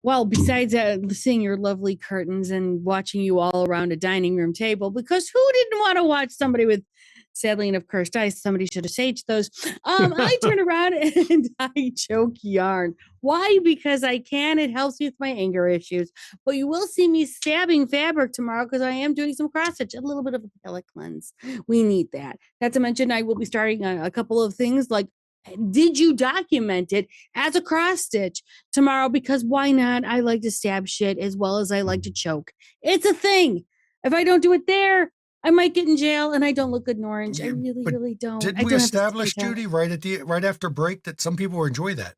Well, besides seeing your lovely curtains and watching you all around a dining room table, because who didn't want to watch somebody with, sadly enough, cursed eyes? Somebody should have saged those. I turn around and I choke yarn. Why? Because I can. It helps me with my anger issues. But you will see me stabbing fabric tomorrow because I am doing some cross stitch, a little bit of a palette cleanse. We need that. Not to mention, I will be starting a couple of things like, did you document it as a cross stitch tomorrow? Because why not? I like to stab shit as well as I like to choke. It's a thing. If I don't do it there, I might get in jail, and I don't look good in orange. I really don't. Didn't we establish, Judy, right after break that some people enjoy that?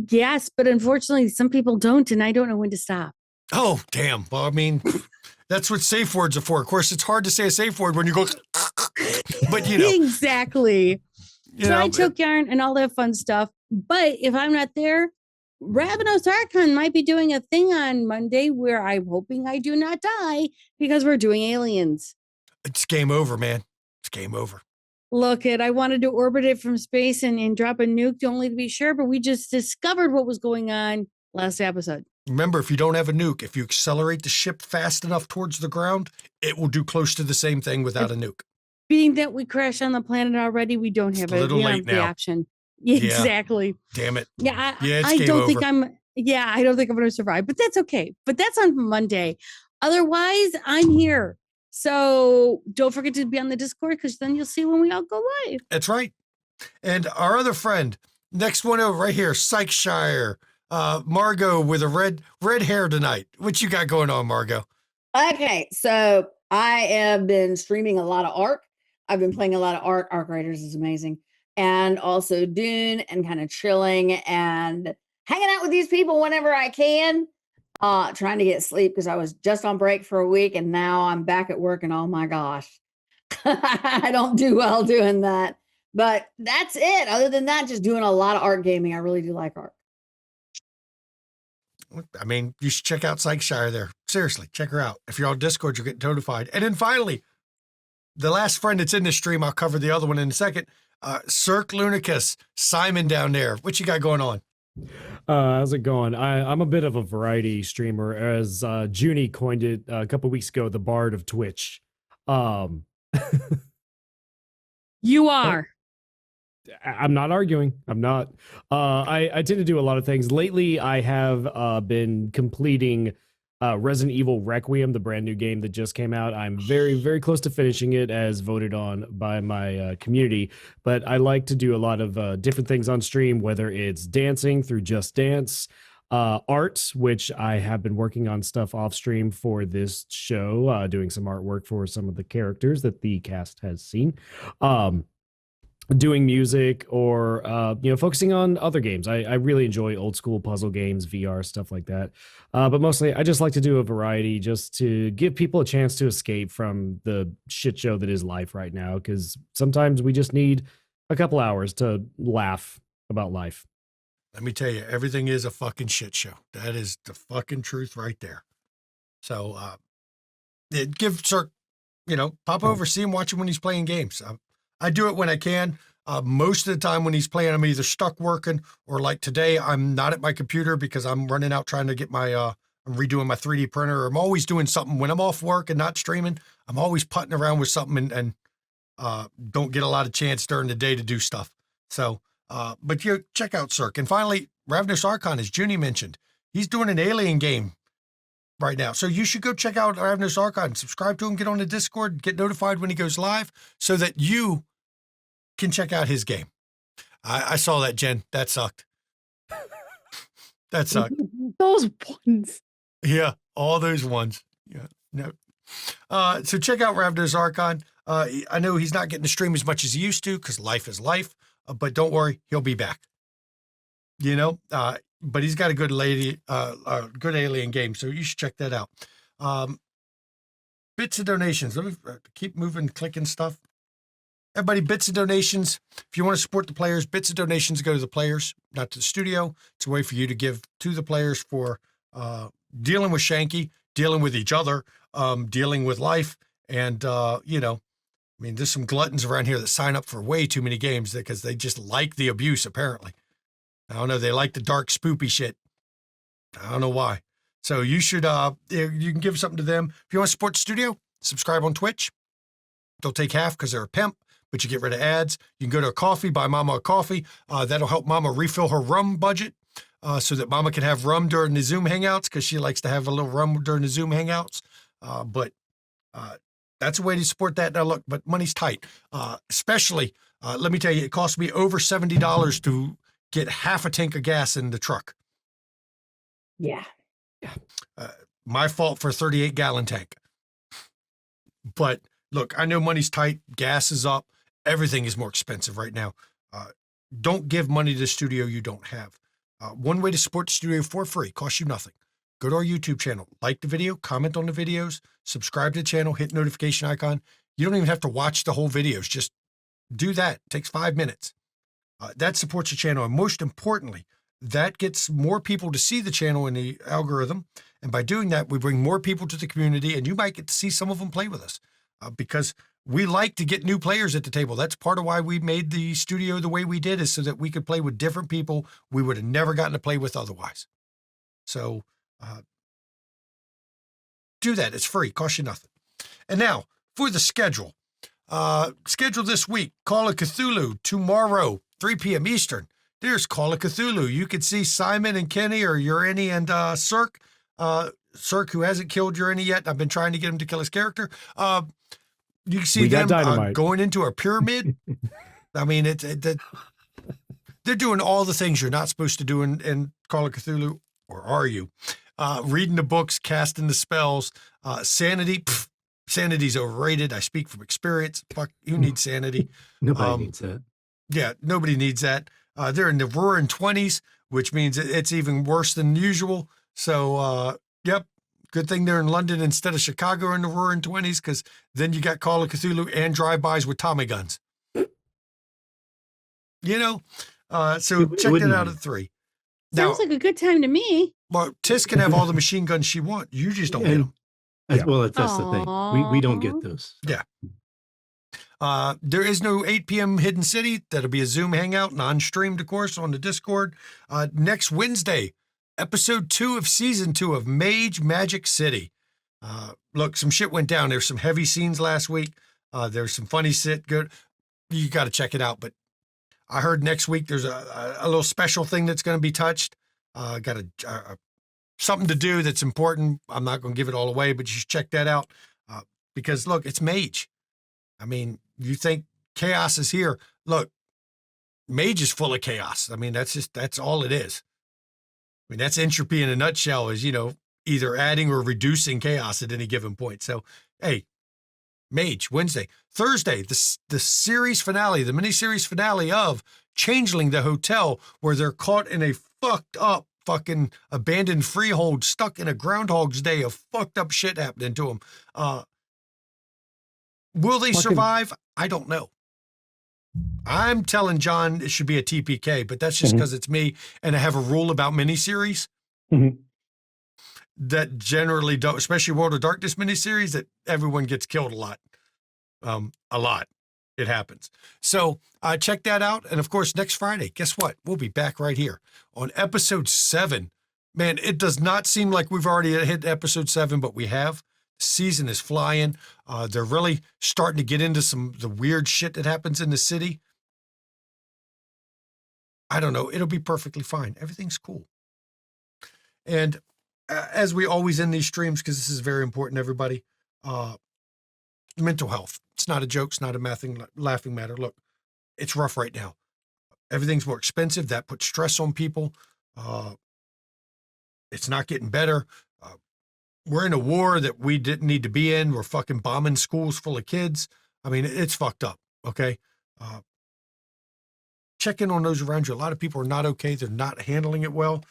Yes, but unfortunately, some people don't, and I don't know when to stop. Oh, damn. Well, I mean, that's what safe words are for. Of course, it's hard to say a safe word when you go, but you know. Exactly. So I choke yarn and all that fun stuff. But if I'm not there, Ravenous Archon might be doing a thing on Monday where I'm hoping I do not die because we're doing aliens. It's game over, man. It's game over. Look, I wanted to orbit it from space and drop a nuke only to be sure, but we just discovered what was going on last episode. Remember, if you don't have a nuke, if you accelerate the ship fast enough towards the ground, it will do close to the same thing without a nuke. Being that we crashed on the planet already, we don't have the option. Yeah, exactly. Damn it. Yeah, it's I game don't over. think I don't think I'm going to survive, but that's okay. But that's on Monday. Otherwise, I'm here. So don't forget to be on the Discord because then you'll see when we all go live. That's right. And our other friend, next one over right here, Sykeshire, Margot with a red hair tonight. What you got going on, Margot? Okay, so I have been streaming a lot of Ark. I've been playing a lot of Ark. Ark Raiders is amazing. And also Dune and kind of chilling and hanging out with these people whenever I can. Trying to get sleep because I was just on break for a week and now I'm back at work and oh my gosh, I don't do well doing that. But that's it. Other than that, just doing a lot of Ark gaming. I really do like Ark. I mean, you should check out Sykeshire there. Seriously, check her out. If you're on Discord, you'll get notified. And then finally, the last friend that's in the stream, I'll cover the other one in a second. Cirque Lunicus, Simon down there. What you got going on? How's it going? I'm a bit of a variety streamer, as Junie coined it a couple weeks ago, the Bard of Twitch. You are. I'm not arguing. I'm not. I tend to do a lot of things. Lately, I have been completing Resident Evil Requiem, the brand new game that just came out. I'm very, very close to finishing it as voted on by my community. But I like to do a lot of different things on stream, whether it's dancing through Just Dance, Art, which I have been working on stuff off stream for this show, doing some artwork for some of the characters that the cast has seen. Doing music or focusing on other games. I really enjoy old school puzzle games, VR, stuff like that. But mostly I just like to do a variety just to give people a chance to escape from the shit show that is life right now, because sometimes we just need a couple hours to laugh about life. Let me tell you, everything is a fucking shit show. That is the fucking truth right there. So give Cirque, pop over, see him, watch him when he's playing games. I do it when I can. Most of the time when he's playing, I'm either stuck working or like today, I'm not at my computer because I'm running out trying to get I'm redoing my 3D printer. I'm always doing something when I'm off work and not streaming. I'm always putting around with something and don't get a lot of chance during the day to do stuff. So, but you check out Cirque. And finally, Ravnos Archon, as Junie mentioned, he's doing an Alien game right now. So you should go check out Ravnos Archon, subscribe to him, get on the Discord, get notified when he goes live so that you can check out his game. I saw that, Jen. That sucked. That sucked. Those ones. Yeah, all those ones. Yeah, no. So check out Ravnos Archon. I know he's not getting to stream as much as he used to because life is life, but don't worry, he'll be back. But he's got a good good Alien game, so you should check that out. Bits and donations. Let me keep moving, clicking stuff. Everybody, bits and donations. If you want to support the players, bits and donations go to the players, not to the studio. It's a way for you to give to the players for dealing with Shanky, dealing with each other, dealing with life. And, there's some gluttons around here that sign up for way too many games because they just like the abuse, apparently. I don't know. They like the dark, spoopy shit. I don't know why. So you should, you can give something to them. If you want to support the studio, subscribe on Twitch. They'll take half because they're a pimp, but you get rid of ads. You can go to a coffee, buy Mama a coffee. That'll help Mama refill her rum budget so that Mama can have rum during the Zoom hangouts because she likes to have a little rum during the Zoom hangouts. But that's a way to support that. Now, look, but money's tight. Especially, let me tell you, it cost me over $70 to get half a tank of gas in the truck. Yeah. My fault for a 38-gallon tank. But look, I know money's tight. Gas is up. Everything is more expensive right now. Don't give money to the studio you don't have. One way to support the studio for free, costs you nothing. Go to our YouTube channel, like the video, comment on the videos, subscribe to the channel, hit notification icon. You don't even have to watch the whole videos. Just do that. It takes 5 minutes. That supports the channel. And most importantly, that gets more people to see the channel in the algorithm. And by doing that, we bring more people to the community, and you might get to see some of them play with us because we like to get new players at the table. That's part of why we made the studio the way we did, is so that we could play with different people we would have never gotten to play with otherwise. So do that. It's free. Costs you nothing. And now for the schedule. Schedule this week, Call of Cthulhu tomorrow, 3 p.m. Eastern. There's Call of Cthulhu. You could see Simon and Kenny or Urani and Cirque. Cirque, who hasn't killed Urani yet. I've been trying to get him to kill his character. You can see them going into a pyramid. I mean, they're doing all the things you're not supposed to do in Call of Cthulhu, or are you? Reading the books, casting the spells, sanity. Sanity's overrated. I speak from experience. Fuck, who needs sanity? Nobody needs that. Yeah, nobody needs that. They're in the roaring 20s, which means it's even worse than usual. So, yep, good thing they're in London instead of Chicago in the roaring 20s, because then you got Call of Cthulhu and drive-bys with Tommy guns. So check that out at 3. Sounds like a good time to me. Well, Tis can have all the machine guns she wants. You just don't get them. Well, that's the thing. We don't get those. Yeah. There is no 8 p.m. Hidden City. That'll be a Zoom hangout, non-streamed, of course, on the Discord. Next Wednesday, episode 2 of season 2 of Mage Magic City. Look, some shit went down. There's some heavy scenes last week. There's some funny shit. Good. You got to check it out. But I heard next week there's a little special thing that's going to be touched. Got something to do that's important. I'm not going to give it all away, but you should check that out. Because look, it's Mage. I mean, you think chaos is here. Look, Mage is full of chaos. I mean, that's all it is. mean, that's entropy in a nutshell, is, either adding or reducing chaos at any given point. So, hey, Mage, Wednesday. Thursday, the series finale, the mini-series finale of Changeling, the hotel, where they're caught in a fucked up fucking abandoned freehold, stuck in a Groundhog's Day of fucked up shit happening to them. Will they survive? I don't know. I'm telling John it should be a TPK, but that's just because it's me, and I have a rule about miniseries that generally don't, especially World of Darkness miniseries, that everyone gets killed a lot. A lot. It happens. So check that out. And of course, next Friday, guess what? We'll be back right here on episode 7. Man, it does not seem like we've already hit episode 7, but we have. Season is flying. They're really starting to get into the weird shit that happens in the city. I don't know. It'll be perfectly fine. Everything's cool. And as we always end these streams, because this is very important, everybody, mental health. It's not a joke. It's not a laughing matter. Look, it's rough right now. Everything's more expensive. That puts stress on people. It's not getting better. We're in a war that we didn't need to be in. We're fucking bombing schools full of kids. I mean, it's fucked up. Okay. Check in on those around you. A lot of people are not okay. They're not handling it well.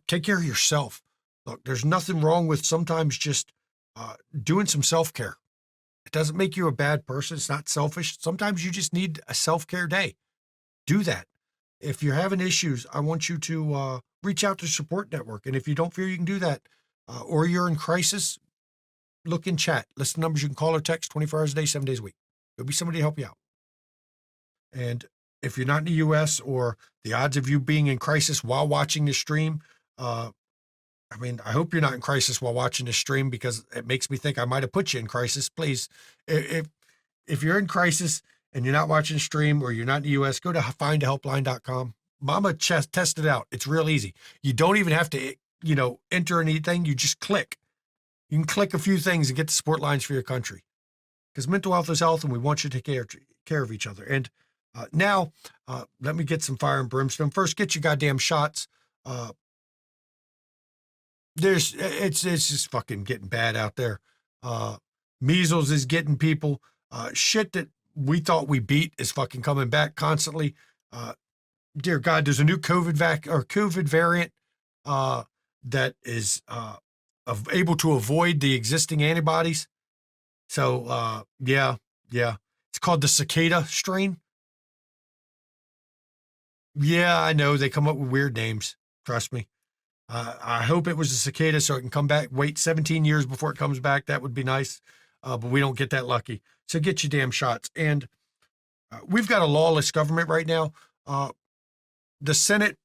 Take care of yourself. Look, there's nothing wrong with sometimes just doing some self-care. It doesn't make you a bad person. It's not selfish. Sometimes you just need a self-care day. Do that. If you're having issues, I want you to reach out to support network. And if you don't feel you can do that, or you're in crisis, look in chat. List the numbers you can call or text 24 hours a day, 7 days a week. There'll be somebody to help you out. And if you're not in the U.S., or the odds of you being in crisis while watching this stream, I mean, I hope you're not in crisis while watching this stream, because it makes me think I might have put you in crisis. Please, if you're in crisis and you're not watching the stream, or you're not in the U.S., go to findahelpline.com. Mama tested it out. It's real easy. You don't even have to, enter anything. You just click. You can click a few things and get the support lines for your country, because mental health is health, and we want you to take care of each other. And now, let me get some fire and brimstone. First, get your goddamn shots. It's just fucking getting bad out there. Measles is getting people. Shit that we thought we beat is fucking coming back constantly. Dear God, there's a new COVID variant that is able to avoid the existing antibodies. So yeah, it's called the cicada strain. Yeah, I know they come up with weird names. Trust me. I hope it was a cicada so it can come back. Wait 17 years before it comes back. That would be nice. But we don't get that lucky. So get your damn shots. And we've got a lawless government right now. The Senate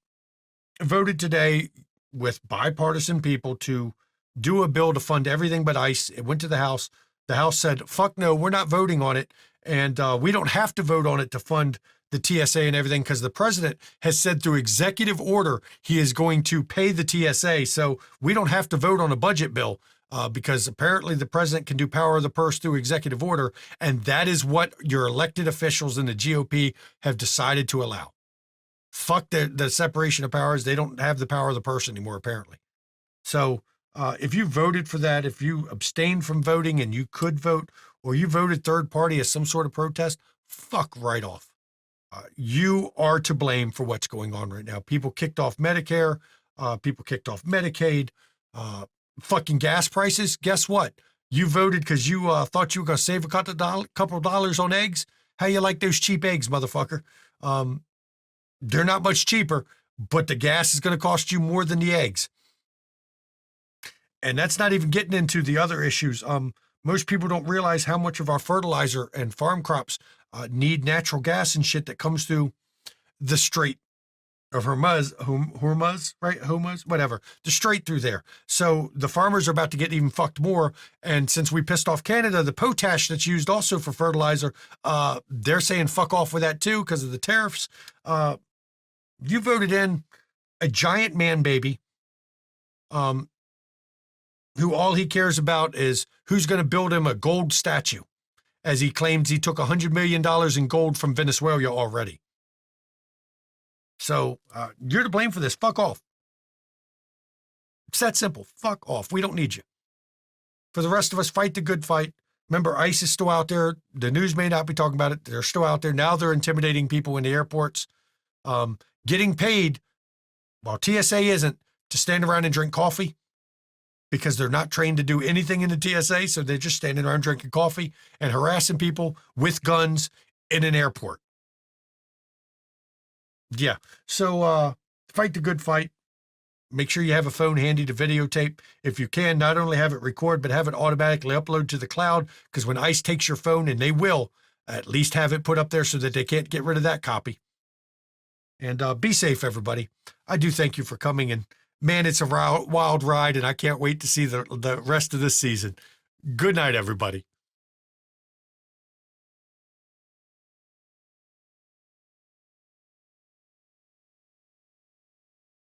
voted today with bipartisan people to do a bill to fund everything but ICE. It went to the House. The House said, fuck no, we're not voting on it. And we don't have to vote on it to fund the TSA and everything, because the president has said through executive order he is going to pay the TSA. So we don't have to vote on a budget bill because apparently the president can do power of the purse through executive order. And that is what your elected officials in the GOP have decided to allow. Fuck the separation of powers. They don't have the power of the purse anymore, apparently. So if you voted for that, if you abstained from voting and you could vote, or you voted third party as some sort of protest, fuck right off. You are to blame for what's going on right now. People kicked off Medicare. People kicked off Medicaid. Fucking gas prices. Guess what? You voted because you thought you were going to save a couple of dollars on eggs. How you like those cheap eggs, motherfucker? They're not much cheaper, but the gas is going to cost you more than the eggs. And that's not even getting into the other issues. Most people don't realize how much of our fertilizer and farm crops need natural gas and shit that comes through the Strait of Hormuz, right? Hormuz, whatever. The strait through there. So the farmers are about to get even fucked more. And since we pissed off Canada, the potash that's used also for fertilizer, they're saying fuck off with that too because of the tariffs. You voted in a giant man baby who all he cares about is who's going to build him a gold statue, as he claims he took $100 million in gold from Venezuela already. So you're to blame for this. Fuck off. It's that simple. Fuck off. We don't need you. For the rest of us, fight the good fight. Remember, ICE is still out there. The news may not be talking about it. They're still out there. Now they're intimidating people in the airports. Getting paid, while TSA isn't, to stand around and drink coffee because they're not trained to do anything in the TSA. So they're just standing around drinking coffee and harassing people with guns in an airport. Yeah. So fight the good fight. Make sure you have a phone handy to videotape. If you can, not only have it record, but have it automatically upload to the cloud. Because when ICE takes your phone, and they will, at least have it put up there so that they can't get rid of that copy. And be safe, everybody. I do thank you for coming. And man, it's a wild ride, and I can't wait to see the rest of this season. Good night, everybody.